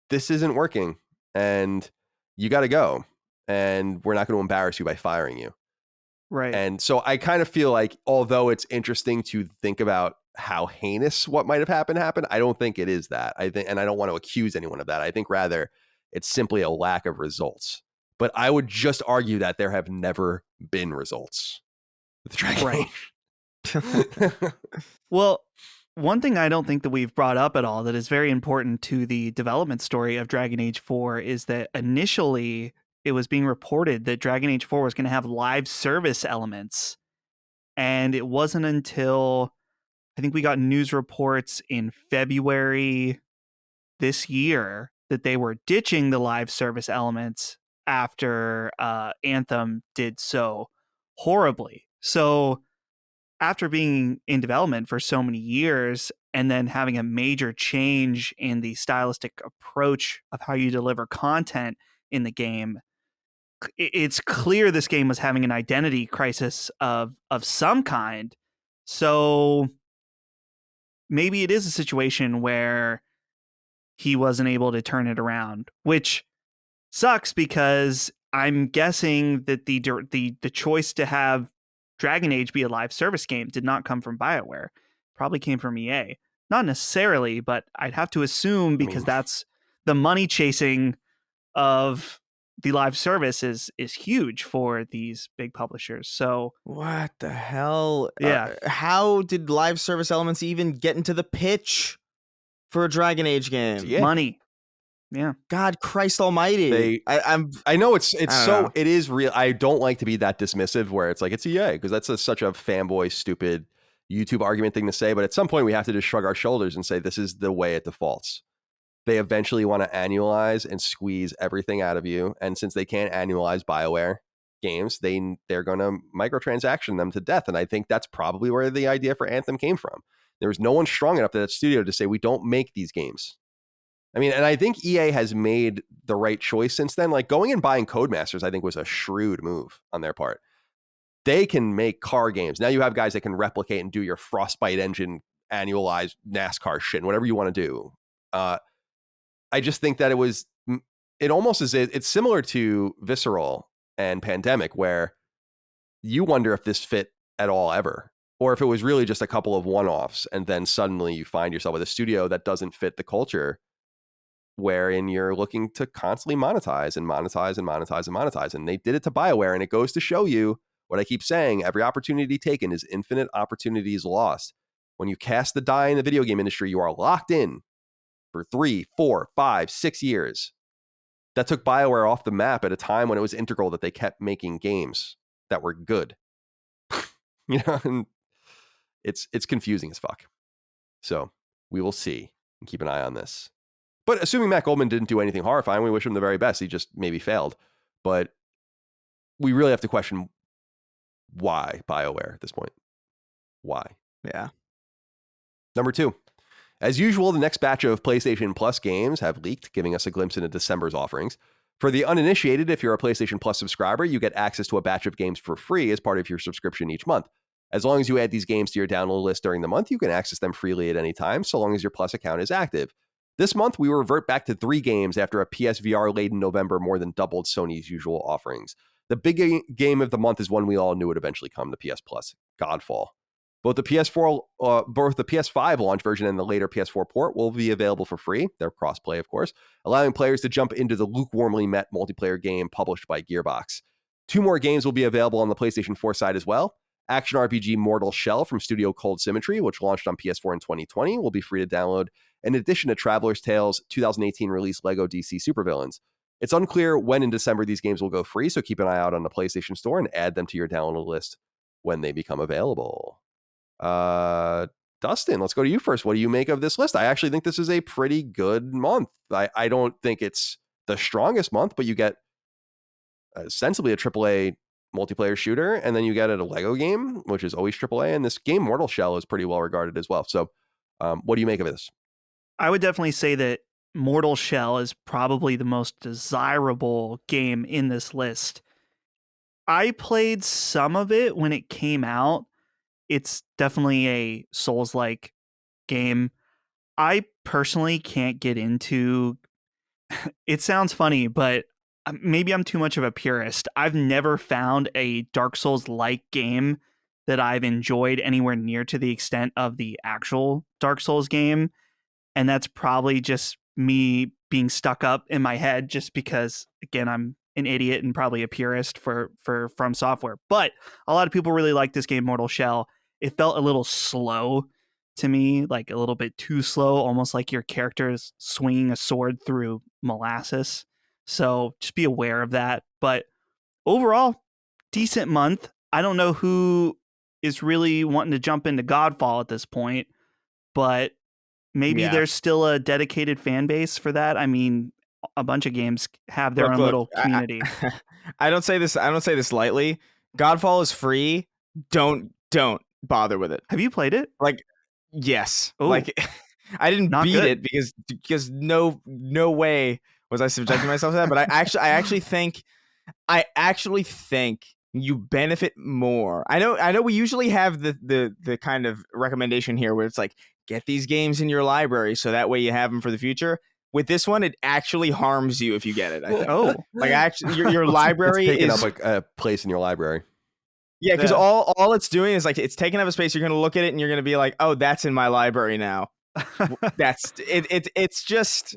this isn't working and you got to go, and we're not going to embarrass you by firing you. Right. And so I kind of feel like, although it's interesting to think about how heinous what might have happened, I don't think it is that. I think, and I don't want to accuse anyone of that. I think rather it's simply a lack of results. But I would just argue that there have never been results with Dragon Age. Well, one thing I don't think that we've brought up at all that is very important to the development story of Dragon Age 4 is that initially it was being reported that Dragon Age 4 was going to have live service elements. And it wasn't until I think we got news reports in February this year that they were ditching the live service elements after Anthem did so horribly. So after being in development for so many years and then having a major change in the stylistic approach of how you deliver content in the game, it's clear this game was having an identity crisis of some kind. So maybe it is a situation where he wasn't able to turn it around, which sucks because I'm guessing that the choice to have Dragon Age be a live service game did not come from BioWare. Probably came from EA. Not necessarily, but I'd have to assume, because that's the money chasing of the live service is huge for these big publishers. So what the hell? Yeah. How did live service elements even get into the pitch for a Dragon Age game? Yeah. Money. Yeah. God Christ Almighty. I know it is real. I don't like to be that dismissive where it's like it's EA, because that's such a fanboy, stupid YouTube argument thing to say. But at some point we have to just shrug our shoulders and say this is the way it defaults. They eventually want to annualize and squeeze everything out of you. And since they can't annualize BioWare games, they're going to microtransaction them to death. And I think that's probably where the idea for Anthem came from. There was no one strong enough at that studio to say, we don't make these games. I mean, and I think EA has made the right choice since then. Like going and buying Codemasters, I think was a shrewd move on their part. They can make car games. Now you have guys that can replicate and do your Frostbite engine annualized NASCAR shit and whatever you want to do. I just think that it almost is, it's similar to Visceral and Pandemic, where you wonder if this fit at all ever, or if it was really just a couple of one-offs. And then suddenly you find yourself with a studio that doesn't fit the culture, wherein you're looking to constantly monetize and monetize and monetize and monetize. And they did it to BioWare. And it goes to show you what I keep saying, every opportunity taken is infinite opportunities lost. When you cast the die in the video game industry, you are locked in for 3, 4, 5, 6 years. That took BioWare off the map at a time when it was integral that they kept making games that were good. And it's confusing as fuck. So we will see and keep an eye on this. But assuming Matt Goldman didn't do anything horrifying, we wish him the very best. He just maybe failed. But we really have to question why BioWare at this point. Why? Yeah. Number 2. As usual, the next batch of PlayStation Plus games have leaked, giving us a glimpse into December's offerings. For the uninitiated, if you're a PlayStation Plus subscriber, you get access to a batch of games for free as part of your subscription each month. As long as you add these games to your download list during the month, you can access them freely at any time, so long as your Plus account is active. This month, we revert back to 3 games after a PSVR-laden November more than doubled Sony's usual offerings. The big game of the month is one we all knew would eventually come to PS Plus, Godfall. Both the PS5 launch version and the later PS4 port will be available for free. They're cross-play, of course, allowing players to jump into the lukewarmly met multiplayer game published by Gearbox. 2 more games will be available on the PlayStation 4 side as well. Action RPG Mortal Shell from Studio Cold Symmetry, which launched on PS4 in 2020, will be free to download, in addition to Traveler's Tales' 2018 release LEGO DC Supervillains. It's unclear when in December these games will go free, so keep an eye out on the PlayStation Store and add them to your download list when they become available. Dustin, let's go to you first. What do you make of this list? I actually think this is a pretty good month. I don't think it's the strongest month, but you get ostensibly a AAA multiplayer shooter, and then you get a Lego game, which is always AAA, and this game Mortal Shell is pretty well regarded as well. So what do you make of this? I would definitely say that Mortal Shell is probably the most desirable game in this list. I played some of it when it came out. It's definitely a Souls-like game. I personally can't get into... It sounds funny, but maybe I'm too much of a purist. I've never found a Dark Souls-like game that I've enjoyed anywhere near to the extent of the actual Dark Souls game. And that's probably just me being stuck up in my head just because, again, I'm an idiot and probably a purist for From Software. But a lot of people really like this game, Mortal Shell. It felt a little slow to me, like a little bit too slow, almost like your character is swinging a sword through molasses. So just be aware of that. But overall, decent month. I don't know who is really wanting to jump into Godfall at this point, but maybe there's still a dedicated fan base for that. I mean, a bunch of games have their own little community. I don't say this lightly. Godfall is free. Don't bother with it. Have you played it? Like, yes. Ooh. Like, I didn't beat good. it because no way was I subjecting myself to that. But I actually think you benefit more. I know we usually have the kind of recommendation here where it's like, get these games in your library so that way you have them for the future. With this one, it actually harms you if you get it. I think. Oh, like actually, your library it's taking is up a place in your library. Yeah, because all it's doing is like it's taking up a space. You're going to look at it and you're going to be like, oh, that's in my library now. That's it. It's just,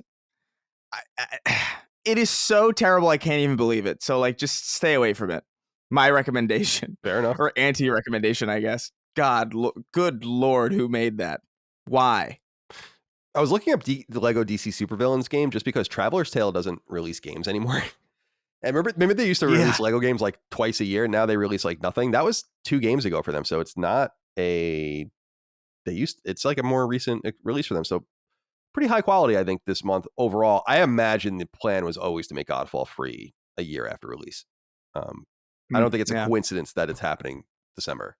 it is so terrible. I can't even believe it. So like, just stay away from it. My recommendation. Fair enough. Or anti-recommendation, I guess. God, good Lord, who made that? Why? I was looking up the Lego DC Supervillains game just because Traveler's Tale doesn't release games anymore. And remember they used to release Lego games like twice a year. Now they release like nothing. That was 2 games ago for them. So it's not it's like a more recent release for them. So pretty high quality, I think, this month overall. I imagine the plan was always to make Godfall free a year after release. I don't think it's a coincidence that it's happening December.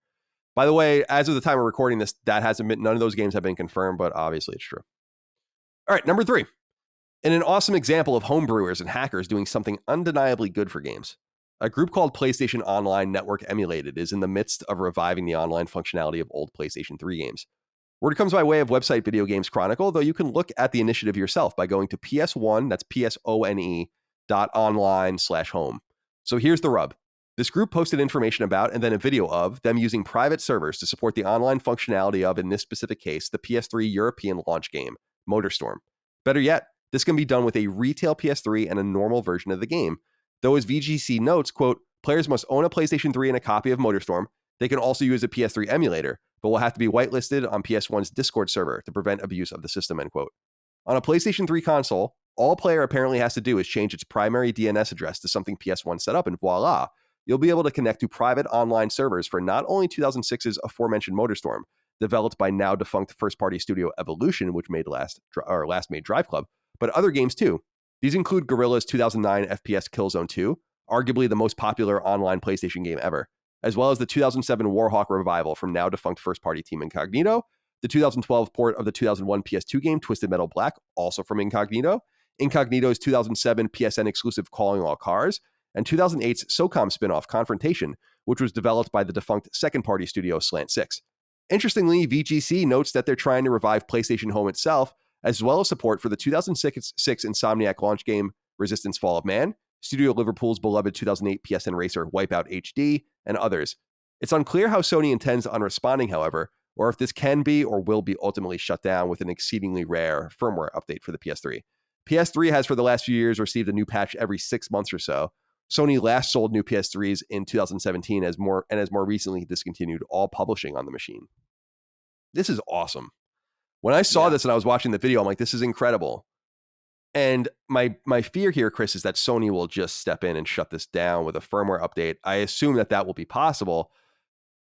By the way, as of the time of recording this, that hasn't been, none of those games have been confirmed, but obviously it's true. All right, number 3. In an awesome example of homebrewers and hackers doing something undeniably good for games, a group called PlayStation Online Network Emulated is in the midst of reviving the online functionality of old PlayStation 3 games. Word comes by way of website Video Games Chronicle, though you can look at the initiative yourself by going to PS1, that's PSONE.online/home. So here's the rub. This group posted information about and then a video of them using private servers to support the online functionality of, in this specific case, the PS3 European launch game, MotorStorm. Better yet, this can be done with a retail PS3 and a normal version of the game. Though as VGC notes, quote, players must own a PlayStation 3 and a copy of MotorStorm. They can also use a PS3 emulator, but will have to be whitelisted on PS1's Discord server to prevent abuse of the system, end quote. On a PlayStation 3 console, all a player apparently has to do is change its primary DNS address to something PS1 set up, and voila, you'll be able to connect to private online servers for not only 2006's aforementioned MotorStorm, developed by now defunct first-party studio Evolution, which last made Drive Club, but other games too. These include Guerrilla's 2009 FPS Killzone 2, arguably the most popular online PlayStation game ever, as well as the 2007 Warhawk revival from now defunct first-party Team Incognito, the 2012 port of the 2001 PS2 game Twisted Metal Black, also from Incognito, Incognito's 2007 PSN exclusive Calling All Cars, and 2008's SOCOM spin-off Confrontation, which was developed by the defunct second-party studio Slant 6. Interestingly, VGC notes that they're trying to revive PlayStation Home itself, as well as support for the 2006 Insomniac launch game Resistance Fall of Man, Studio Liverpool's beloved 2008 PSN racer Wipeout HD, and others. It's unclear how Sony intends on responding, however, or if this can be or will be ultimately shut down with an exceedingly rare firmware update for the PS3. PS3 has for the last few years received a new patch every 6 months or so. Sony last sold new PS3s in 2017 has more recently discontinued all publishing on the machine. This is awesome. When I saw this and I was watching the video, I'm like, this is incredible. And my fear here, Chris, is that Sony will just step in and shut this down with a firmware update. I assume that will be possible,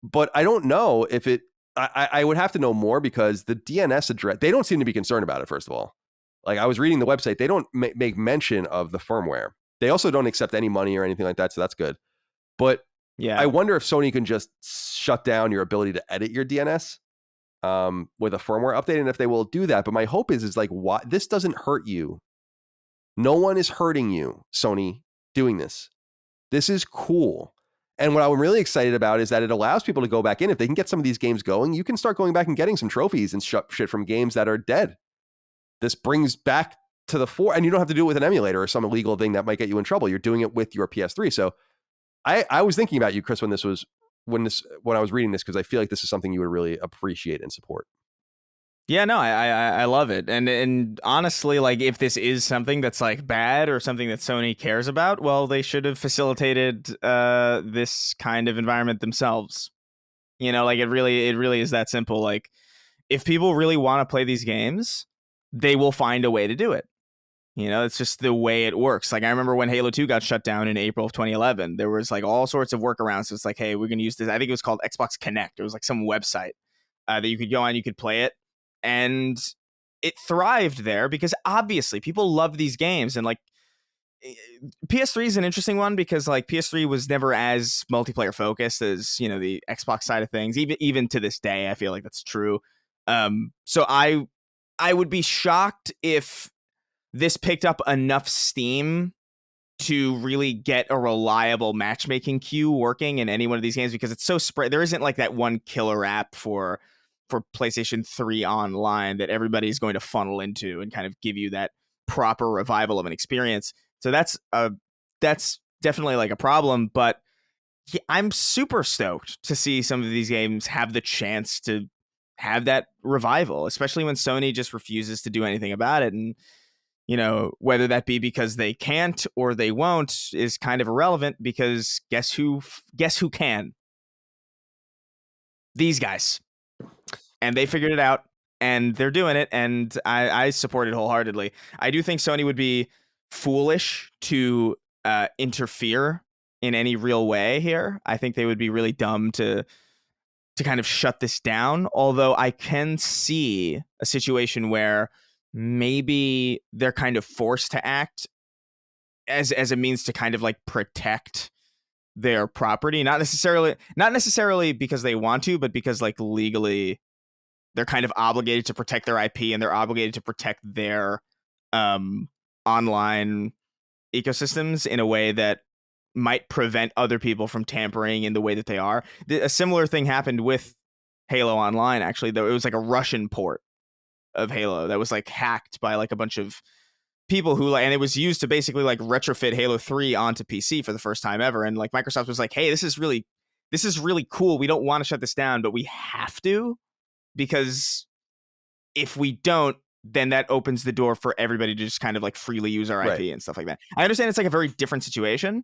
but I don't know if it. I would have to know more because the DNS address, they don't seem to be concerned about it, first of all. Like, I was reading the website, they don't make mention of the firmware. They also don't accept any money or anything like that, so that's good. But yeah, I wonder if Sony can just shut down your ability to edit your DNS with a firmware update, and if they will do that. But my hope is like, why this doesn't hurt you. No one is hurting you, Sony, doing this. This is cool. And what I'm really excited about is that it allows people to go back in. If they can get some of these games going, you can start going back and getting some trophies and shit from games that are dead. This brings back to the fore, and you don't have to do it with an emulator or some illegal thing that might get you in trouble. You're doing it with your PS3. So I was thinking about you, Chris, when I was reading this, because I feel like this is something you would really appreciate and support. Yeah, no, I love it. And honestly, like, if this is something that's like bad or something that Sony cares about, well, they should have facilitated this kind of environment themselves. You know, like, it really is that simple. Like, if people really want to play these games, they will find a way to do it. You know, it's just the way it works. Like, I remember when Halo 2 got shut down in April of 2011, there was like all sorts of workarounds. So it's like, hey, we're going to use this. I think it was called Xbox Connect. It was like some website that you could go on, you could play it. And it thrived there because obviously people love these games. And like, PS3 is an interesting one because like PS3 was never as multiplayer focused as, you know, the Xbox side of things. Even to this day, I feel like that's true. So I would be shocked if this picked up enough steam to really get a reliable matchmaking queue working in any one of these games, because it's so spread. There isn't like that one killer app for PlayStation 3 online that everybody's going to funnel into and kind of give you that proper revival of an experience. So that's definitely like a problem, but I'm super stoked to see some of these games have the chance to have that revival, especially when Sony just refuses to do anything about it. And, you know, whether that be because they can't or they won't is kind of irrelevant, because guess who can? These guys. And they figured it out, and they're doing it, and I support it wholeheartedly. I do think Sony would be foolish to interfere in any real way here. I think they would be really dumb to kind of shut this down, although I can see a situation where maybe they're kind of forced to act as a means to kind of like protect their property, not necessarily because they want to, but because like legally they're kind of obligated to protect their IP, and they're obligated to protect their online ecosystems in a way that might prevent other people from tampering in the way that they are. A similar thing happened with Halo Online, actually, though. It was like a Russian port of Halo that was like hacked by like a bunch of people who like, and it was used to basically like retrofit Halo 3 onto PC for the first time ever. And like Microsoft was like, hey, this is really cool. We don't want to shut this down, but we have to, because if we don't, then that opens the door for everybody to just kind of like freely use our IP and stuff like that. I understand it's like a very different situation.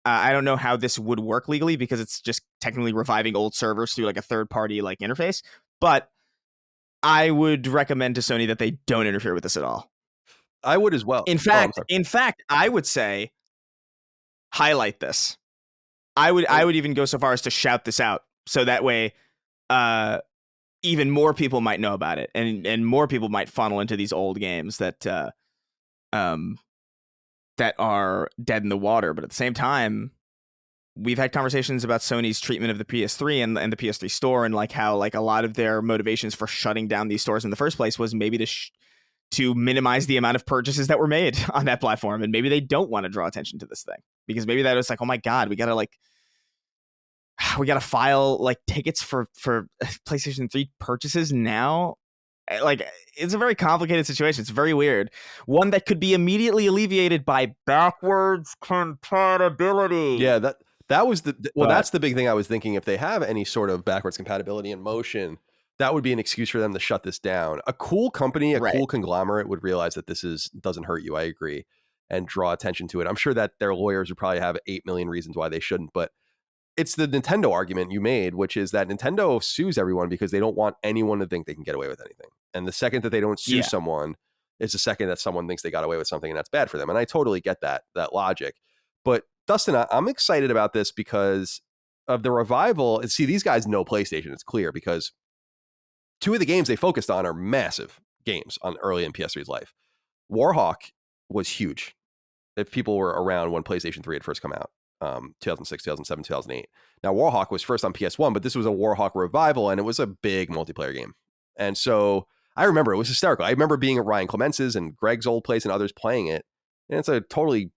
I don't know how this would work legally, because it's just technically reviving old servers through like a third party like interface. But I would recommend to Sony that they don't interfere with this at all. I would as well. In fact, I would say highlight this. I would even go so far as to shout this out, so that way even more people might know about it, and more people might funnel into these old games that that are dead in the water. But at the same time, we've had conversations about Sony's treatment of the PS3 and the PS3 store, and like how like a lot of their motivations for shutting down these stores in the first place was maybe to minimize the amount of purchases that were made on that platform. And maybe they don't want to draw attention to this thing because maybe that was like, oh my God, we gotta file like tickets for PlayStation 3 purchases now. Like, it's a very complicated situation. It's very weird. One that could be immediately alleviated by backwards compatibility. Yeah, that was that's the big thing I was thinking. If they have any sort of backwards compatibility in motion, that would be an excuse for them to shut this down. A cool company, cool conglomerate would realize that this doesn't hurt you. I agree, and draw attention to it. I'm sure that their lawyers would probably have 8 million reasons why they shouldn't, but it's the Nintendo argument you made, which is that Nintendo sues everyone because they don't want anyone to think they can get away with anything. And the second that they don't sue someone, it's the second that someone thinks they got away with something, and that's bad for them. And I totally get that logic. But Dustin, I'm excited about this because of the revival. See, these guys know PlayStation. It's clear because 2 of the games they focused on are massive games on early in PS3's life. Warhawk was huge. If people were around when PlayStation 3 had first come out. 2006, 2007, 2008. Now, Warhawk was first on PS1, but this was a Warhawk revival, and it was a big multiplayer game. And so I remember it was hysterical. I remember being at Ryan Clemence's and Greg's old place and others playing it, and it's a totally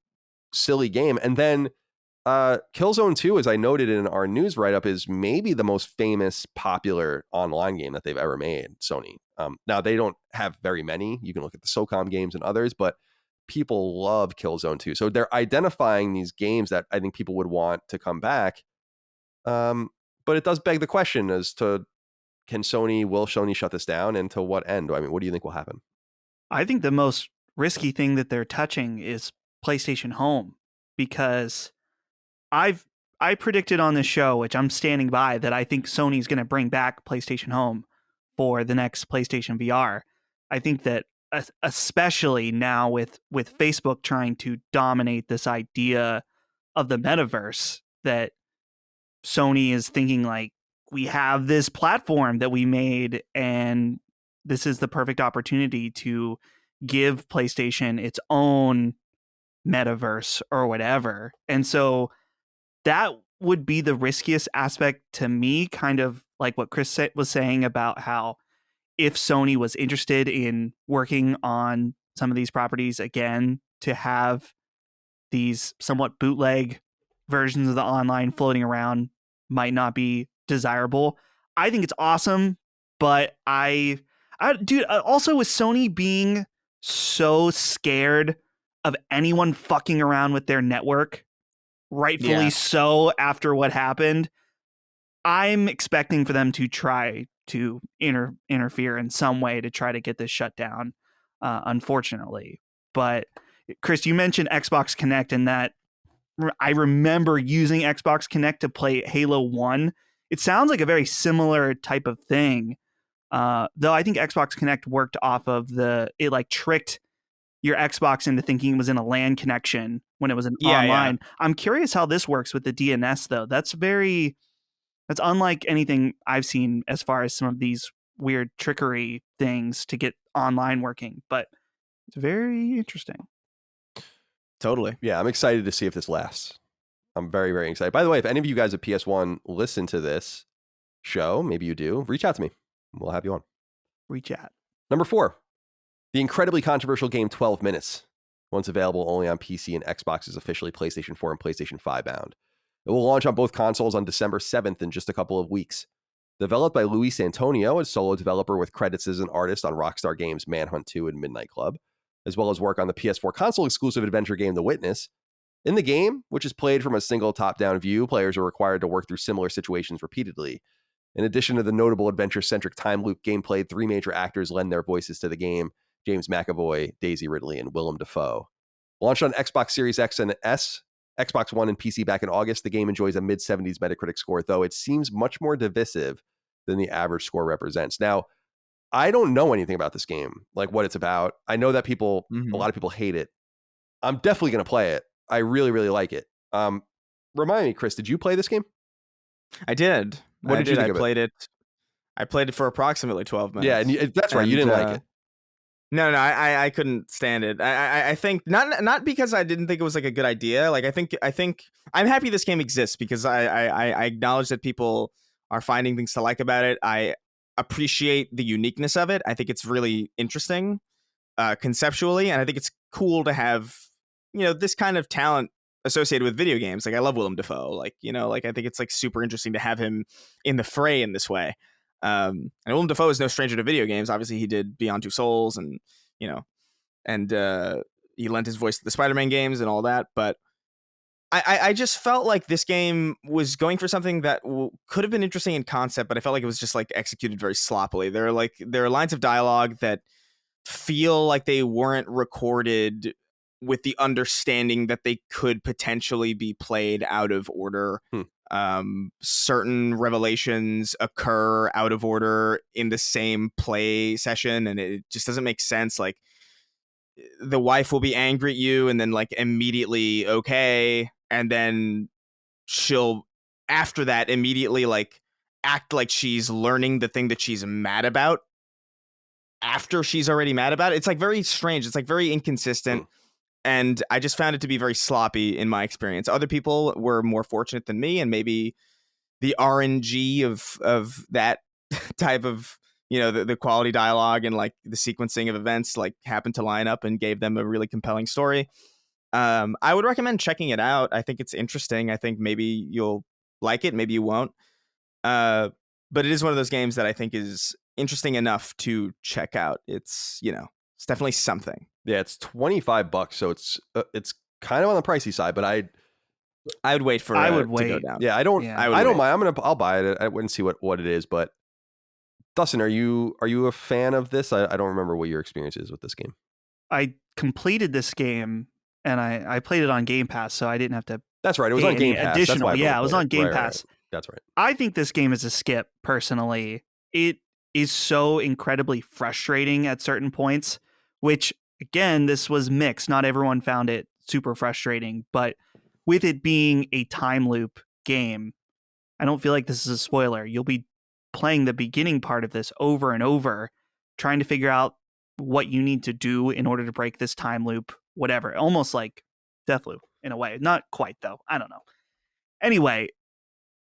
silly game. And then Killzone 2, as I noted in our news write-up, is maybe the most famous, popular online game that they've ever made, Sony. Now, they don't have very many. You can look at the SOCOM games and others, but people love Killzone 2. So they're identifying these games that I think people would want to come back. But it does beg the question as to will Sony shut this down, and to what end? I mean, what do you think will happen? I think the most risky thing that they're touching is PlayStation Home, because I predicted on this show, which I'm standing by, that I think Sony's going to bring back PlayStation Home for the next PlayStation VR. I think that especially now with Facebook trying to dominate this idea of the metaverse, that Sony is thinking like, we have this platform that we made, and this is the perfect opportunity to give PlayStation its own metaverse or whatever. And so that would be the riskiest aspect to me, kind of like what Chris was saying about how if Sony was interested in working on some of these properties again, to have these somewhat bootleg versions of the online floating around might not be desirable. I think it's awesome, but also with Sony being so scared of anyone fucking around with their network, rightfully so after what happened, I'm expecting for them to try to interfere in some way to try to get this shut down, unfortunately. But Chris, you mentioned Xbox Connect, and that I remember using Xbox Connect to play Halo 1. It sounds like a very similar type of thing, though I think Xbox Connect worked off of it like tricked your Xbox into thinking it was in a LAN connection when it was online. Yeah. I'm curious how this works with the DNS, though. That's unlike anything I've seen as far as some of these weird trickery things to get online working, but it's very interesting. Totally. Yeah, I'm excited to see if this lasts. I'm very, very excited. By the way, if any of you guys at PS1 listen to this show, maybe you do, reach out to me. We'll have you on. Reach out. Number 4, the incredibly controversial game 12 Minutes. Once available only on PC and Xbox, is officially PlayStation 4 and PlayStation 5 bound. It will launch on both consoles on December 7th in just a couple of weeks. Developed by Luis Antonio, a solo developer with credits as an artist on Rockstar Games' Manhunt 2 and Midnight Club, as well as work on the PS4 console-exclusive adventure game The Witness. In the game, which is played from a single top-down view, players are required to work through similar situations repeatedly. In addition to the notable adventure-centric time loop gameplay, 3 major actors lend their voices to the game: James McAvoy, Daisy Ridley, and Willem Dafoe. Launched on Xbox Series X and S, Xbox One, and PC back in August, the game enjoys a mid-70s Metacritic score, though it seems much more divisive than the average score represents. Now, I don't know anything about this game, like what it's about. I know that a lot of people hate it. I'm definitely going to play it. I really, really like it. Remind me, Chris, did you play this game? I did. What did you think of it? I played it for approximately 12 minutes. Yeah, and that's right. You didn't like it. No, I couldn't stand it. I think not because I didn't think it was like a good idea. Like I think I'm happy this game exists because I acknowledge that people are finding things to like about it. I appreciate the uniqueness of it. I think it's really interesting conceptually, and I think it's cool to have this kind of talent associated with video games. Like I love Willem Dafoe. Like like I think it's like super interesting to have him in the fray in this way. And Willem Dafoe is no stranger to video games. Obviously, he did Beyond Two Souls, and he lent his voice to the Spider-Man games and all that. But I just felt like this game was going for something that could have been interesting in concept, but I felt like it was just like executed very sloppily. There are lines of dialogue that feel like they weren't recorded with the understanding that they could potentially be played out of order. Certain revelations occur out of order in the same play session, and it just doesn't make sense. Like the wife will be angry at you and then like immediately okay, and then she'll after that immediately like act like she's learning the thing that she's mad about after she's already mad about it. It's like very strange. It's like very inconsistent. And I just found it to be very sloppy in my experience. Other people were more fortunate than me, and maybe the RNG of that type of the quality dialogue and like the sequencing of events like happened to line up and gave them a really compelling story. I would recommend checking it out. I think it's interesting. I think maybe you'll like it, maybe you won't. But it is one of those games that I think is interesting enough to check out. It's it's definitely something. Yeah, it's $25, so it's kind of on the pricey side, but I would wait for I would to wait. go down. Yeah, I don't wait. mind. I'll buy it. I wouldn't see what it is, but Dustin, are you a fan of this? I don't remember what your experience is with this game. I completed this game and I played it on Game Pass, so I didn't have to. That's right. It was on Game Pass. Additional, That's why it was on Game Pass. Pass. Right. That's right. I think this game is a skip. Personally, it is so incredibly frustrating at certain points. Which again, this was mixed. Not everyone found it super frustrating, but with it being a time loop game, I don't feel like this is a spoiler. You'll be playing the beginning part of this over and over, trying to figure out what you need to do in order to break this time loop, whatever. Almost like Deathloop in a way. Not quite, though. I don't know. Anyway,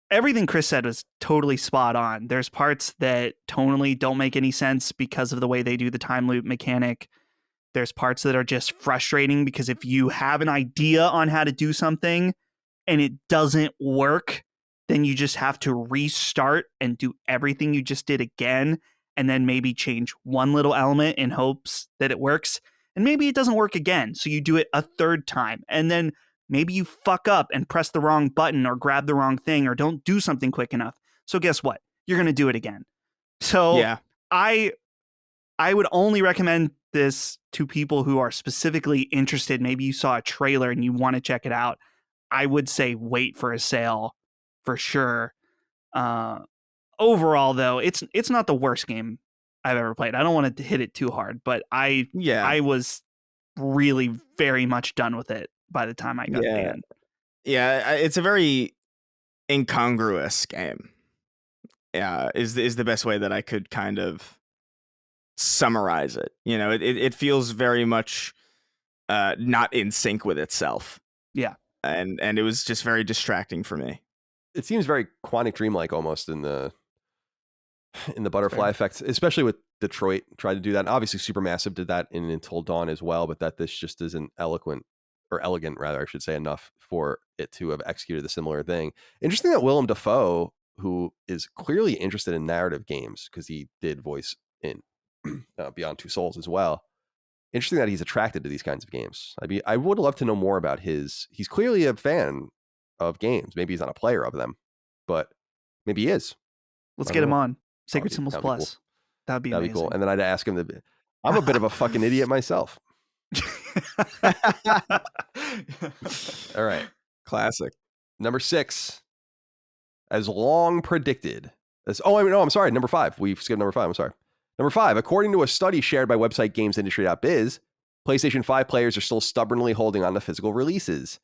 everything Chris said was totally spot on. There's parts that tonally don't make any sense because of the way they do the time loop mechanic. There's parts that are just frustrating because if you have an idea on how to do something and it doesn't work, then you just have to restart and do everything you just did again, and then maybe change one little element in hopes that it works. And maybe it doesn't work again, so you do it a third time, and then maybe you fuck up and press the wrong button or grab the wrong thing or don't do something quick enough. So guess what? You're going to do it again. So yeah. I would only recommend this to people who are specifically interested. Maybe you saw a trailer and you want to check it out. I would say wait for a sale for sure. Overall, though, it's not the worst game I've ever played. I don't want to hit it too hard, but I was really very much done with it by the time I got to the end. Yeah, it's a very incongruous game. Yeah, is the best way that I could kind of summarize it. It feels very much not in sync with itself. Yeah. And it was just very distracting for me. It seems very Quantic Dream-like almost in the butterfly effects, especially with Detroit tried to do that. And obviously Supermassive did that in Until Dawn as well, but that this just isn't elegant rather, I should say, enough for it to have executed a similar thing. Interesting that Willem Dafoe, who is clearly interested in narrative games because he did voice in Beyond Two Souls as well. Interesting that he's attracted to these kinds of games. I would love to know more about he's clearly a fan of games. Maybe he's not a player of them, but maybe he is. Let's get him on Sacred Symbols Plus. Cool. That'd be amazing. Cool. And then I'd ask him I'm a bit of a fucking idiot myself. All right. Classic. Number 6, as long predicted. I'm sorry. Number 5. We've skipped number 5. I'm sorry. Number 5, according to a study shared by website gamesindustry.biz, PlayStation 5 players are still stubbornly holding on to physical releases.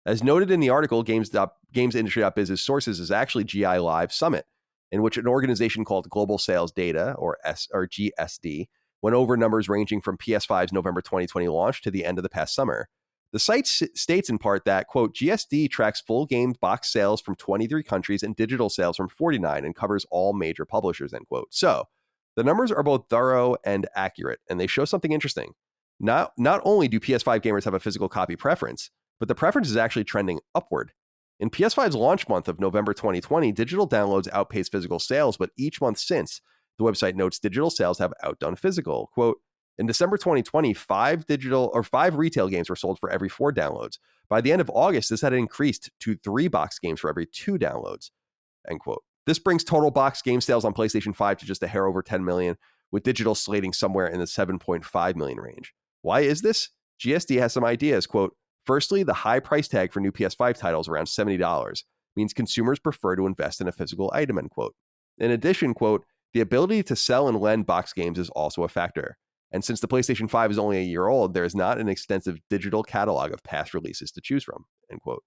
As noted in the article, gamesindustry.biz's sources is actually GI Live Summit, in which an organization called Global Sales Data, or GSD, went over numbers ranging from PS5's November 2020 launch to the end of the past summer. The site states in part that, quote, GSD tracks full game box sales from 23 countries and digital sales from 49 and covers all major publishers, end quote. So the numbers are both thorough and accurate, and they show something interesting. Not only do PS5 gamers have a physical copy preference, but the preference is actually trending upward. In PS5's launch month of November 2020, digital downloads outpaced physical sales, but each month since, the website notes digital sales have outdone physical. Quote, in December 2020, 5 retail games were sold for every 4 downloads. By the end of August, this had increased to 3 box games for every 2 downloads, end quote. This brings total box game sales on PlayStation 5 to just a hair over 10 million, with digital slating somewhere in the 7.5 million range. Why is this? GSD has some ideas. Quote, firstly, the high price tag for new PS5 titles, around $70, means consumers prefer to invest in a physical item, end quote. In addition, quote, the ability to sell and lend box games is also a factor. And since the PlayStation 5 is only a year old, there is not an extensive digital catalog of past releases to choose from, end quote.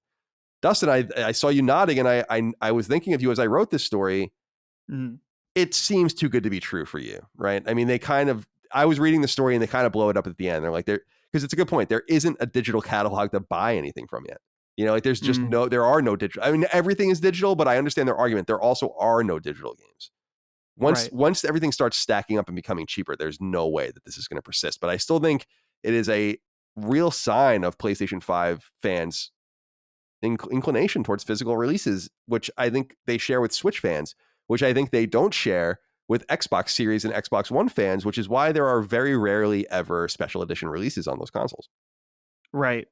Dustin, I saw you nodding, and I was thinking of you as I wrote this story. Mm-hmm. It seems too good to be true for you, right? I mean, I was reading the story and they kind of blow it up at the end. They're like, because it's a good point. There isn't a digital catalog to buy anything from yet. You know, like there's just there are no digital. I mean, everything is digital, but I understand their argument. There also are no digital games. Once everything starts stacking up and becoming cheaper, there's no way that this is going to persist. But I still think it is a real sign of PlayStation 5 fans' inclination towards physical releases, which I think they share with Switch fans, which I think they don't share with Xbox Series and Xbox One fans, which is why there are very rarely ever special edition releases on those consoles. Right.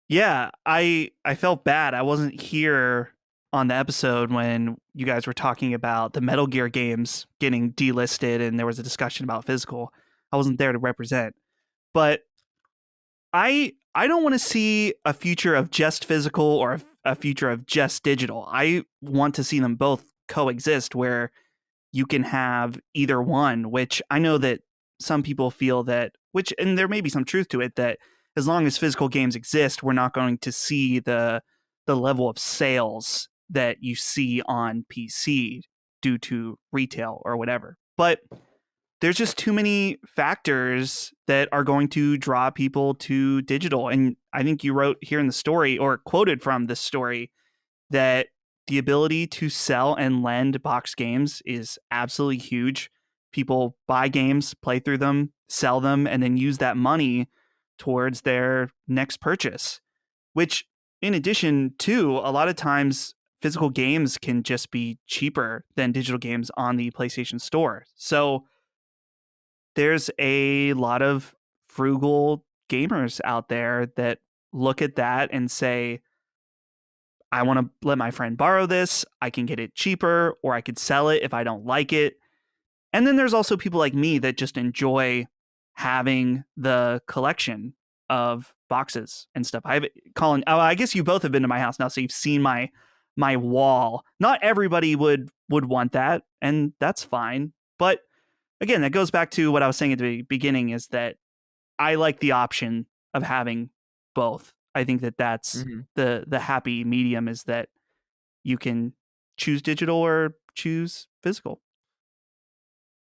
Yeah, I felt bad. I wasn't here on the episode when you guys were talking about the Metal Gear games getting delisted and there was a discussion about physical. I wasn't there to represent. But I don't want to see a future of just physical or a future of just digital. I want to see them both coexist where you can have either one, which I know that some people feel that, and there may be some truth to it, that as long as physical games exist, we're not going to see the level of sales that you see on PC due to retail or whatever. But there's just too many factors that are going to draw people to digital. And I think you wrote here in the story, or quoted from this story, that the ability to sell and lend box games is absolutely huge. People buy games, play through them, sell them, and then use that money towards their next purchase, which in addition to a lot of times physical games can just be cheaper than digital games on the PlayStation Store. So there's a lot of frugal gamers out there that look at that and say, I want to let my friend borrow this. I can get it cheaper, or I could sell it if I don't like it. And then there's also people like me that just enjoy having the collection of boxes and stuff. I guess you both have been to my house now, so you've seen my wall. Not everybody would want that, and that's fine. But again, that goes back to what I was saying at the beginning, is that I like the option of having both. I think that that's the happy medium, is that you can choose digital or choose physical.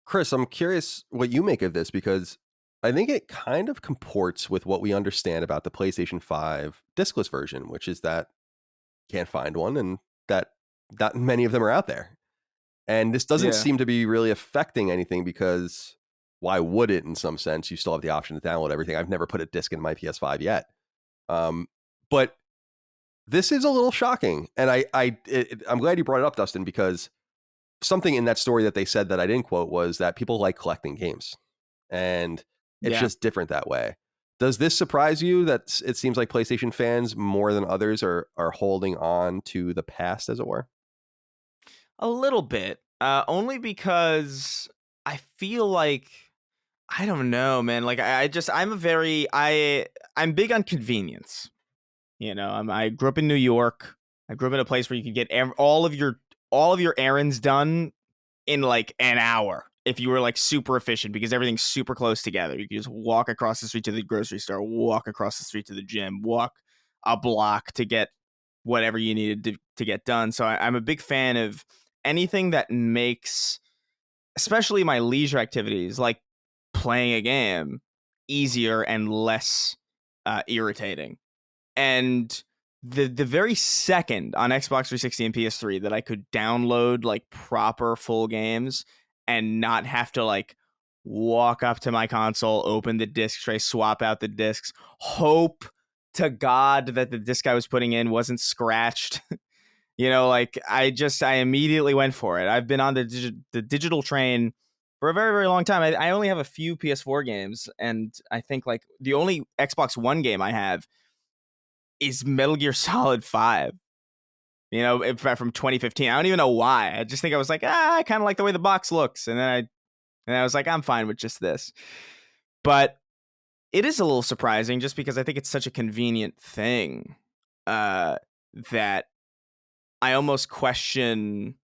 Chris, I'm curious what you make of this, because I think it kind of comports with what we understand about the PlayStation 5 discless version, which is that you can't find one and that not many of them are out there. And this doesn't seem to be really affecting anything, because why would it? In some sense, you still have the option to download everything. I've never put a disc in my PS5 yet. But this is a little shocking. And I'm glad you brought it up, Dustin, because something in that story that they said that I didn't quote was that people like collecting games, and it's just different that way. Does this surprise you that it seems like PlayStation fans more than others are holding on to the past, as it were? A little bit, only because I feel like, I don't know, man. Like I'm big on convenience. You know, I grew up in New York. I grew up in a place where you could get all of your errands done in like an hour if you were like super efficient, because everything's super close together. You could just walk across the street to the grocery store, walk across the street to the gym, walk a block to get whatever you needed to get done. So I'm a big fan of anything that makes, especially my leisure activities, like playing a game easier and less irritating. And the very second on Xbox 360 and PS3 that I could download like proper full games and not have to like walk up to my console, open the disc tray, swap out the discs, hope to God that the disc I was putting in wasn't scratched. Like I immediately went for it. I've been on the digital train for a very, very long time. I only have a few PS4 games, and I think like the only Xbox One game I have is Metal Gear Solid 5. From 2015. I don't even know why. I just think I was like, I kind of like the way the box looks, and then I was like, I'm fine with just this. But it is a little surprising, just because I think it's such a convenient thing that I almost question.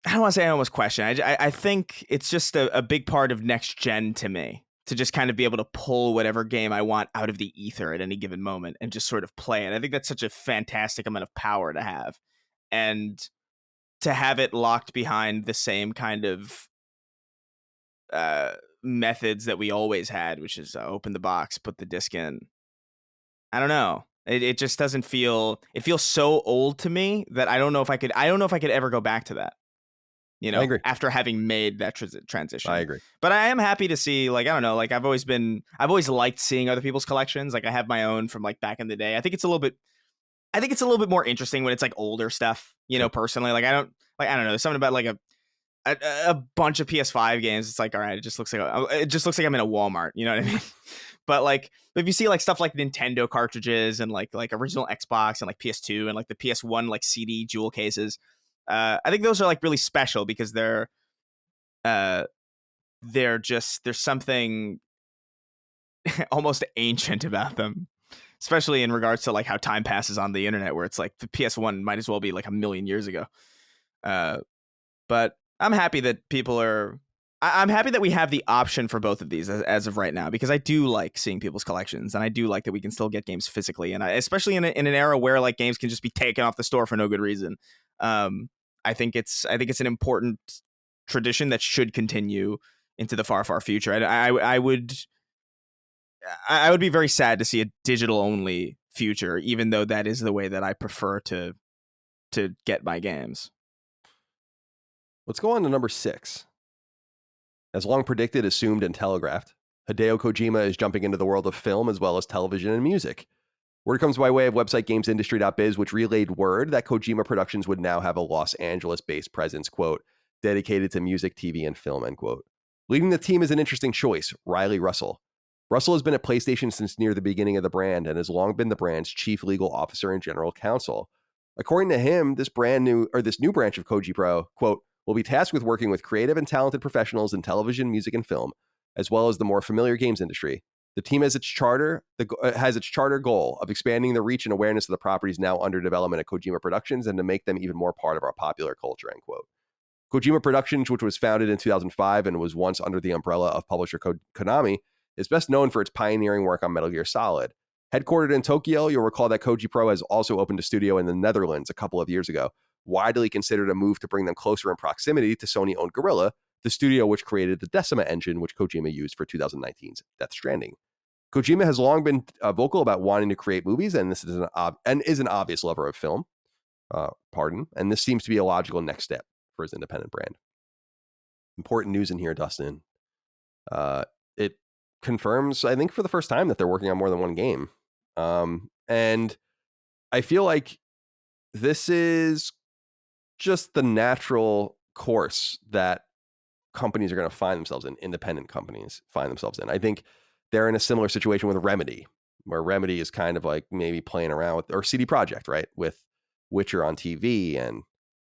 I don't want to say I almost question. I think it's just a big part of next gen to me, to just kind of be able to pull whatever game I want out of the ether at any given moment and just sort of play it. I think that's such a fantastic amount of power to have. And to have it locked behind the same kind of methods that we always had, which is open the box, put the disc in. I don't know. It just doesn't feel. It feels so old to me that I don't know if I could ever go back to that. I agree. After having made that transition. I agree. But I am happy to see, like, I don't know, like I've always liked seeing other people's collections. Like I have my own from like back in the day. I think it's a little bit more interesting when it's like older stuff, personally. Like I don't know. There's something about like a bunch of PS5 games. It's like, all right, it just looks like I'm in a Walmart. You know what I mean? But like, if you see like stuff like Nintendo cartridges and like original Xbox and like PS2 and like the PS1 like CD jewel cases, I think those are like really special because there's something almost ancient about them, especially in regards to like how time passes on the internet, where it's like the PS1 might as well be like a million years ago. But I'm happy that I'm happy that we have the option for both of these as of right now, because I do like seeing people's collections, and I do like that we can still get games physically, and especially in an era where like games can just be taken off the store for no good reason. I think it's an important tradition that should continue into the far, far future. I would be very sad to see a digital only future, even though that is the way that I prefer to get my games. Let's go on to number 6. As long predicted, assumed, and telegraphed, Hideo Kojima is jumping into the world of film as well as television and music. Word comes by way of website gamesindustry.biz, which relayed word that Kojima Productions would now have a Los Angeles-based presence, quote, dedicated to music, TV, and film, end quote. Leading the team is an interesting choice, Riley Russell. Russell has been at PlayStation since near the beginning of the brand and has long been the brand's chief legal officer and general counsel. According to him, this new branch of Koji Pro, quote, will be tasked with working with creative and talented professionals in television, music, and film, as well as the more familiar games industry. The team has its charter goal of expanding the reach and awareness of the properties now under development at Kojima Productions and to make them even more part of our popular culture, end quote. Kojima Productions, which was founded in 2005 and was once under the umbrella of publisher Konami, is best known for its pioneering work on Metal Gear Solid. Headquartered in Tokyo, you'll recall that Koji Pro has also opened a studio in the Netherlands a couple of years ago, widely considered a move to bring them closer in proximity to Sony-owned Guerrilla, the studio which created the Decima engine, which Kojima used for 2019's Death Stranding. Kojima has long been vocal about wanting to create movies, and is an obvious lover of film. And this seems to be a logical next step for his independent brand. Important news in here, Dustin. It confirms, I think, for the first time that they're working on more than one game. And I feel like this is just the natural course that companies are going to find themselves in, independent companies find themselves in. I think they're in a similar situation with Remedy, where Remedy is kind of like maybe playing around with, or CD Projekt, right, with Witcher on TV and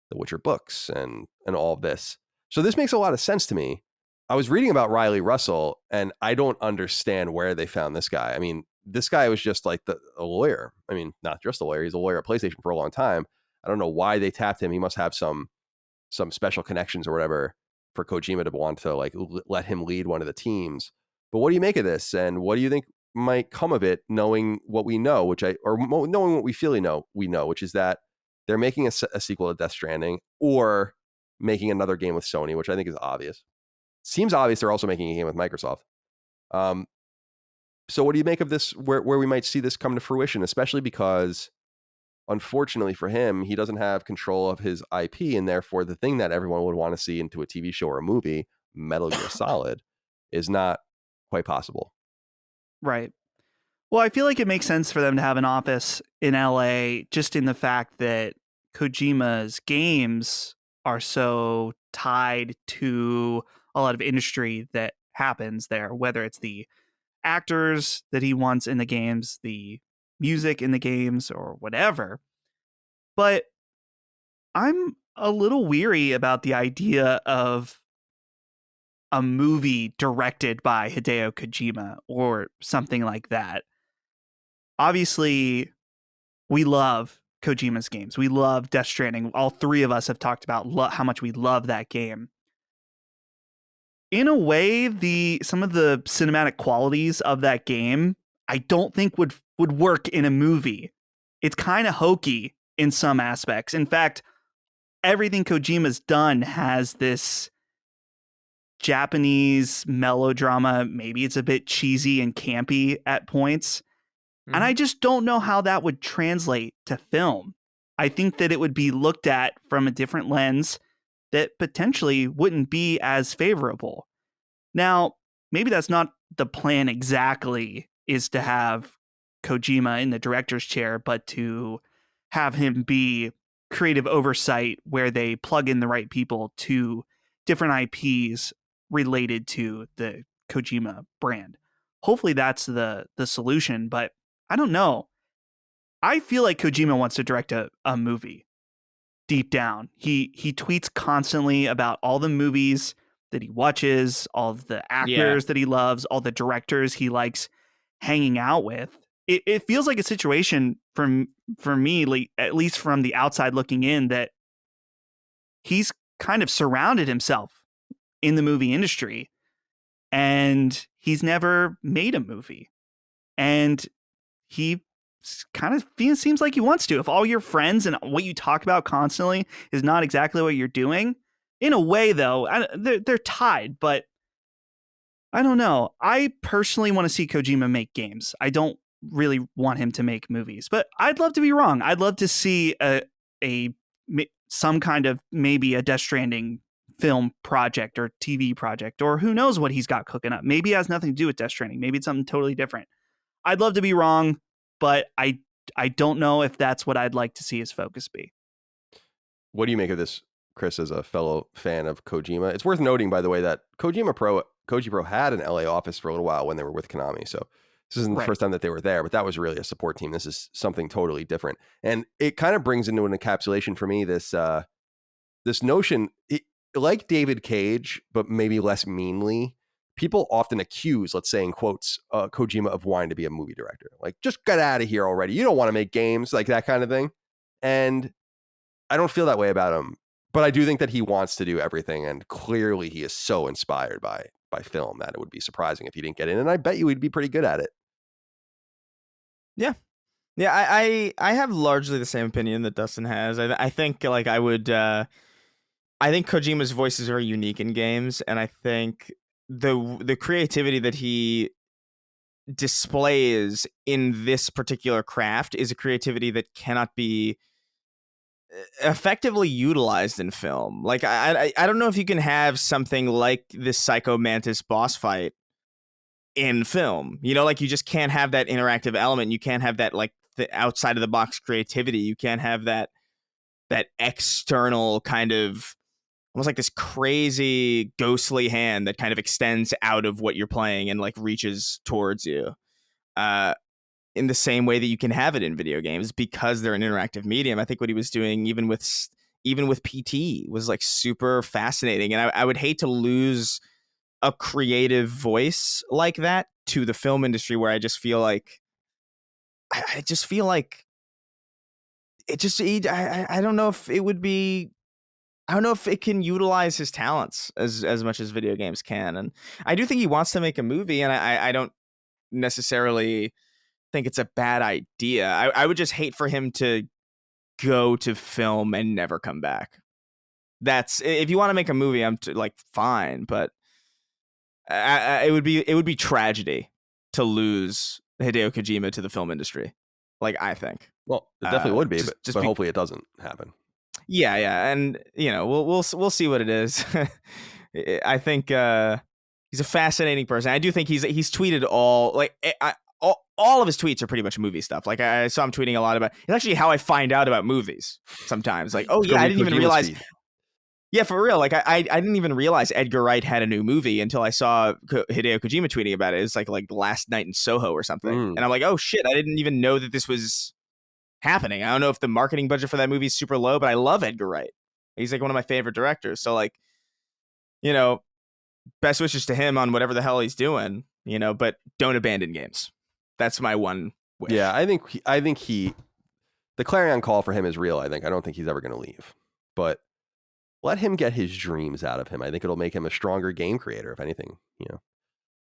the Witcher books and all of this. So this makes a lot of sense to me. I was reading about Riley Russell, and I don't understand where they found this guy. I mean, this guy was just like a lawyer. I mean, not just a lawyer. He's a lawyer at PlayStation for a long time. I don't know why they tapped him. He must have some special connections or whatever for Kojima to want to like let him lead one of the teams. But what do you make of this? And what do you think might come of it, knowing what we know, knowing what we feel we know, which is that they're making a sequel to Death Stranding or making another game with Sony, which I think is obvious. seems obvious they're also making a game with Microsoft. So what do you make of this, where we might see this come to fruition, especially because, unfortunately for him, he doesn't have control of his IP, and therefore the thing that everyone would want to see into a TV show or a movie, Metal Gear Solid, is not quite possible. Right. Well, I feel like it makes sense for them to have an office in LA, just in the fact that Kojima's games are so tied to a lot of industry that happens there, whether it's the actors that he wants in the games, the music in the games, or whatever. But I'm a little weary about the idea of a movie directed by Hideo Kojima or something like that. Obviously, we love Kojima's games. We love Death Stranding. All three of us have talked about how much we love that game. In a way, some of the cinematic qualities of that game, I don't think would work in a movie. It's kind of hokey in some aspects. In fact, everything Kojima's done has this Japanese melodrama. Maybe it's a bit cheesy and campy at points. And I just don't know how that would translate to film. I think that it would be looked at from a different lens that potentially wouldn't be as favorable. Now, maybe that's not the plan exactly, is to have Kojima in the director's chair, but to have him be creative oversight where they plug in the right people to different IPs related to the Kojima brand. Hopefully that's the solution, but I don't know. I feel like Kojima wants to direct a movie deep down. He tweets constantly about all the movies that he watches, all of the actors that he loves, all the directors he likes hanging out with. It feels like a situation for me, like, at least from the outside looking in, that he's kind of surrounded himself in the movie industry and he's never made a movie. And he kind of seems like he wants to. If all your friends and what you talk about constantly is not exactly what you're doing, in a way, though, they're tied. But I don't know. I personally want to see Kojima make games. I don't really want him to make movies, but I'd love to be wrong. I'd love to see some kind of, maybe a Death Stranding film project or TV project, or who knows what he's got cooking up. Maybe it has nothing to do with Death Stranding. Maybe it's something totally different. I'd love to be wrong, but I don't know if that's what I'd like to see his focus be. What do you make of this, Chris, as a fellow fan of Kojima? It's worth noting, by the way, that Koji Pro had an LA office for a little while when they were with Konami. So this isn't the first time that they were there, but that was really a support team. This is something totally different. And it kind of brings into an encapsulation for me this notion, like David Cage, but maybe less meanly. People often accuse, let's say in quotes, Kojima of wanting to be a movie director. Like, just get out of here already. You don't want to make games, like that kind of thing. And I don't feel that way about him. But I do think that he wants to do everything. And clearly he is so inspired by film that it would be surprising if he didn't get in. And I bet you he'd be pretty good at it. Yeah. Yeah, I have largely the same opinion that Dustin has. I think, like, I think Kojima's voice is very unique in games. And I think the creativity that he displays in this particular craft is a creativity that cannot be effectively utilized in film. Like, I don't know if you can have something like this Psycho Mantis boss fight in film. You know, like, you just can't have that interactive element. You can't have that, like, the outside of the box creativity. You can't have that external kind of, almost like this crazy ghostly hand that kind of extends out of what you're playing and, like, reaches towards you. In the same way that you can have it in video games, because they're an interactive medium. I think what he was doing, even with PT, was, like, super fascinating. And I would hate to lose a creative voice like that to the film industry, where I just feel like, I don't know if it would be, I don't know if it can utilize his talents as much as video games can. And I do think he wants to make a movie, and I don't necessarily think it's a bad idea. I would just hate for him to go to film and never come back. That's, if you want to make a movie, I'm like, fine, but it would be tragedy to lose Hideo Kojima to the film industry. Like, I think. Well, it definitely would be, but be, hopefully it doesn't happen. Yeah, and we'll see what it is. I think he's a fascinating person. I do think he's tweeted all of his tweets are pretty much movie stuff. Like, I saw him tweeting a lot about. It's actually how I find out about movies sometimes. Like, oh yeah, I didn't even realize. Feed. Yeah, for real. Like, I didn't even realize Edgar Wright had a new movie until I saw Hideo Kojima tweeting about it. It's like Last Night in Soho or something. And I'm like, oh shit, I didn't even know that this was happening. I don't know if the marketing budget for that movie is super low, but I love Edgar Wright. He's like one of my favorite directors. So, like, best wishes to him on whatever the hell he's doing, but don't abandon games. That's my one wish. Yeah, I think the clarion call for him is real. I don't think he's ever going to leave, but let him get his dreams out of him. I think it'll make him a stronger game creator, if anything.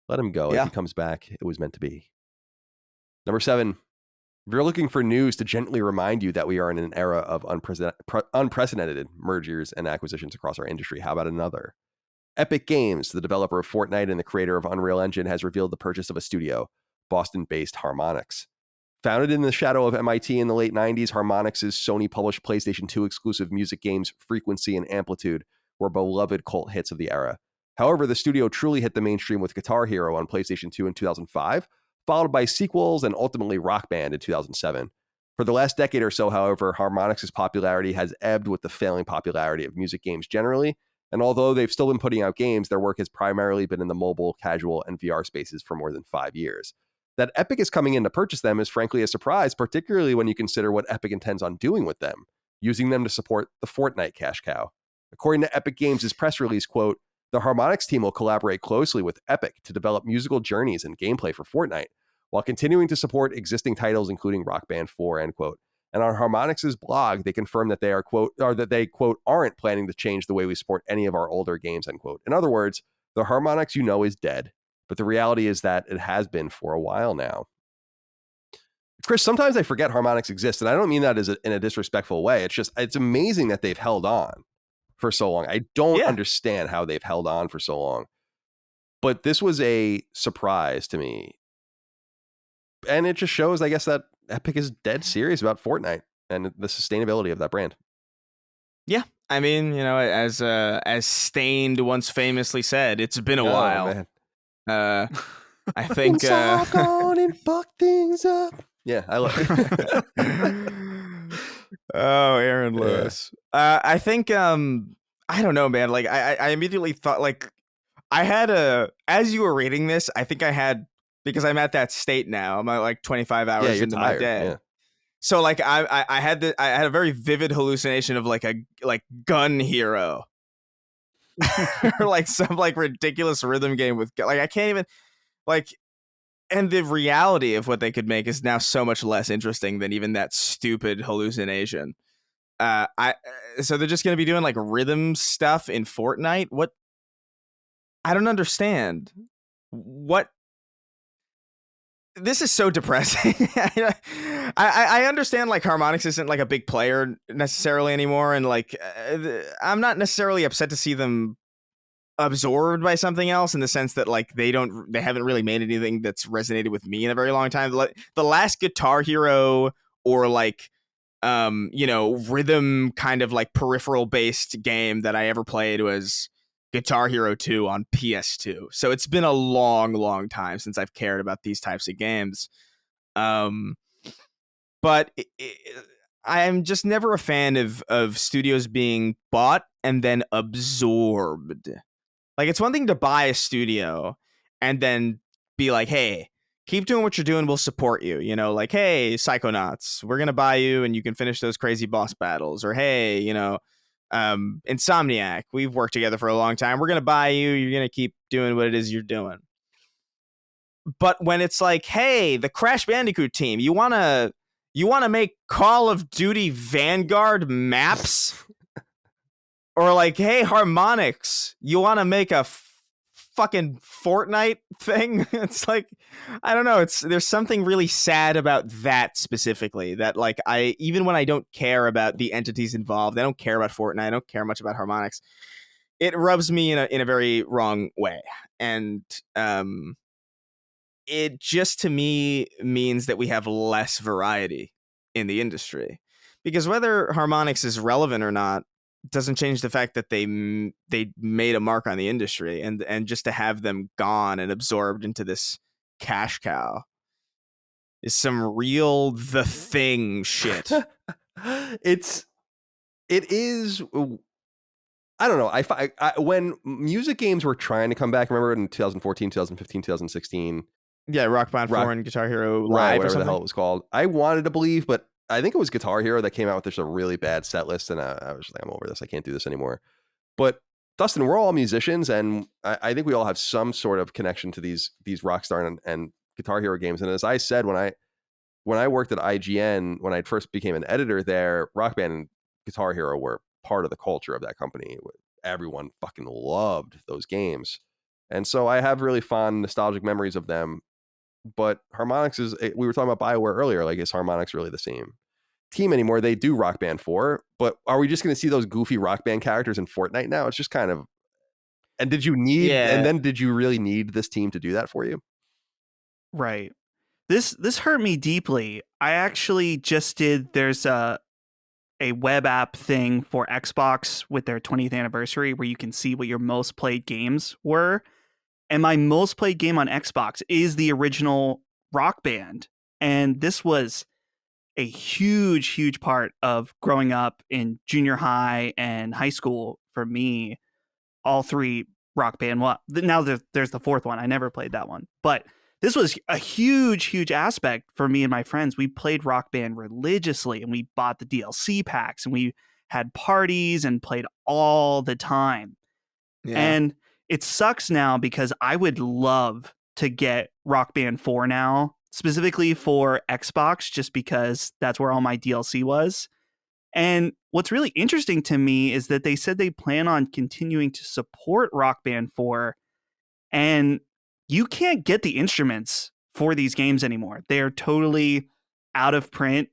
Let him go. Yeah. If he comes back, it was meant to be. Number 7, if you're looking for news to gently remind you that we are in an era of unprecedented mergers and acquisitions across our industry, how about another? Epic Games, the developer of Fortnite and the creator of Unreal Engine, has revealed the purchase of a studio, Boston-based Harmonix. Founded in the shadow of MIT in the late 90s, Harmonix's Sony-published PlayStation 2 exclusive music games Frequency and Amplitude were beloved cult hits of the era. However, the studio truly hit the mainstream with Guitar Hero on PlayStation 2 in 2005, followed by sequels and ultimately Rock Band in 2007. For the last decade or so, however, Harmonix's popularity has ebbed with the failing popularity of music games generally, and although they've still been putting out games, their work has primarily been in the mobile, casual, and VR spaces for more than 5 years. That Epic is coming in to purchase them is frankly a surprise, particularly when you consider what Epic intends on doing with them, using them to support the Fortnite cash cow. According to Epic Games' press release, quote, the Harmonix team will collaborate closely with Epic to develop musical journeys and gameplay for Fortnite, while continuing to support existing titles including Rock Band 4, end quote. And on Harmonix's blog, they confirm that they are, quote, or that they, quote, aren't planning to change the way we support any of our older games, end quote. In other words, the Harmonix is dead. But the reality is that it has been for a while now. Chris, sometimes I forget Harmonix exists, and I don't mean that in a disrespectful way. It's amazing that they've held on for so long. I don't understand how they've held on for so long. But this was a surprise to me. And it just shows, I guess, that Epic is dead serious about Fortnite and the sustainability of that brand. Yeah. I mean, as Stained once famously said, it's been a while. Man. I think gone and fuck things up. Yeah, I love it. Oh, Aaron Lewis. I think I don't know, man. Like I immediately thought, like, I had as you were reading this, I think I had, because I'm at that state now. I'm at like 25 hours into my day. Yeah. So like I had a very vivid hallucination of like a Gun Hero. Or like some like ridiculous rhythm game with, like, I can't even, like, and the reality of what they could make is now so much less interesting than even that stupid hallucination. So they're just going to be doing like rhythm stuff in Fortnite. What? I don't understand. What? This is so depressing. I understand like Harmonix isn't like a big player necessarily anymore, and like I'm not necessarily upset to see them absorbed by something else, in the sense that like they haven't really made anything that's resonated with me in a very long time. Like the last Guitar Hero or like rhythm kind of like peripheral based game that I ever played was Guitar Hero 2 on PS2. So it's been a long, long time since I've cared about these types of games. But I'm just never a fan of studios being bought and then absorbed. Like, it's one thing to buy a studio and then be like, hey, keep doing what you're doing, we'll support you. Like, hey, Psychonauts, we're going to buy you and you can finish those crazy boss battles. Or, hey, Insomniac, we've worked together for a long time, we're going to buy you, you're going to keep doing what it is you're doing. But when it's like, hey, the Crash Bandicoot team, you want to make Call of Duty Vanguard maps? Or like, hey, Harmonix, you want to make a fucking Fortnite thing? It's like, I don't know. There's something really sad about that specifically, that like even when I don't care about the entities involved, I don't care about Fortnite, I don't care much about Harmonix, it rubs me in a very wrong way. And it just to me means that we have less variety in the industry, because whether Harmonix is relevant or not doesn't change the fact that they made a mark on the industry, and just to have them gone and absorbed into this cash cow is some real The Thing shit. It is. I don't know. I when music games were trying to come back, remember in 2014, 2015, 2016. Yeah, Rock Band 4 and Guitar Hero Live, right, or whatever something. the hell it was called. I wanted to believe, but I think it was Guitar Hero that came out with just a really bad set list, and I was like, I'm over this. I can't do this anymore. But Dustin, we're all musicians, and I think we all have some sort of connection to these Rockstar and Guitar Hero games. And as I said, when I worked at IGN, when I first became an editor there, Rock Band and Guitar Hero were part of the culture of that company. Everyone fucking loved those games. And so I have really fond nostalgic memories of them. But Harmonix we were talking about BioWare earlier, like, is Harmonix really the same team anymore? They do Rock Band 4, but are we just going to see those goofy Rock Band characters in Fortnite now? It's just kind of, and did you really need this team to do that for you? Right. This hurt me deeply. I actually just there's a web app thing for Xbox with their 20th anniversary where you can see what your most played games were. And my most played game on Xbox is the original Rock Band. And this was a huge, huge part of growing up in junior high and high school for me. All three Rock Band. Well, now there's the fourth one. I never played that one. But this was a huge, huge aspect for me and my friends. We played Rock Band religiously, and we bought the DLC packs, and we had parties and played all the time. Yeah. And it sucks now because I would love to get Rock Band 4 now, specifically for Xbox, just because that's where all my DLC was. And what's really interesting to me is that they said they plan on continuing to support Rock Band 4, and you can't get the instruments for these games anymore. They are totally out of print,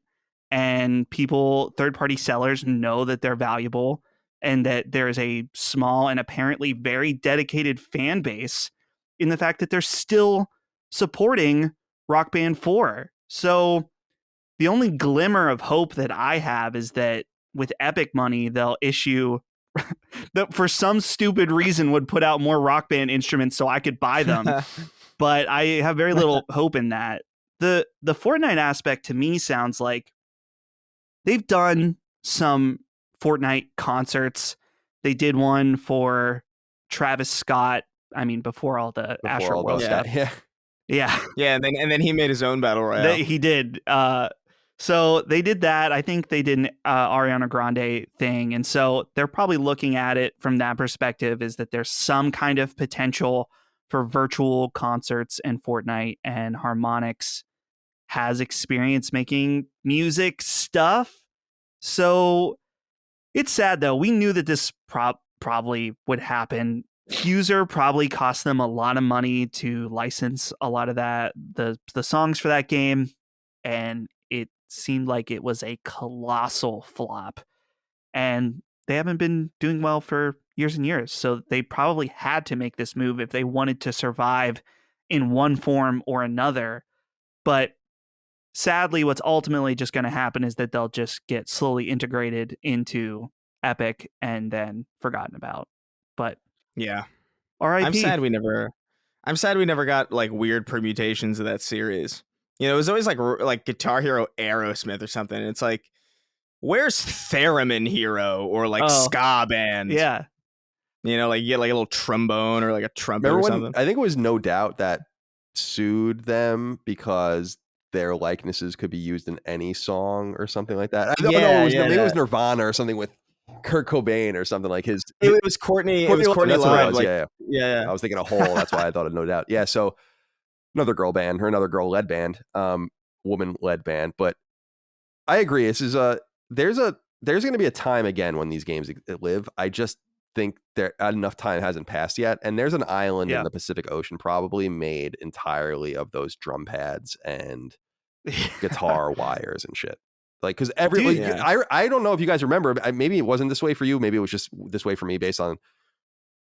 and third-party sellers know that they're valuable and that there is a small and apparently very dedicated fan base in the fact that they're still supporting Rock Band 4. So the only glimmer of hope that I have is that with Epic money, they'll issue that for some stupid reason would put out more Rock Band instruments so I could buy them. But I have very little hope in that. The Fortnite aspect to me sounds like they've done some Fortnite concerts. They did one for Travis Scott. I mean, before all the Astro World stuff. Yeah. And then he made his own battle royale. He did. So they did that. I think they did an Ariana Grande thing. And so they're probably looking at it from that perspective, is that there's some kind of potential for virtual concerts in Fortnite, and Harmonix has experience making music stuff. So it's sad, though. We knew that this probably would happen. User probably cost them a lot of money to license a lot of the songs for that game, and it seemed like it was a colossal flop. And they haven't been doing well for years and years, so they probably had to make this move if they wanted to survive in one form or another. But sadly, what's ultimately just going to happen is that they'll just get slowly integrated into Epic and then forgotten about. But yeah, R.I.P. I'm sad we never got like weird permutations of that series. You know, it was always like Guitar Hero Aerosmith or something. It's like, where's Theremin Hero or like Ska Band? Yeah. You know, like you get like a little trombone or like a trumpet or something. I think it was No Doubt that sued them because their likenesses could be used in any song or something like that. I don't know. Maybe it was Nirvana or something with Kurt Cobain or something like his. It was Courtney. It was Courtney Love. Yeah. I was thinking a Hole. That's why I thought of No Doubt. Yeah. So another girl band, or another girl led band, woman led band. But I agree. This is there's going to be a time again when these games live. I just think there enough time hasn't passed yet, and there's an island in the Pacific Ocean probably made entirely of those drum pads and guitar wires and shit. Like, because I don't know if you guys remember, maybe it wasn't this way for you, maybe it was just this way for me based on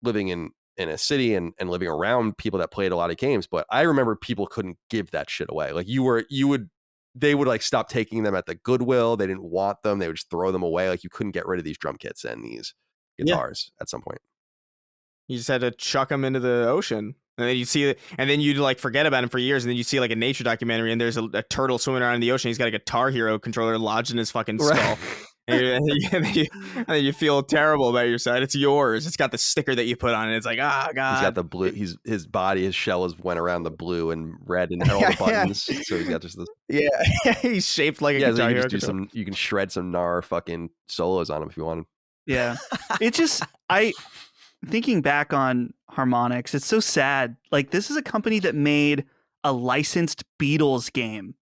living in a city and living around people that played a lot of games, but I remember people couldn't give that shit away. Like they would like stop taking them at the Goodwill. They didn't want them. They would just throw them away. Like you couldn't get rid of these drum kits and these guitars at some point. You just had to chuck them into the ocean. And then you see it, and then you'd like forget about him for years, and then you see like a nature documentary, and there's a turtle swimming around in the ocean. He's got a Guitar Hero controller lodged in his fucking skull. Right. and then you feel terrible about your side. It's yours. It's got the sticker that you put on it. It's like, God. He's got the blue. His body, his shell has went around the blue and red and all the buttons. So he's got just this. Yeah, he's shaped like a Guitar Hero. You can shred some gnar fucking solos on him if you want. Yeah, it's just thinking back on Harmonix, it's so sad. Like, this is a company that made a licensed Beatles game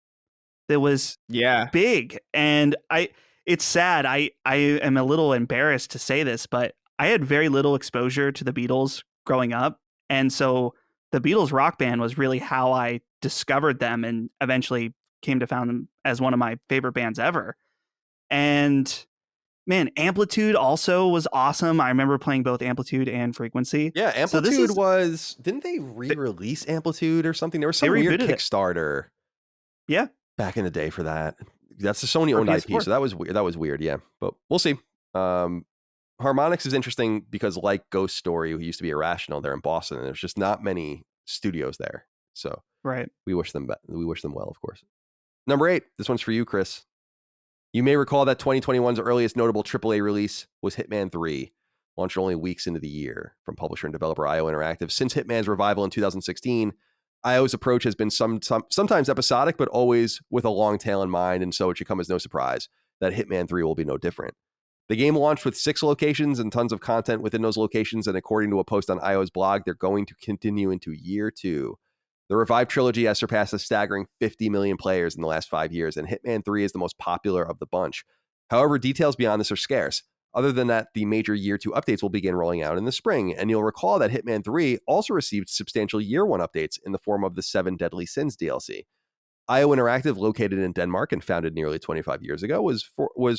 that was big. And it's sad. I am a little embarrassed to say this, but I had very little exposure to the Beatles growing up. And so the Beatles rock band was really how I discovered them and eventually came to found them as one of my favorite bands ever. And man, Amplitude also was awesome. I remember playing both Amplitude and Frequency. Yeah, Amplitude didn't they re-release Amplitude or something? There was some weird Kickstarter. Yeah. Back in the day for that. That's the Sony owned IP, so that was weird, yeah. But we'll see. Harmonix is interesting because like Ghost Story, who used to be Irrational, they're in Boston, and there's just not many studios there. So we wish them well, of course. Number 8, this one's for you, Chris. You may recall that 2021's earliest notable AAA release was Hitman 3, launched only weeks into the year from publisher and developer IO Interactive. Since Hitman's revival in 2016, IO's approach has been sometimes episodic, but always with a long tail in mind, and so it should come as no surprise that Hitman 3 will be no different. The game launched with 6 locations and tons of content within those locations, and according to a post on IO's blog, they're going to continue into year 2. The revived trilogy has surpassed a staggering 50 million players in the last 5 years, and Hitman 3 is the most popular of the bunch. However, details beyond this are scarce. Other than that, the major Year 2 updates will begin rolling out in the spring, and you'll recall that Hitman 3 also received substantial Year 1 updates in the form of the 7 Deadly Sins DLC. IO Interactive, located in Denmark and founded nearly 25 years ago, was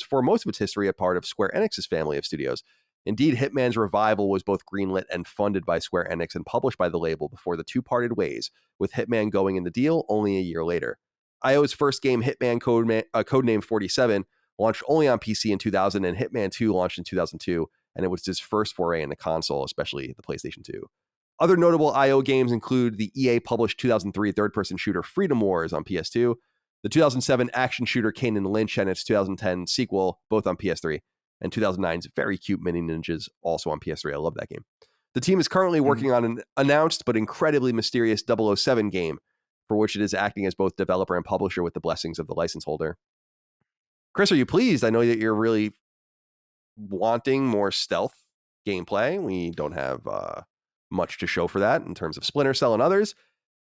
for most of its history a part of Square Enix's family of studios. Indeed, Hitman's revival was both greenlit and funded by Square Enix and published by the label before the two parted ways, with Hitman going in the deal only a year later. IO's first game, Hitman codename 47, launched only on PC in 2000, and Hitman 2 launched in 2002, and it was his first foray into console, especially the PlayStation 2. Other notable IO games include the EA-published 2003 third-person shooter Freedom Wars on PS2, the 2007 action shooter Kane and Lynch and its 2010 sequel, both on PS3, and 2009's very cute Mini Ninjas, also on PS3. I love that game. The team is currently working on an announced but incredibly mysterious 007 game, for which it is acting as both developer and publisher with the blessings of the license holder. Chris, are you pleased? I know that you're really wanting more stealth gameplay. We don't have much to show for that in terms of Splinter Cell and others.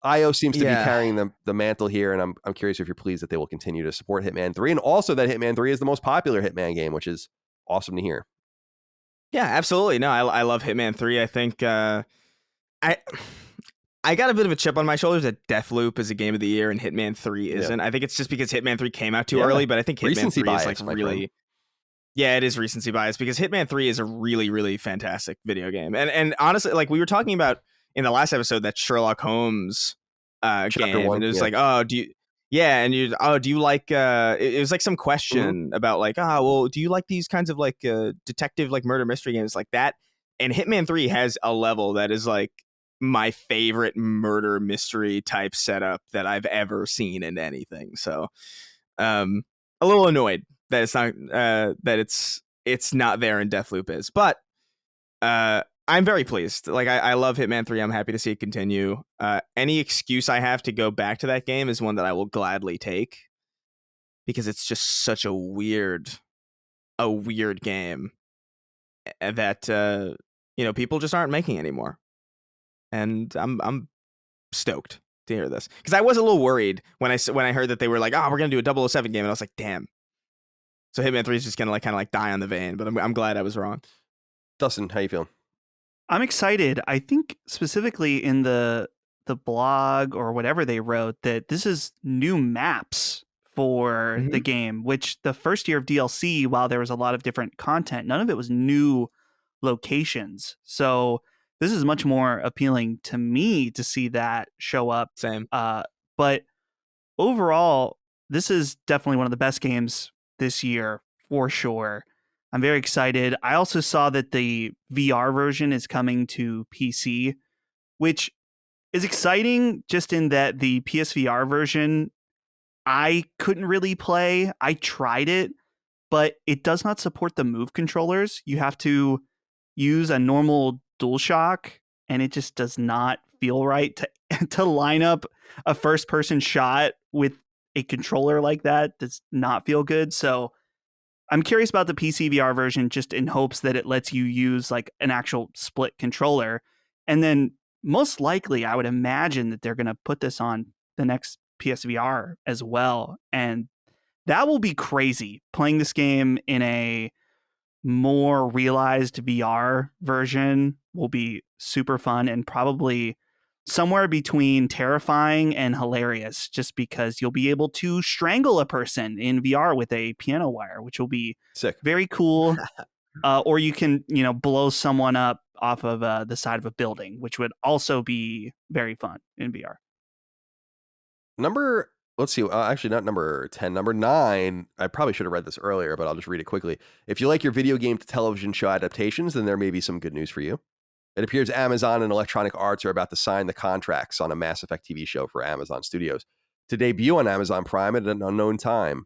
IO seems to be carrying the mantle here, and I'm curious if you're pleased that they will continue to support Hitman 3, and also that Hitman 3 is the most popular Hitman game, which is awesome to hear. Yeah, absolutely. No, I love Hitman 3. I think I got a bit of a chip on my shoulders that Deathloop is a game of the year and Hitman 3 isn't. I think it's just because Hitman 3 came out too early, but I think Hitman recency 3 is bias, like really... Yeah, it is recency bias because Hitman 3 is a really, really fantastic video game. And honestly, like we were talking about in the last episode, that Sherlock Holmes game. 1, and it was like, oh, do you like it was like some question about like, well, do you like these kinds of like detective like murder mystery games like that? And Hitman 3 has a level that is like my favorite murder mystery type setup that I've ever seen in anything. So a little annoyed that it's not it's not there and Deathloop is, but I'm very pleased. Like I love Hitman 3. I'm happy to see it continue. Any excuse I have to go back to that game is one that I will gladly take, because it's just such a weird game that people just aren't making anymore. And I'm stoked to hear this, because I was a little worried when I heard that they were like, we're gonna do a 007 game, and I was like, damn. So Hitman 3 is just gonna like kind of like die on the vein, but I'm glad I was wrong. Dustin, how you feeling? I'm excited. I think specifically in the blog or whatever they wrote that this is new maps for the game, which the first year of DLC, while there was a lot of different content, none of it was new locations. So this is much more appealing to me to see that show up. Same. But overall, this is definitely one of the best games this year for sure. I'm very excited. I also saw that the VR version is coming to PC, which is exciting just in that the PSVR version I couldn't really play. I tried it, but it does not support the Move controllers. You have to use a normal DualShock, and it just does not feel right to line up a first-person shot with a controller like that. Does not feel good. So I'm curious about the PC VR version, just in hopes that it lets you use like an actual split controller. And then most likely, I would imagine that they're going to put this on the next PSVR as well. And that will be crazy. Playing this game in a more realized VR version will be super fun and probably somewhere between terrifying and hilarious, just because you'll be able to strangle a person in VR with a piano wire, which will be Sick. very cool. Or you can, blow someone up off of the side of a building, which would also be very fun in VR. Let's see. Actually, not number 10. Number 9. I probably should have read this earlier, but I'll just read it quickly. If you like your video game to television show adaptations, then there may be some good news for you. It appears Amazon and Electronic Arts are about to sign the contracts on a Mass Effect TV show for Amazon Studios to debut on Amazon Prime at an unknown time.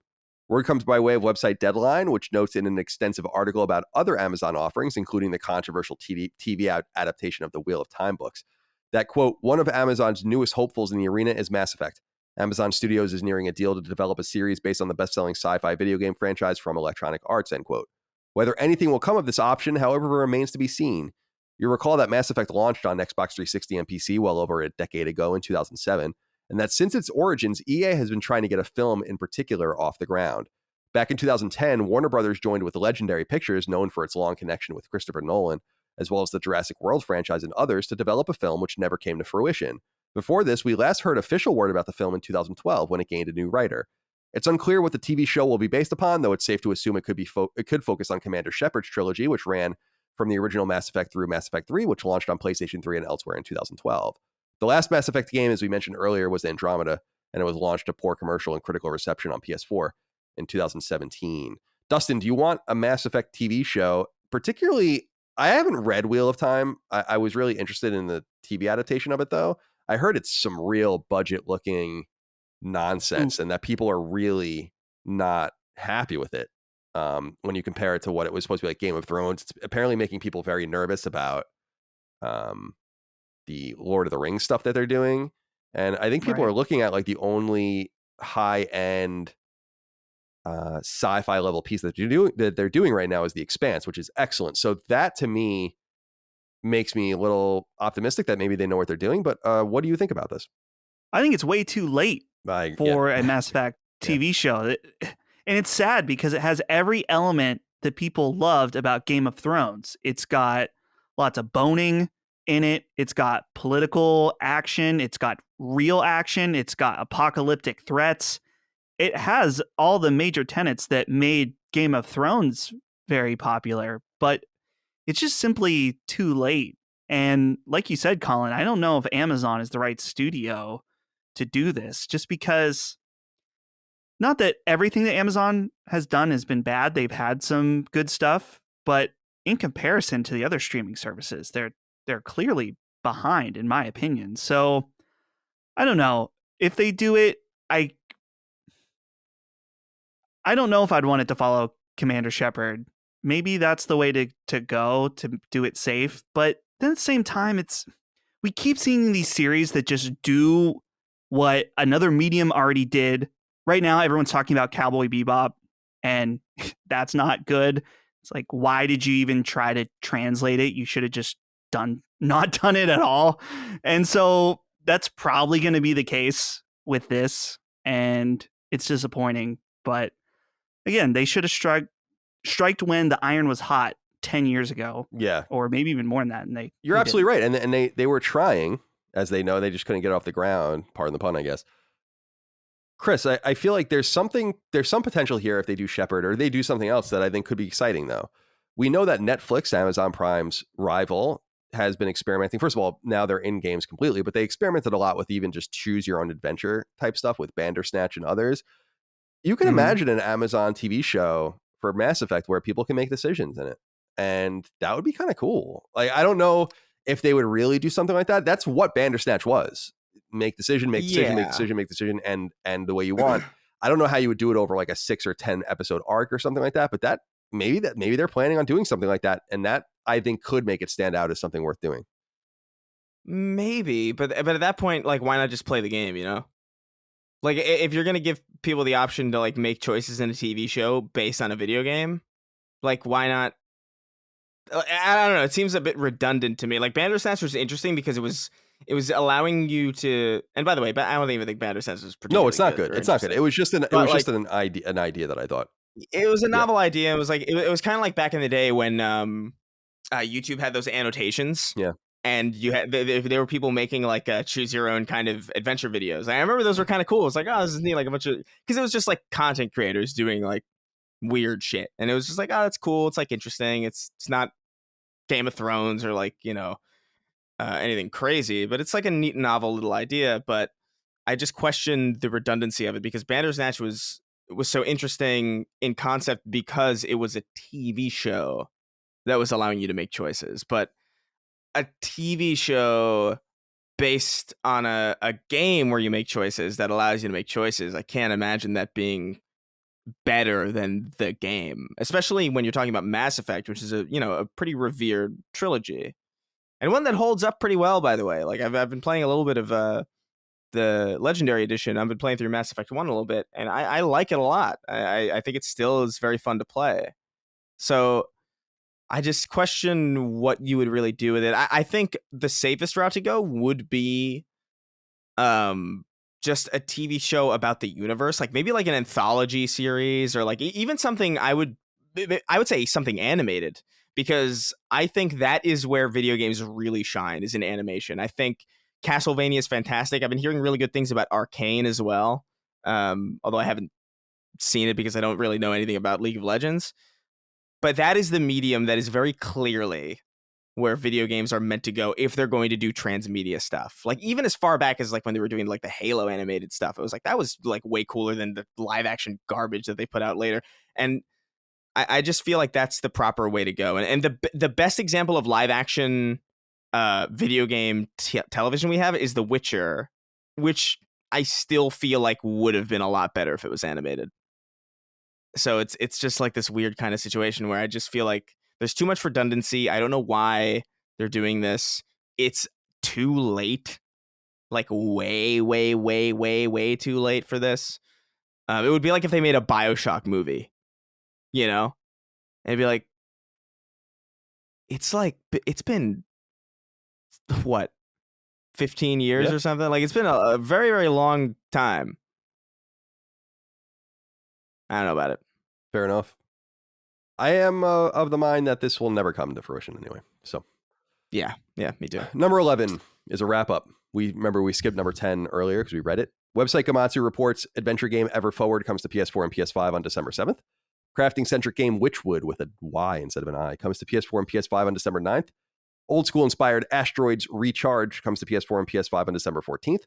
Word comes by way of website Deadline, which notes in an extensive article about other Amazon offerings, including the controversial TV adaptation of the Wheel of Time books, that, quote, one of Amazon's newest hopefuls in the arena is Mass Effect. Amazon Studios is nearing a deal to develop a series based on the best-selling sci-fi video game franchise from Electronic Arts, end quote. Whether anything will come of this option, however, remains to be seen. You'll recall that Mass Effect launched on Xbox 360 and PC well over a decade ago in 2007, and that since its origins, EA has been trying to get a film in particular off the ground. Back in 2010, Warner Brothers joined with Legendary Pictures, known for its long connection with Christopher Nolan, as well as the Jurassic World franchise and others, to develop a film which never came to fruition. Before this, we last heard official word about the film in 2012 when it gained a new writer. It's unclear what the TV show will be based upon, though it's safe to assume it could focus on Commander Shepard's trilogy, which ran from the original Mass Effect through Mass Effect 3, which launched on PlayStation 3 and elsewhere in 2012. The last Mass Effect game, as we mentioned earlier, was Andromeda, and it was launched to poor commercial and critical reception on PS4 in 2017. Dustin, do you want a Mass Effect TV show? Particularly, I haven't read Wheel of Time. I was really interested in the TV adaptation of it, though. I heard it's some real budget-looking nonsense and that people are really not happy with it. When you compare it to what it was supposed to be like Game of Thrones, it's apparently making people very nervous about the Lord of the Rings stuff that they're doing. And I think people are looking at like the only high-end sci-fi level piece that they're doing right now is The Expanse, which is excellent. So that to me makes me a little optimistic that maybe they know what they're doing. But what do you think about this? I think it's way too late for a Mass Effect TV show. And it's sad because it has every element that people loved about Game of Thrones. It's got lots of boning in it. It's got political action. It's got real action. It's got apocalyptic threats. It has all the major tenets that made Game of Thrones very popular, but it's just simply too late. And like you said, Colin, I don't know if Amazon is the right studio to do this, just because, not that everything that Amazon has done has been bad. They've had some good stuff, but in comparison to the other streaming services, they're clearly behind, in my opinion. So I don't know if they do it. I don't know if I'd want it to follow Commander Shepard. Maybe that's the way to go to do it safe. But then at the same time, we keep seeing these series that just do what another medium already did. Right now, everyone's talking about Cowboy Bebop, and that's not good. It's like, why did you even try to translate it? You should have just not done it at all. And so that's probably going to be the case with this, and it's disappointing. But again, they should have striked when the iron was hot 10 years ago. Yeah. Or maybe even more than that. And You're absolutely right. And they were trying, as they know, they just couldn't get off the ground. Pardon the pun, I guess. Chris, I feel like there's some potential here if they do Shepard or they do something else that I think could be exciting, though. We know that Netflix, Amazon Prime's rival, has been experimenting. First of all, now they're in games completely, but they experimented a lot with even just choose your own adventure type stuff with Bandersnatch and others. You can imagine an Amazon TV show for Mass Effect where people can make decisions in it. And that would be kind of cool. Like, I don't know if they would really do something like that. That's what Bandersnatch was. Make decision, make decision, make decision, make decision, and the way you want. I don't know how you would do it over like a 6 or 10 episode arc or something like that, but maybe they're planning on doing something like that, and that I think could make it stand out as something worth doing. Maybe, but at that point, like, why not just play the game? You know, like if you're gonna give people the option to like make choices in a TV show based on a video game, like why not? I don't know. It seems a bit redundant to me. Like Bandersnatch was interesting because it was allowing you to. And by the way, I don't even think Bandersnatch was particularly. No, it's not good. It's not good. It was just an idea that I thought. It was a novel idea. It was like it was kind of like back in the day when YouTube had those annotations. Yeah. And you had there were people making like choose your own kind of adventure videos. I remember those were kind of cool. It's like, oh, this is neat. Like a bunch of, because it was just like content creators doing like weird shit, and it was just like, oh, that's cool. It's like interesting. It's not Game of Thrones or like, you know, anything crazy, but it's like a neat, novel little idea. But I just questioned the redundancy of it because Bandersnatch was so interesting in concept because it was a TV show that was allowing you to make choices, but a TV show based on a game where you make choices that allows you to make choices, I can't imagine that being better than the game, especially when you're talking about Mass Effect, which is a pretty revered trilogy and one that holds up pretty well, by the way. Like I've been playing a little bit of the Legendary Edition. I've been playing through Mass Effect 1 a little bit, and I like it a lot. I think it still is very fun to play. So I just question what you would really do with it. I think the safest route to go would be just a TV show about the universe, like maybe like an anthology series or like even something I would say something animated, because I think that is where video games really shine, is in animation. I think Castlevania is fantastic. I've been hearing really good things about Arcane as well, although I haven't seen it because I don't really know anything about League of Legends. But that is the medium that is very clearly where video games are meant to go if they're going to do transmedia stuff. Like even as far back as like when they were doing like the Halo animated stuff, it was like that was like way cooler than the live action garbage that they put out later. And I just feel like that's the proper way to go. And the best example of live action video game television we have is The Witcher, which I still feel like would have been a lot better if it was animated. So it's just like this weird kind of situation where I just feel like there's too much redundancy. I don't know why they're doing this. It's too late, like way, way, way, way, way too late for this. It would be like if they made a BioShock movie, you know? And it'd be like, it's been, what, 15 years or something? Like it's been a very, very long time. I don't know about it. Fair enough. I am of the mind that this will never come to fruition anyway. So, yeah, me too. Number 11 is a wrap up. We skipped number 10 earlier because we read it. Website Gamatsu reports adventure game Ever Forward comes to PS4 and PS5 on December 7th. Crafting centric game Witchwood with a Y instead of an I comes to PS4 and PS5 on December 9th. Old school inspired Asteroids Recharge comes to PS4 and PS5 on December 14th.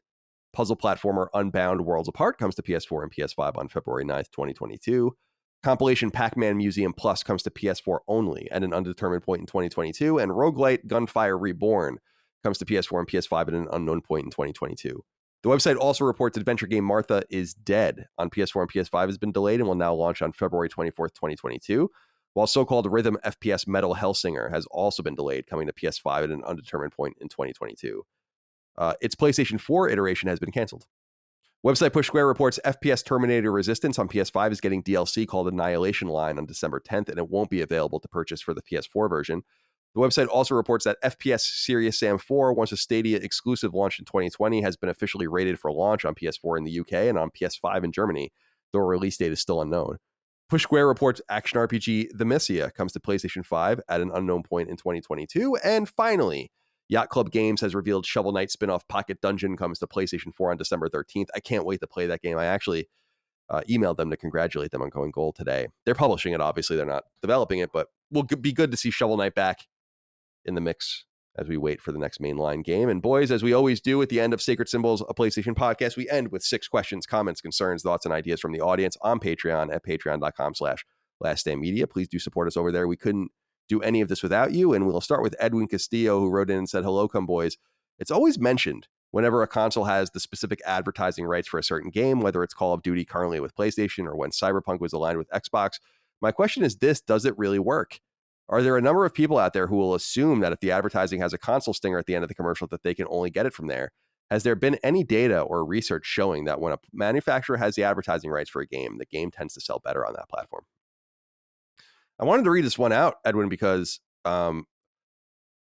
Puzzle platformer Unbound Worlds Apart comes to PS4 and PS5 on February 9th, 2022. Compilation Pac-Man Museum Plus comes to PS4 only at an undetermined point in 2022. And Roguelite Gunfire Reborn comes to PS4 and PS5 at an unknown point in 2022. The website also reports adventure game Martha is Dead on PS4 and PS5 has been delayed and will now launch on February 24th, 2022. While so-called rhythm FPS Metal Hellsinger has also been delayed, coming to PS5 at an undetermined point in 2022. Its PlayStation 4 iteration has been canceled. Website Push Square reports FPS Terminator Resistance on PS5 is getting DLC called Annihilation Line on December 10th, and it won't be available to purchase for the PS4 version. The website also reports that FPS Serious Sam 4, once a Stadia exclusive launched in 2020, has been officially rated for launch on PS4 in the UK and on PS5 in Germany, though a release date is still unknown. Push Square reports action RPG The Messia comes to PlayStation 5 at an unknown point in 2022. And finally, Yacht Club Games has revealed Shovel Knight spin-off Pocket Dungeon comes to PlayStation 4 on December 13th. I can't wait to play that game. I actually emailed them to congratulate them on going gold today. They're publishing it, obviously. They're not developing it, but will be good to see Shovel Knight back in the mix as we wait for the next mainline game. And boys, as we always do at the end of Sacred Symbols, a PlayStation podcast, we end with 6 questions, comments, concerns, thoughts, and ideas from the audience on Patreon at patreon.com/laststandmedia. Please do support us over there. We couldn't do any of this without you. And we'll start with Edwin Castillo, who wrote in and said, hello, come boys. It's always mentioned whenever a console has the specific advertising rights for a certain game, whether it's Call of Duty currently with PlayStation or when Cyberpunk was aligned with Xbox. My question is this: does it really work? Are there a number of people out there who will assume that if the advertising has a console stinger at the end of the commercial, that they can only get it from there? Has there been any data or research showing that when a manufacturer has the advertising rights for a game, the game tends to sell better on that platform? I wanted to read this one out, Edwin, because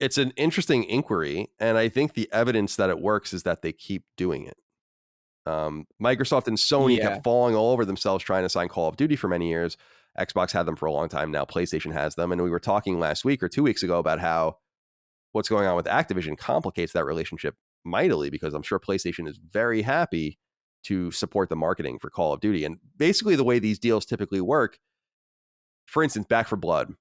it's an interesting inquiry, and I think the evidence that it works is that they keep doing it. Microsoft and Sony kept falling all over themselves trying to sign Call of Duty for many years. Xbox had them for a long time. Now PlayStation has them. And we were talking last week or 2 weeks ago about how what's going on with Activision complicates that relationship mightily, because I'm sure PlayStation is very happy to support the marketing for Call of Duty. And basically the way these deals typically work, for instance, Back 4 Blood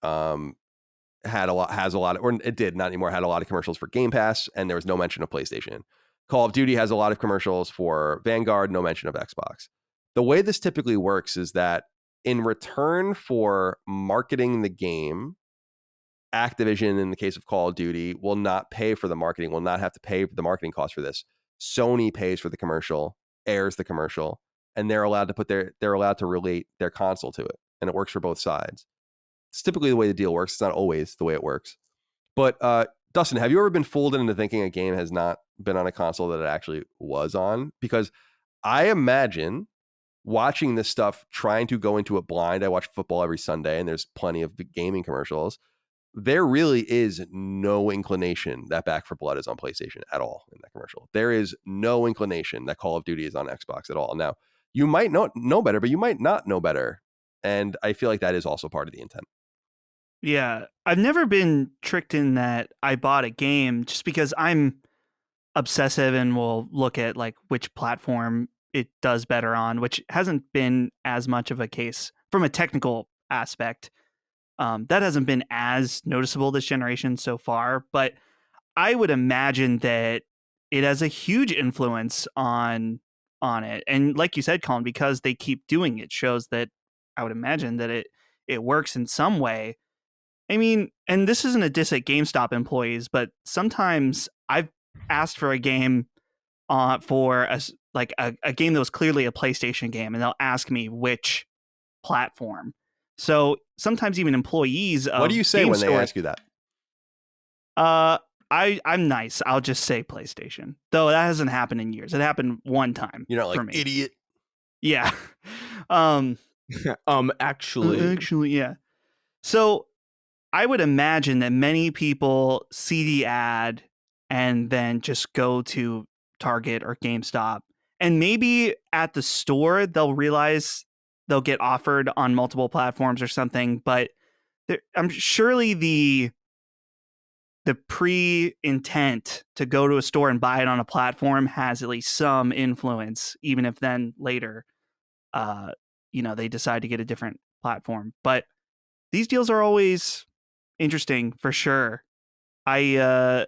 had a lot, or it did not anymore, had a lot of commercials for Game Pass, and there was no mention of PlayStation. Call of Duty has a lot of commercials for Vanguard, no mention of Xbox. The way this typically works is that in return for marketing the game, Activision, in the case of Call of Duty, will not pay for the marketing, will not have to pay the marketing cost for this. Sony pays for the commercial, airs the commercial, and they're allowed to relate their console to it. And it works for both sides. It's typically the way the deal works. It's not always the way it works. But Dustin, have you ever been fooled into thinking a game has not been on a console that it actually was on? Because I imagine watching this stuff, trying to go into it blind. I watch football every Sunday, and there's plenty of gaming commercials. There really is no inclination that Back 4 Blood is on PlayStation at all in that commercial. There is no inclination that Call of Duty is on Xbox at all. Now, you might not know better, but you might not know better. And I feel like that is also part of the intent. Yeah, I've never been tricked in that I bought a game just because I'm obsessive and will look at like which platform it does better on, which hasn't been as much of a case from a technical aspect. That hasn't been as noticeable this generation so far, but I would imagine that it has a huge influence on it. And like you said, Colin, because they keep doing it, shows that I would imagine that it works in some way. I mean, and this isn't a diss at GameStop employees, but sometimes I've asked for a game for a game that was clearly a PlayStation game, and they'll ask me which platform. So sometimes even employees of what do you say when they ask you that? I'm nice. I'll just say PlayStation. Though that hasn't happened in years. It happened one time. You're not like for me. idiot. Yeah. Actually, yeah. So I would imagine that many people see the ad and then just go to Target or GameStop, and maybe at the store they'll realize they'll get offered on multiple platforms or something. But I'm surely the pre-intent to go to a store and buy it on a platform has at least some influence, even if then later, they decide to get a different platform. But these deals are always interesting for sure. I'm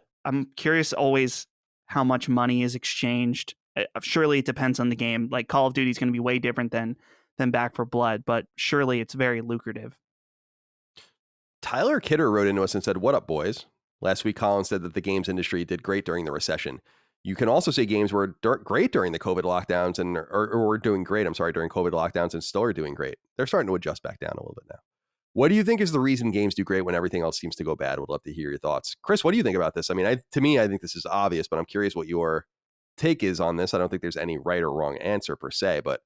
curious always how much money is exchanged. Surely it depends on the game. Like Call of Duty is going to be way different than Back 4 Blood, but surely it's very lucrative. Tyler Kidder wrote into us and said, "What up, boys? Last week, Colin said that the games industry did great during the recession. You can also say games were great during the COVID lockdowns or were doing great, during COVID lockdowns and still are doing great. They're starting to adjust back down a little bit now. What do you think is the reason games do great when everything else seems to go bad? Would love to hear your thoughts. Chris, what do you think about this? I mean, I think this is obvious, but I'm curious what your take is on this. I don't think there's any right or wrong answer per se, but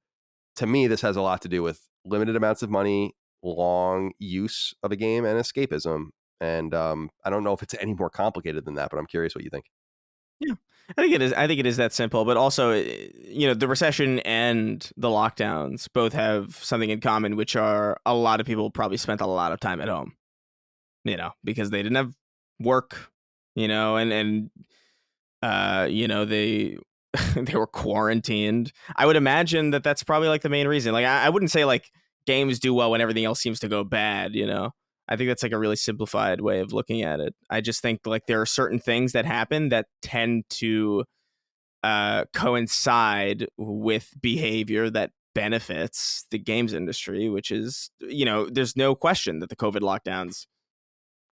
to me, this has a lot to do with limited amounts of money, long use of a game, and escapism. And I don't know if it's any more complicated than that, but I'm curious what you think. Yeah, I think it is. I think it is that simple. But also, the recession and the lockdowns both have something in common, which are a lot of people probably spent a lot of time at home, because they didn't have work, and they they were quarantined. I would imagine that that's probably like the main reason. Like, I wouldn't say like games do well when everything else seems to go bad, I think that's like a really simplified way of looking at it. I just think like there are certain things that happen that tend to coincide with behavior that benefits the games industry, which is, there's no question that the COVID lockdowns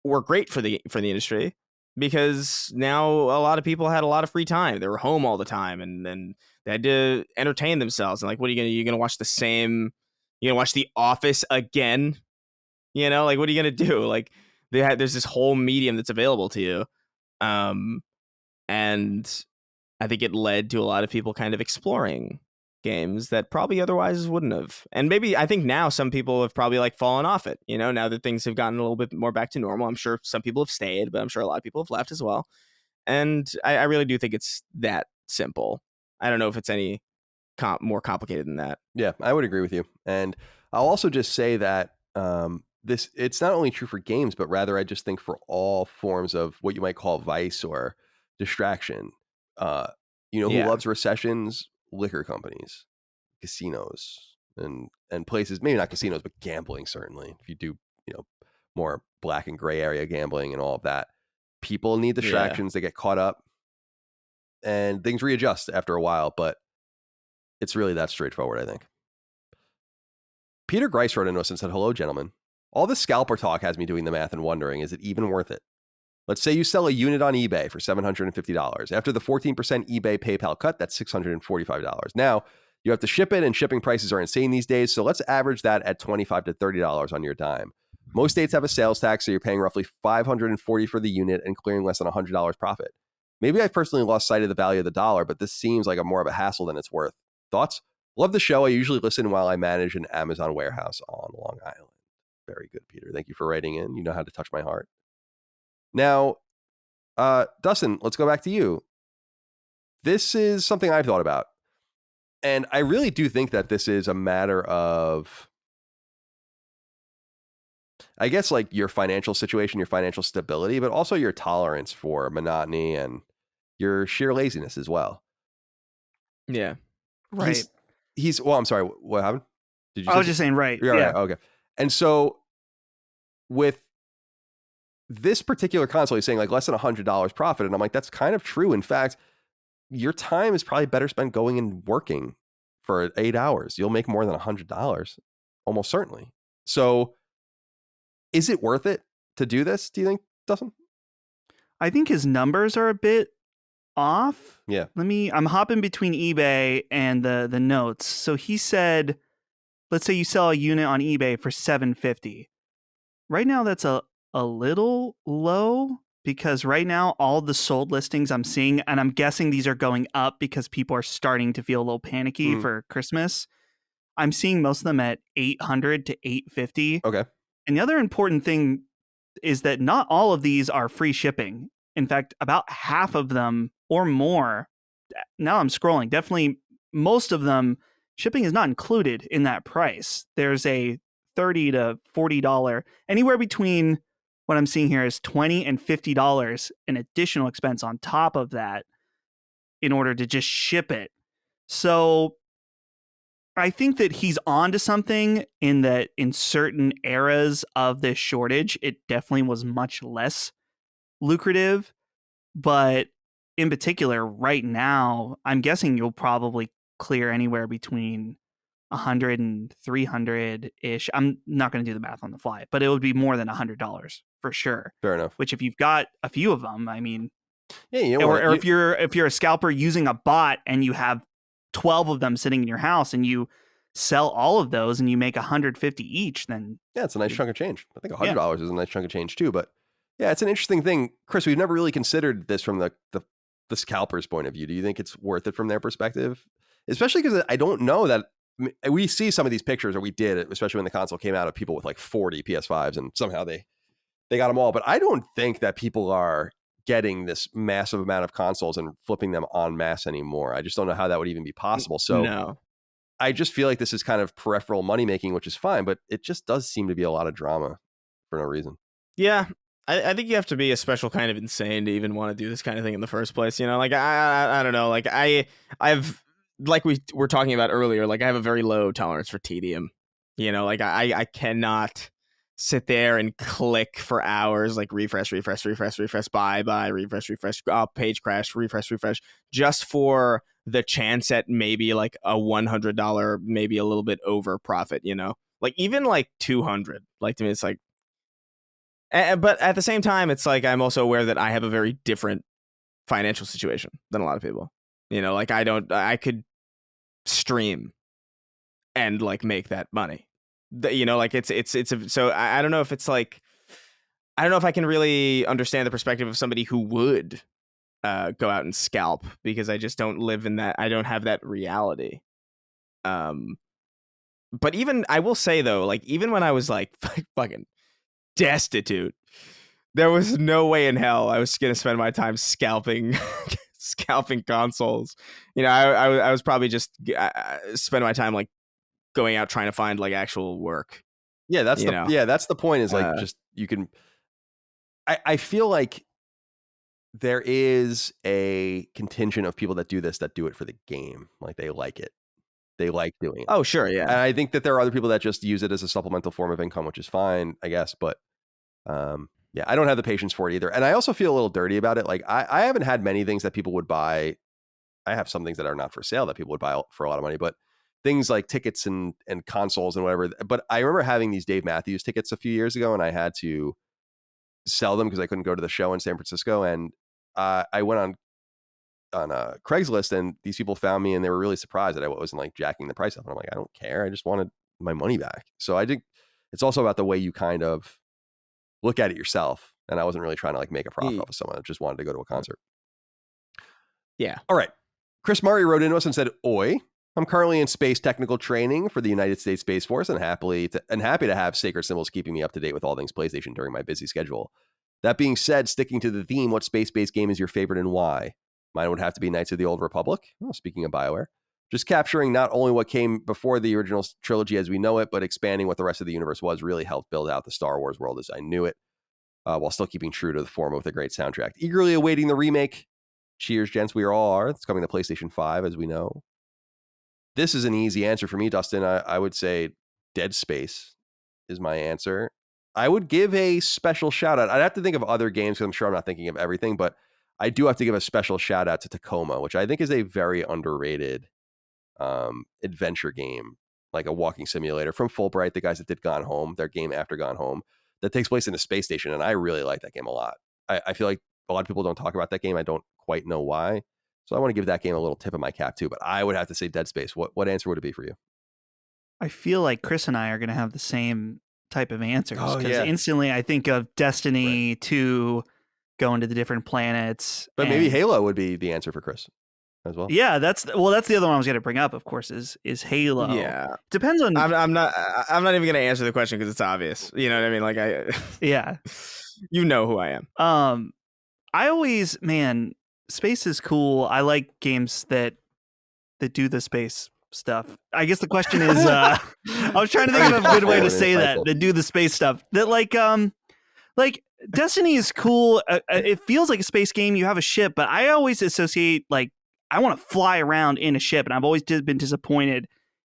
were great for the industry, because now a lot of people had a lot of free time. They were home all the time, and they had to entertain themselves. And like, what are you gonna watch you're gonna watch The Office again? Like, what are you gonna do? Like, there's this whole medium that's available to you, and I think it led to a lot of people kind of exploring games that probably otherwise wouldn't have. And maybe I think now some people have probably like fallen off it, now that things have gotten a little bit more back to normal. I'm sure some people have stayed, but I'm sure a lot of people have left as well. And I really do think it's that simple. I don't know if it's any more complicated than that. Yeah, I would agree with you. And I'll also just say that it's not only true for games, but rather I just think for all forms of what you might call vice or distraction. Who loves recessions? Liquor companies, casinos, and places, maybe not casinos, but gambling. Certainly, if you do, more black and gray area gambling and all of that, people need distractions. They get caught up, and things readjust after a while. But it's really that straightforward, I think. Peter Grice wrote into us and said, "Hello, gentlemen. All this scalper talk has me doing the math and wondering, is it even worth it? Let's say you sell a unit on eBay for $750. After the 14% eBay PayPal cut, that's $645. Now, you have to ship it, and shipping prices are insane these days, so let's average that at $25 to $30 on your dime. Most states have a sales tax, so you're paying roughly $540 for the unit and clearing less than $100 profit. Maybe I've personally lost sight of the value of the dollar, but this seems like more of a hassle than it's worth. Thoughts? Love the show. I usually listen while I manage an Amazon warehouse on Long Island." Very good, Peter. Thank you for writing in. You know how to touch my heart. Now, Dustin, let's go back to you. This is something I've thought about. And I really do think that this is a matter of, I guess, like your financial situation, your financial stability, but also your tolerance for monotony and your sheer laziness as well. Yeah. Right. Well, I'm sorry. What happened? I was just saying, right. Yeah. Right. Okay. And so with this particular console, he's saying like less than $100 profit. And I'm like, that's kind of true. In fact, your time is probably better spent going and working for 8 hours. You'll make more than $100, almost certainly. So is it worth it to do this, do you think, Dustin? I think his numbers are a bit off. Yeah. I'm hopping between eBay and the notes. So he said, let's say you sell a unit on eBay for $750. Right now, that's a little low, because right now all the sold listings I'm seeing, and I'm guessing these are going up because people are starting to feel a little panicky for Christmas. I'm seeing most of them at $800 to $850. Okay. And the other important thing is that not all of these are free shipping. In fact, about half of them or more, now I'm scrolling, definitely most of them, shipping is not included in that price. There's a $30 to $40, anywhere between what I'm seeing here is $20 and $50 an additional expense on top of that in order to just ship it. So I think that he's onto something in that in certain eras of this shortage, it definitely was much less lucrative. But in particular, right now, I'm guessing you'll probably clear anywhere between 100 and 300-ish. I'm not going to do the math on the fly, but it would be more than $100 for sure. Fair enough. Which, if you've got a few of them, I mean, yeah, or if you're a scalper using a bot and you have 12 of them sitting in your house and you sell all of those and you make $150 each, then yeah, it's a nice chunk of change. I think $100 is a nice chunk of change too. But yeah, it's an interesting thing, Chris. We've never really considered this from the scalper's point of view. Do you think it's worth it from their perspective? Especially because I don't know that we see some of these pictures, or we did, especially when the console came out, of people with like 40 PS5s, and somehow they got them all. But I don't think that people are getting this massive amount of consoles and flipping them en masse anymore. I just don't know how that would even be possible. So no. I just feel like this is kind of peripheral money making, which is fine, but it just does seem to be a lot of drama for no reason. Yeah. I think you have to be a special kind of insane to even want to do this kind of thing in the first place. You know, like I don't know, like I've like we were talking about earlier, like I have a very low tolerance for tedium. You know, like I cannot sit there and click for hours, like refresh, buy, refresh, page crash, refresh, just for the chance at maybe like a $100, maybe a little bit over profit, you know? Like even like 200, like to me, it's like, but at the same time, it's like, I'm also aware that I have a very different financial situation than a lot of people, you know, like I could stream and like make that money. You know, like so I don't know if it's like, I don't know if I can really understand the perspective of somebody who would go out and scalp, because I just don't live in that. I don't have that reality. But even, I will say though, like even when I was like fucking destitute, there was no way in hell I was gonna spend my time scalping consoles. You know, I was probably just spend my time like going out trying to find like actual work. Yeah, that's the point, is like just you can I feel like there is a contingent of people that do this, that do it for the game. Like they like it. They like doing it. Oh, sure, yeah. And I think that there are other people that just use it as a supplemental form of income, which is fine, I guess. But yeah, I don't have the patience for it either. And I also feel a little dirty about it. Like I haven't had many things that people would buy. I have some things that are not for sale that people would buy for a lot of money, but things like tickets and consoles and whatever. But I remember having these Dave Matthews tickets a few years ago, and I had to sell them because I couldn't go to the show in San Francisco. And I went on Craigslist, and these people found me, and they were really surprised that I wasn't like jacking the price up. And I'm like, I don't care. I just wanted my money back. So I think it's also about the way you kind of look at it yourself. And I wasn't really trying to like make a profit off of someone. I just wanted to go to a concert. Yeah. All right. Chris Murray wrote into us and said, "Oi, I'm currently in space technical training for the United States Space Force, and happy to have sacred symbols keeping me up to date with all things PlayStation during my busy schedule. That being said, sticking to the theme, what space-based game is your favorite and why? Mine would have to be Knights of the Old Republic. Oh, speaking of BioWare, just capturing not only what came before the original trilogy as we know it, but expanding what the rest of the universe was, really helped build out the Star Wars world as I knew it, while still keeping true to the form with a great soundtrack. Eagerly awaiting the remake. Cheers, gents. We all are. It's coming to PlayStation 5, as we know. This is an easy answer for me, Dustin. I would say Dead Space is my answer. I would give a special shout out. I'd have to think of other games because I'm sure I'm not thinking of everything, but I do have to give a special shout out to Tacoma, which I think is a very underrated adventure game, like a walking simulator from Fulbright, the guys that did Gone Home, their game after Gone Home, that takes place in a space station. And I really like that game a lot. I feel like a lot of people don't talk about that game. I don't quite know why. So I want to give that game a little tip of my cap too, but I would have to say Dead Space. What answer would it be for you? I feel like Chris and I are going to have the same type of answers, because yeah. instantly I think of Destiny 2, going to the different planets. But maybe Halo would be the answer for Chris as well. Yeah, that's the other one I was going to bring up, of course, is Halo. Yeah. Depends on... I'm not even going to answer the question because it's obvious. You know what I mean? Like Yeah. You know who I am. I always, space is cool. I like games that do the space stuff. I guess the question is, I was trying to think of a good way to say that do the space stuff. That like Destiny is cool. It feels like a space game. You have a ship, but I always associate like I want to fly around in a ship, and I've always been disappointed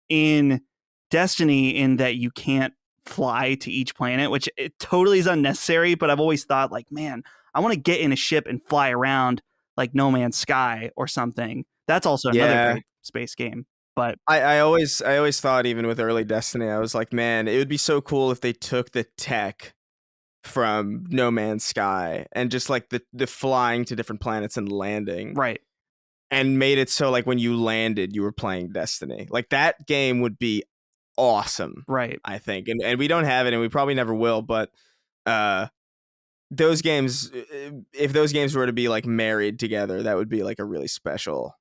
in Destiny in that you can't fly to each planet, which it totally is unnecessary. But I've always thought like, man, I want to get in a ship and fly around like No Man's Sky or something. That's also another great space game. But I always thought, even with early Destiny, I was like, man, it would be so cool if they took the tech from No Man's Sky and just like the flying to different planets and landing. Right. And made it so like when you landed, you were playing Destiny. Like that game would be awesome. Right. I think. And we don't have it, and we probably never will, but those games, if those games were to be like married together, that would be like a really special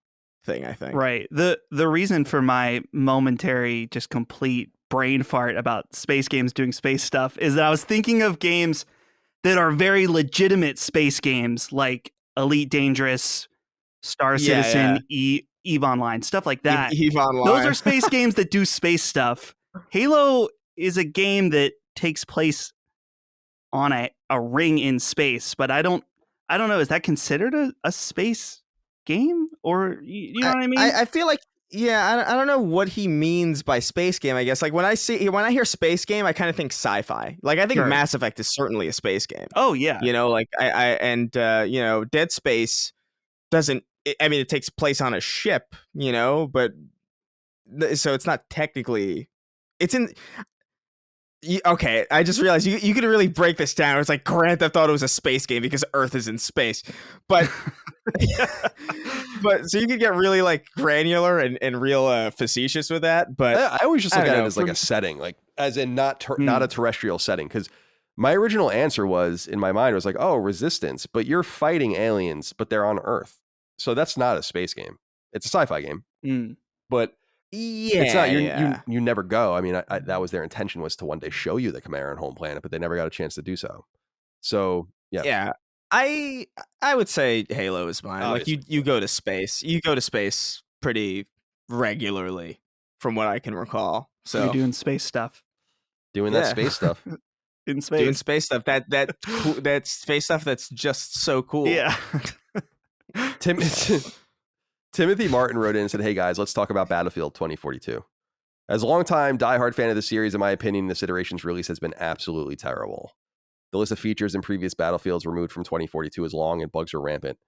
thing, I think. Right. The reason for my momentary just complete brain fart about space games doing space stuff is that I was thinking of games that are very legitimate space games, like Elite Dangerous, Star Citizen, EVE Online, stuff like that. EVE Online. Those are space games that do space stuff. Halo is a game that takes place on a ring in space, but I don't know. Is that considered a space game, or you know what I mean? I feel like Yeah, I don't know what he means by space game. I guess like when I hear space game, I kind of think sci-fi. Like I think Sure. Mass Effect is certainly a space game. Oh yeah, You know, like Dead Space doesn't. I mean, it takes place on a ship. You know, but so it's not technically. It's in. Okay, I just realized you could really break this down. It's like Grand Theft Auto was a space game because Earth is in space, but but so you could get really like granular and real facetious with that. But I always just look at it as like from- a setting, like as in not a terrestrial setting. Because my original answer was in my mind was like, oh, Resistance, but you're fighting aliens, but they're on Earth, so that's not a space game. It's a sci-fi game, but. Yeah, it's not. You never go. I mean, that was their intention, was to one day show you the Chimera and home planet, but they never got a chance to do so. So yeah, Yeah. I would say Halo is mine. Obviously. Like you go to space. You go to space pretty regularly, from what I can recall. So you're doing space stuff doing that space stuff. in space. doing space stuff. That space stuff that's just so cool. Yeah. Timothy Martin wrote in and said, "Hey guys, let's talk about Battlefield 2042. As a longtime diehard fan of the series, in my opinion, this iteration's release has been absolutely terrible. The list of features in previous Battlefields removed from 2042 is long and bugs are rampant.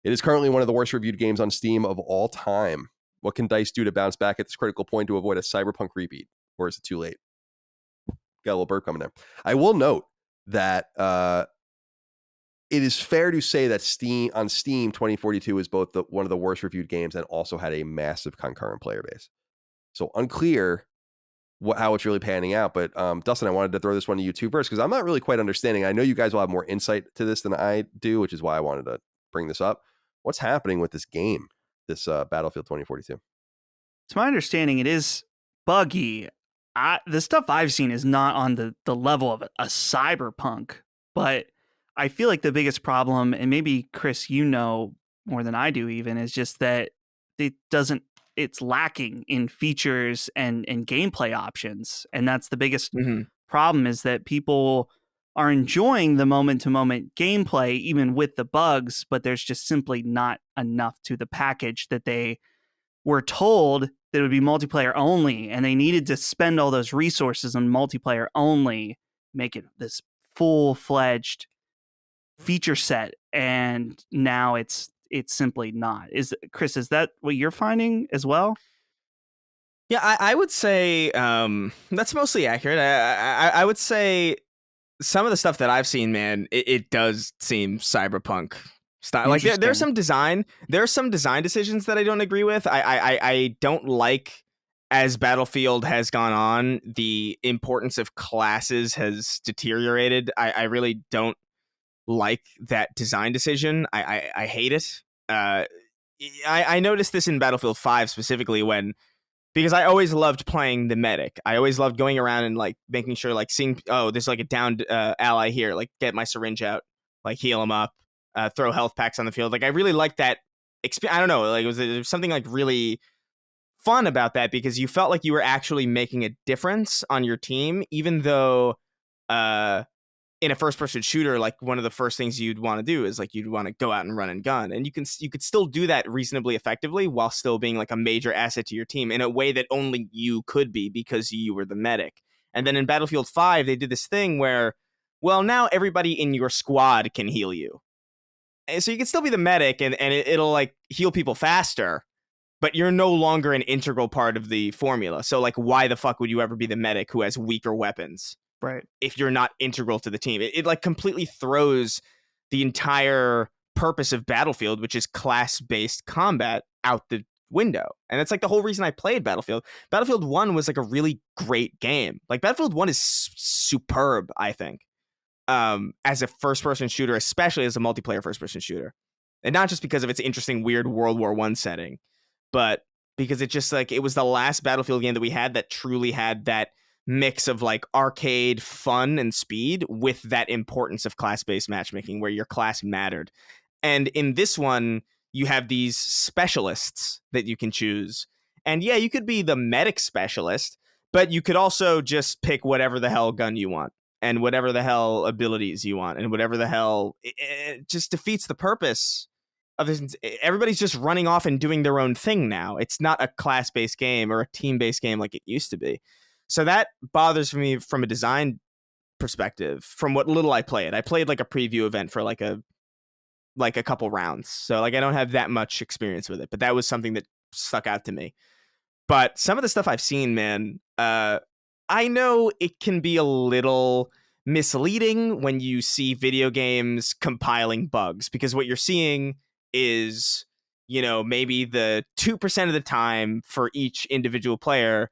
It is currently one of the worst reviewed games on Steam of all time. What can DICE do to bounce back at this critical point to avoid a Cyberpunk repeat? Or is it too late?" Got a little burp coming there. I will note that it is fair to say that Steam 2042 is both one of the worst reviewed games and also had a massive concurrent player base. So unclear how it's really panning out. But Dustin, I wanted to throw this one to you too first, because I'm not really quite understanding. I know you guys will have more insight to this than I do, which is why I wanted to bring this up. What's happening with this game, this Battlefield 2042? To my understanding, it is buggy. The stuff I've seen is not on the level of a cyberpunk, but I feel like the biggest problem, and maybe Chris, you know more than I do even, is just that it's lacking in features and gameplay options. And that's the biggest problem, is that people are enjoying the moment-to-moment gameplay, even with the bugs, but there's just simply not enough to the package that they were told that it would be multiplayer only, and they needed to spend all those resources on multiplayer only, make it this full-fledged feature set, and now it's simply not. Chris, is that what you're finding as well? Yeah, I would say that's mostly accurate. I would say some of the stuff that I've seen, man, it does seem cyberpunk style. Like there's some design decisions that I don't agree with. I don't like, as Battlefield has gone on, the importance of classes has deteriorated. I really don't like that design decision. I hate it. I noticed this in Battlefield 5 specifically, because I always loved playing the medic. I always loved going around and like making sure, like seeing, oh, there's like a downed ally here, like get my syringe out, like heal him up, throw health packs on the field. Like I really liked that experience. I don't know, like there was something like really fun about that, because you felt like you were actually making a difference on your team, even though in a first-person shooter, like one of the first things you'd want to do is like you'd want to go out and run and gun, and you could still do that reasonably effectively while still being like a major asset to your team in a way that only you could be because you were the medic. And then in Battlefield 5, they did this thing where, well, now everybody in your squad can heal you, and so you can still be the medic, and it'll like heal people faster, but you're no longer an integral part of the formula. So like, why the fuck would you ever be the medic who has weaker weapons? Right. If you're not integral to the team, it like completely throws the entire purpose of Battlefield, which is class-based combat, out the window. And that's like the whole reason I played Battlefield. Battlefield 1 was like a really great game. Like Battlefield 1 is superb, I think, as a first-person shooter, especially as a multiplayer first-person shooter. And not just because of its interesting, weird World War I setting, but because it just like, it was the last Battlefield game that we had that truly had that mix of like arcade fun and speed with that importance of class-based matchmaking where your class mattered. And in this one, you have these specialists that you can choose. And yeah, you could be the medic specialist, but you could also just pick whatever the hell gun you want and whatever the hell abilities you want and whatever the hell, it just defeats the purpose everybody's just running off and doing their own thing now. It's not a class-based game or a team-based game like it used to be. So that bothers me from a design perspective. From what little I played, I played like a preview event for like a couple rounds. So like I don't have that much experience with it, but that was something that stuck out to me. But some of the stuff I've seen, man, I know it can be a little misleading when you see video games compiling bugs, because what you're seeing is, you know, maybe the 2% of the time for each individual player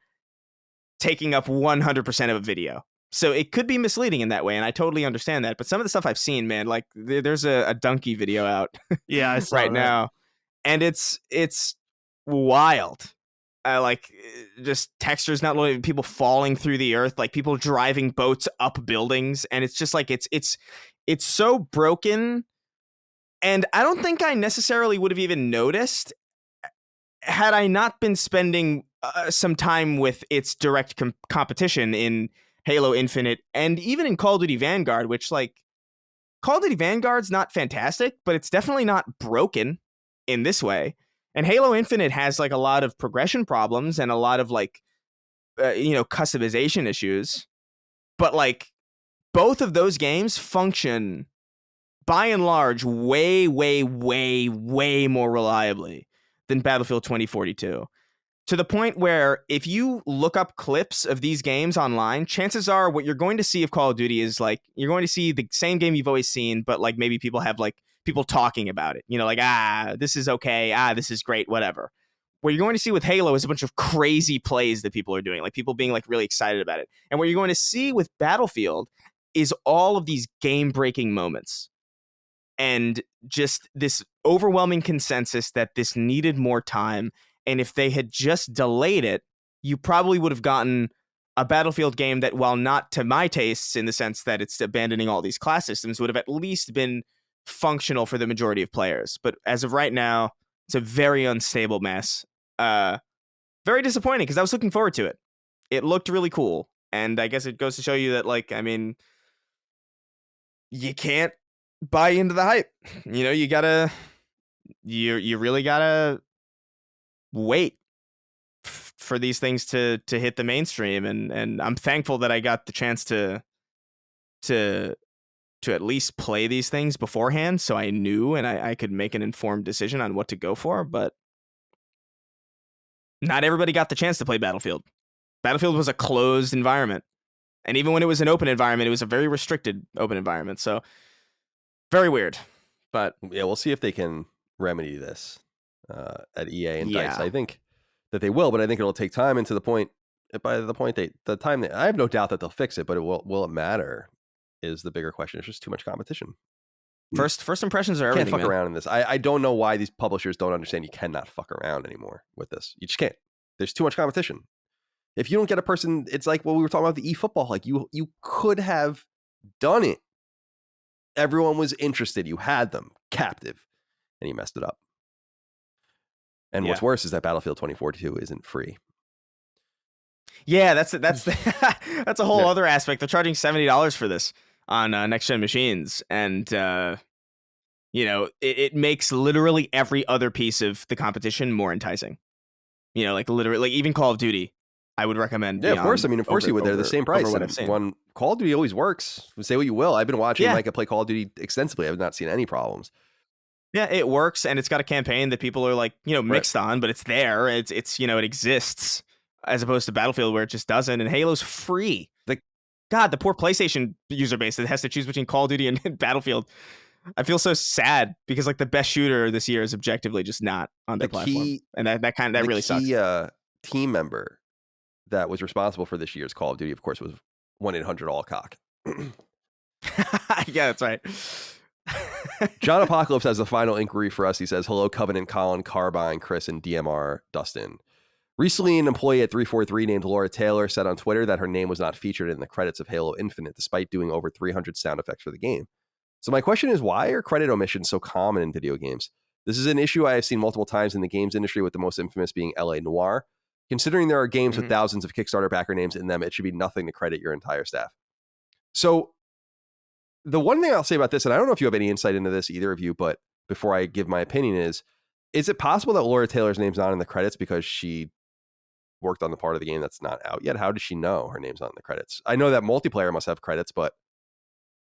taking up 100% of a video. So it could be misleading in that way, and I totally understand that. But some of the stuff I've seen, man, like there's a donkey video out Yeah, I saw right that. now, and it's wild. Like just textures not loading, people falling through the earth, like people driving boats up buildings, and it's just like it's so broken. And I don't think I necessarily would have even noticed had I not been spending some time with its direct competition in Halo Infinite and even in Call of Duty Vanguard, which, like, Call of Duty Vanguard's not fantastic, but it's definitely not broken in this way. And Halo Infinite has like a lot of progression problems and a lot of like, customization issues. But like both of those games function by and large way, way, way, way more reliably than Battlefield 2042. To the point where if you look up clips of these games online, chances are what you're going to see of Call of Duty is like, you're going to see the same game you've always seen, but like maybe people have like people talking about it, you know, like, this is okay. This is great, whatever. What you're going to see with Halo is a bunch of crazy plays that people are doing, like people being like really excited about it. And what you're going to see with Battlefield is all of these game-breaking moments and just this overwhelming consensus that this needed more time. And if they had just delayed it, you probably would have gotten a Battlefield game that, while not to my tastes in the sense that it's abandoning all these class systems, would have at least been functional for the majority of players. But as of right now, it's a very unstable mess. Very disappointing, because I was looking forward to it. It looked really cool. And I guess it goes to show you that, like, I mean, you can't buy into the hype. You know, you really gotta wait for these things to hit the mainstream. And I'm thankful that I got the chance to at least play these things beforehand, so I knew and I could make an informed decision on what to go for. But not everybody got the chance to play Battlefield. Battlefield was a closed environment. And even when it was an open environment, it was a very restricted open environment. So very weird. But yeah, we'll see if they can remedy this at EA and Yeah. DICE. I think that they will, but I think it'll take time. And to the point, I have no doubt that they'll fix it, but will it matter is the bigger question. It's just too much competition. First impressions are You everything. can't fuck Man. around in this. I don't know why these publishers don't understand you cannot fuck around anymore with this. You just can't. There's too much competition. If you don't get a person, it's like what we were talking about the eFootball. Like you could have done it. Everyone was interested. You had them captive, and you messed it up. And what's worse is that Battlefield 2042 isn't free. Yeah, that's a whole other aspect. They're charging $70 for this on next gen machines, and it makes literally every other piece of the competition more enticing. You know, like literally, like even Call of Duty, I would recommend. Yeah, of course. I mean, of course you would. They're the same price. When Call of Duty always works. Say what you will. I've been watching Micah play Call of Duty extensively. I've not seen any problems. Yeah, it works, and it's got a campaign that people are like, mixed on, but it's there. It's it exists, as opposed to Battlefield where it just doesn't. And Halo's free. The poor PlayStation user base that has to choose between Call of Duty and Battlefield. I feel so sad because like the best shooter this year is objectively just not on the platform, and that really sucks. The team member that was responsible for this year's Call of Duty, of course, was 1-800-ALL-COCK. Yeah, that's right. John Apocalypse has the final inquiry for us. He says, hello, Covenant, Colin, Carbine, Chris, and DMR, Dustin. Recently, an employee at 343 named Laura Taylor said on Twitter that her name was not featured in the credits of Halo Infinite, despite doing over 300 sound effects for the game. So my question is, why are credit omissions so common in video games? This is an issue I have seen multiple times in the games industry, with the most infamous being LA Noire. Considering there are games with thousands of Kickstarter backer names in them, it should be nothing to credit your entire staff. So the one thing I'll say about this, and I don't know if you have any insight into this, either of you, but before I give my opinion is it possible that Laura Taylor's name's not in the credits because she worked on the part of the game that's not out yet? How does she know her name's not in the credits? I know that multiplayer must have credits, but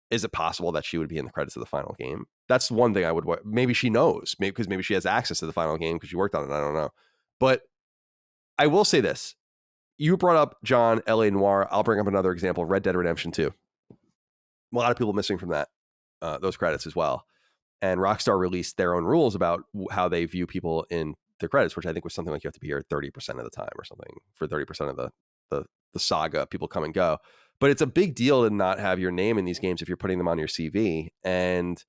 is it possible that she would be in the credits of the final game? That's one thing I would, maybe she knows, because maybe she has access to the final game because she worked on it. I don't know. But I will say this. You brought up, John, LA Noire. I'll bring up another example, Red Dead Redemption 2. A lot of people missing from that, those credits as well. And Rockstar released their own rules about how they view people in their credits, which I think was something like you have to be here 30% of the time or something for 30% of the saga. People come and go. But it's a big deal to not have your name in these games if you're putting them on your CV. And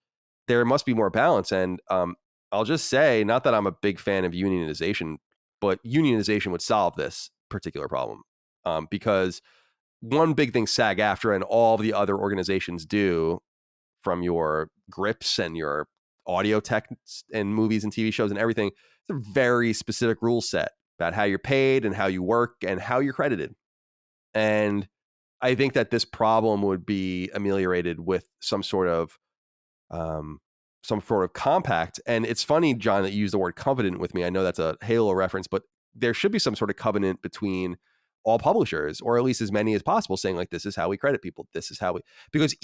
there must be more balance. And I'll just say, not that I'm a big fan of unionization, but unionization would solve this particular problem. Because one big thing SAG-AFTRA and all the other organizations do, from your grips and your audio tech and movies and TV shows and everything, it's a very specific rule set about how you're paid and how you work and how you're credited. And I think that this problem would be ameliorated with some sort of compact. And it's funny, John, that you used the word covenant with me. I know that's a Halo reference, but there should be some sort of covenant between all publishers, or at least as many as possible, saying like, this is how we credit people. This is how we, because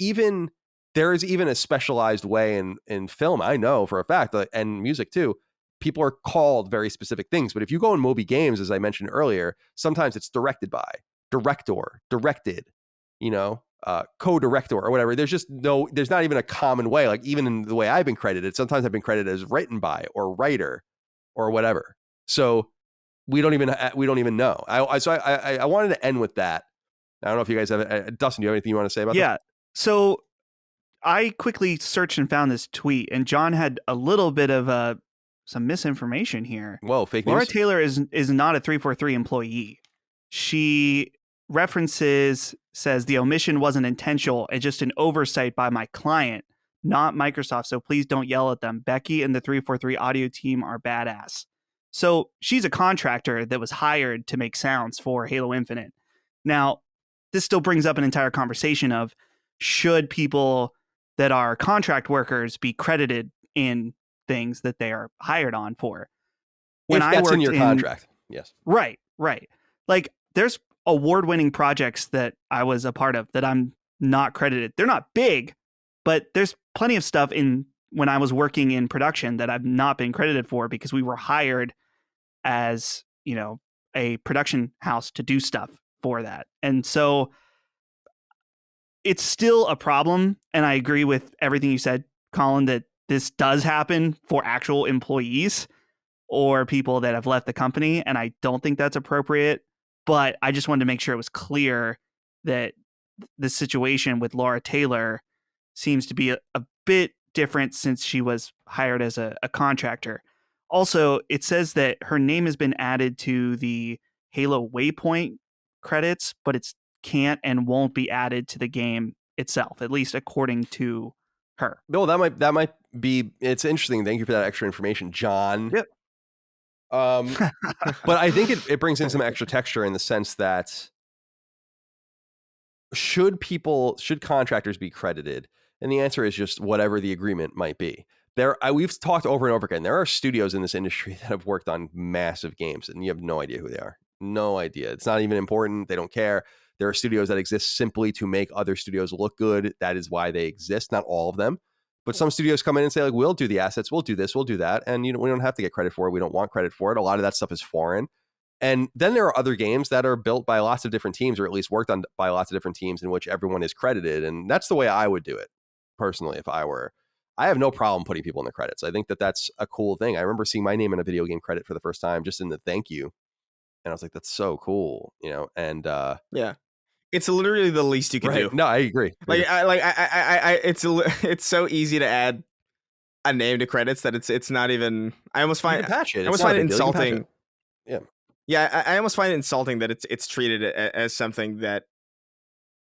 there is even a specialized way in film, I know for a fact, and music too, people are called very specific things. But if you go in MobyGames, as I mentioned earlier, sometimes it's directed by, director, directed, co-director or whatever. There's not even a common way. Like even in the way I've been credited, sometimes I've been credited as written by or writer or whatever. So we don't even know. I wanted to end with that. I don't know if you guys have, Dustin, do you have anything you want to say about that? Yeah. So I quickly searched and found this tweet, and John had a little bit of some misinformation here. Whoa, fake news. Laura Taylor is not a 343 employee. She says the omission wasn't intentional. It's just an oversight by my client, not Microsoft. So please don't yell at them. Becky and the 343 audio team are badass. So she's a contractor that was hired to make sounds for Halo Infinite. Now, this still brings up an entire conversation of, should people that are contract workers be credited in things that they are hired on for? When if that's in your contract. Yes. Right. Like there's award-winning projects that I was a part of that I'm not credited. They're not big, but there's plenty of stuff when I was working in production that I've not been credited for because we were hired as, a production house to do stuff for that. And so it's still a problem. And I agree with everything you said, Colin, that this does happen for actual employees or people that have left the company. And I don't think that's appropriate. But I just wanted to make sure it was clear that the situation with Laura Taylor seems to be a bit different since she was hired as a contractor. Also, it says that her name has been added to the Halo Waypoint credits, but it can't and won't be added to the game itself, at least according to her. No, that might be. It's interesting. Thank you for that extra information, John. Yep. But I think it brings in some extra texture in the sense that should contractors be credited? And the answer is just whatever the agreement might be. We've talked over and over again. There are studios in this industry that have worked on massive games, and you have no idea who they are. No idea. It's not even important. They don't care. There are studios that exist simply to make other studios look good. That is why they exist. Not all of them. But some studios come in and say, like, we'll do the assets, we'll do this, we'll do that. And we don't have to get credit for it. We don't want credit for it. A lot of that stuff is foreign. And then there are other games that are built by lots of different teams, or at least worked on by lots of different teams in which everyone is credited. And that's the way I would do it personally if I were. I have no problem putting people in the credits. I think that that's a cool thing. I remember seeing my name in a video game credit for the first time, just in the thank you. And I was like, that's so cool, and yeah. It's literally the least you can do. No, I agree. It's so easy to add a name to credits that it's not even. I almost find it insulting. Yeah, I almost find it insulting that it's treated as something that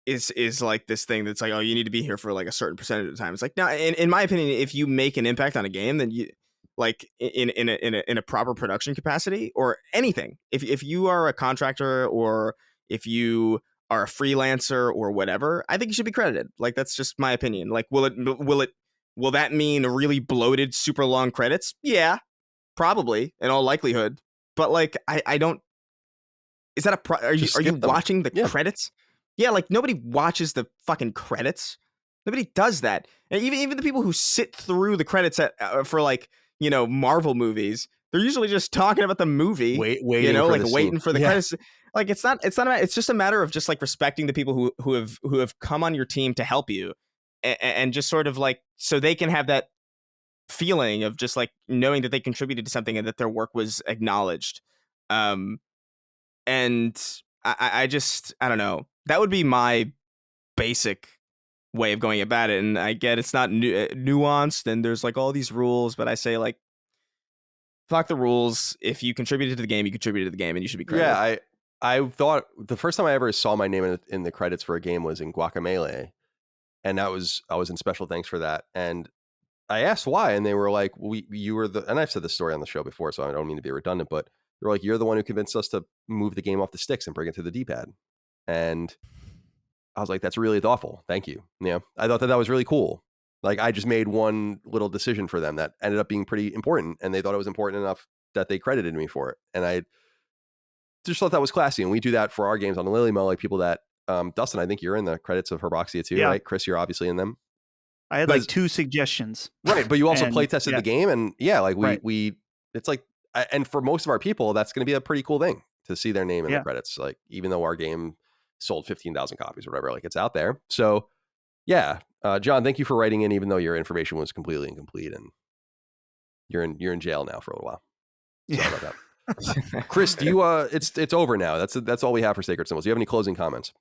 is like this thing that's like, oh, you need to be here for like a certain percentage of the time. It's like, no, in my opinion, if you make an impact on a game, then you like in a proper production capacity or anything. If you are a contractor or if you are a freelancer or whatever, I think you should be credited. Like, that's just my opinion. Like, will it Will that mean really bloated, super long credits? Yeah, probably, in all likelihood. But like, I don't. Is that are you watching the credits? Yeah, like nobody watches the fucking credits. Nobody does that. And even the people who sit through the credits for like, you know, Marvel movies, they're usually just talking about the movie. Waiting, you know, for like the waiting scene. for the credits. Like it's just a matter of just like respecting the people who have come on your team to help you, and just sort of like so they can have that feeling of just like knowing that they contributed to something and that their work was acknowledged. And I don't know. That would be my basic way of going about it. And I get it's not nuanced and there's like all these rules, but I say like, fuck the rules. If you contributed to the game, you contributed to the game and you should be credited. Yeah, I thought the first time I ever saw my name in the credits for a game was in Guacamelee. And I was in special thanks for that. And I asked why, and they were like, you were and I've said this story on the show before, so I don't mean to be redundant, but they're like, you're the one who convinced us to move the game off the sticks and bring it to the D-pad. And I was like, that's really thoughtful. Thank you. Yeah. I thought that was really cool. Like I just made one little decision for them that ended up being pretty important. And they thought it was important enough that they credited me for it. And I just thought that was classy. And we do that for our games on the Lily Mo, like people that, Dustin, I think you're in the credits of Herboxia too, right? Chris, you're obviously in them. I had like 2 suggestions. Right. But you also play tested the game. And yeah, like we it's like, and for most of our people, that's going to be a pretty cool thing to see their name in the credits. Like, even though our game sold 15,000 copies or whatever, like it's out there. So yeah, John, thank you for writing in, even though your information was completely incomplete and you're in jail now for a little while. Sorry about that. Chris, do you, it's over now. That's all we have for Sacred Symbols. Do you have any closing comments?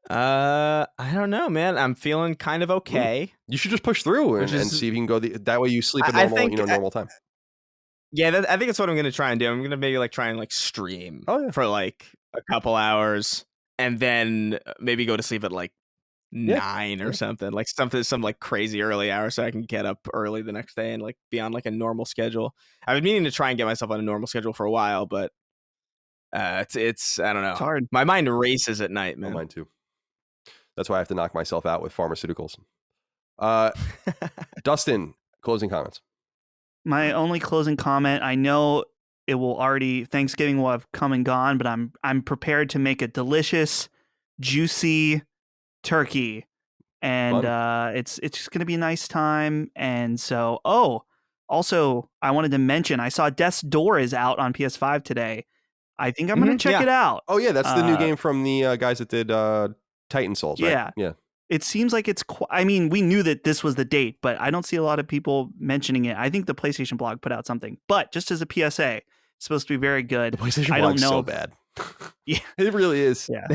I don't know, man. I'm feeling kind of okay. You should just push through and see if you can go that way. You sleep at normal time. Yeah, I think that's what I'm gonna try and do. I'm gonna maybe like try and like stream for like a couple hours, and then maybe go to sleep at like 9 or something, like some like crazy early hour, so I can get up early the next day and like be on like a normal schedule. I've been meaning to try and get myself on a normal schedule for a while, but it's I don't know. It's hard. My mind races at night, man. Oh, mine too. That's why I have to knock myself out with pharmaceuticals. Dustin, closing comments. My only closing comment, I know it will already, Thanksgiving will have come and gone, but I'm prepared to make a delicious, juicy turkey. And it's just going to be a nice time. And so, also, I wanted to mention, I saw Death's Door is out on PS5 today. I think I'm going to check it out. Oh, yeah, that's the new game from the guys that did Titan Souls, right? Yeah. It seems like it's, I mean, we knew that this was the date, but I don't see a lot of people mentioning it. I think the PlayStation blog put out something, but just as a PSA, it's supposed to be very good. The PlayStation blog's so bad. Yeah. It really is. Yeah.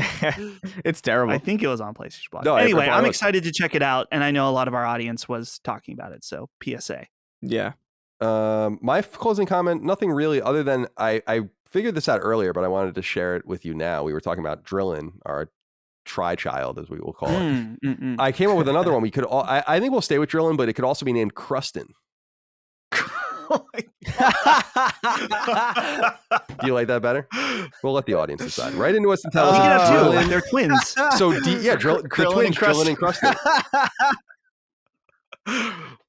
It's terrible. I think it was on PlayStation blog. No, anyway, I'm excited to check it out, and I know a lot of our audience was talking about it, so PSA. Yeah. My closing comment, nothing really other than I figured this out earlier, but I wanted to share it with you now. We were talking about Drillin, our tri-child, as we will call it. I came up with another one. We could I think we'll stay with Drillin, but it could also be named Crustin. Do you like that better? We'll let the audience decide. Write into us and tell us. We can have 2. They're twins. So the twins, Drillin and Crustin.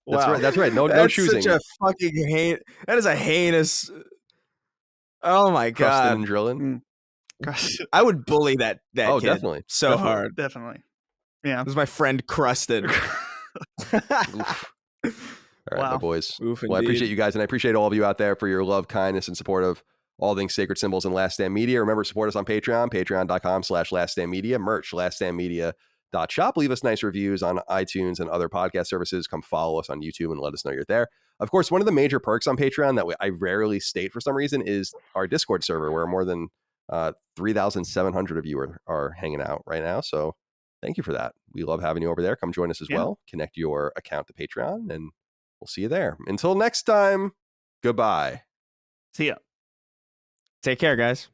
That's right. No choosing. Such a fucking that is a heinous. Oh my god. Crustin and Drillin. I would bully that kid definitely. so hard. Definitely. Yeah. This is my friend Crustin. All right, my boys. Oof, well, I appreciate you guys, and I appreciate all of you out there for your love, kindness, and support of all things Sacred Symbols and Last Stand Media. Remember, support us on Patreon, patreon.com/laststandmedia, merch, laststandmedia.shop. Leave us nice reviews on iTunes and other podcast services. Come follow us on YouTube and let us know you're there. Of course, one of the major perks on Patreon that I rarely state for some reason is our Discord server, where more than 3,700 of you are hanging out right now. So thank you for that. We love having you over there. Come join us as well. Connect your account to Patreon, and we'll see you there. Until next time, goodbye. See ya. Take care, guys.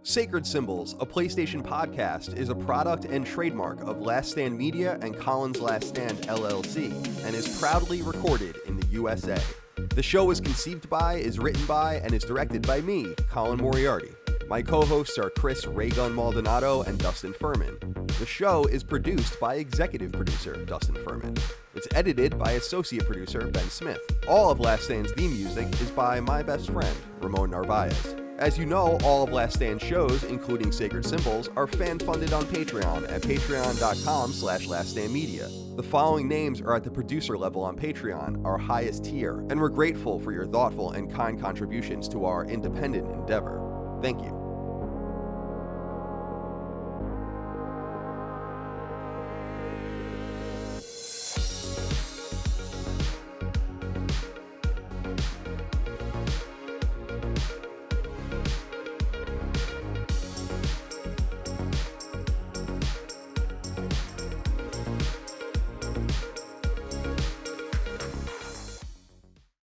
Sacred Symbols, a PlayStation podcast, is a product and trademark of Last Stand Media and Collins Last Stand LLC, and is proudly recorded in the USA. The show is conceived by, is written by, and is directed by me, Colin Moriarty. My co-hosts are Chris Raygun Maldonado and Dustin Furman. The show is produced by executive producer Dustin Furman. It's edited by associate producer Ben Smith. All of Last Stand's theme music is by my best friend, Ramon Narvaez. As you know, all of Last Stand shows, including Sacred Symbols, are fan-funded on Patreon at patreon.com/laststandmedia. The following names are at the producer level on Patreon, our highest tier, and we're grateful for your thoughtful and kind contributions to our independent endeavor. Thank you.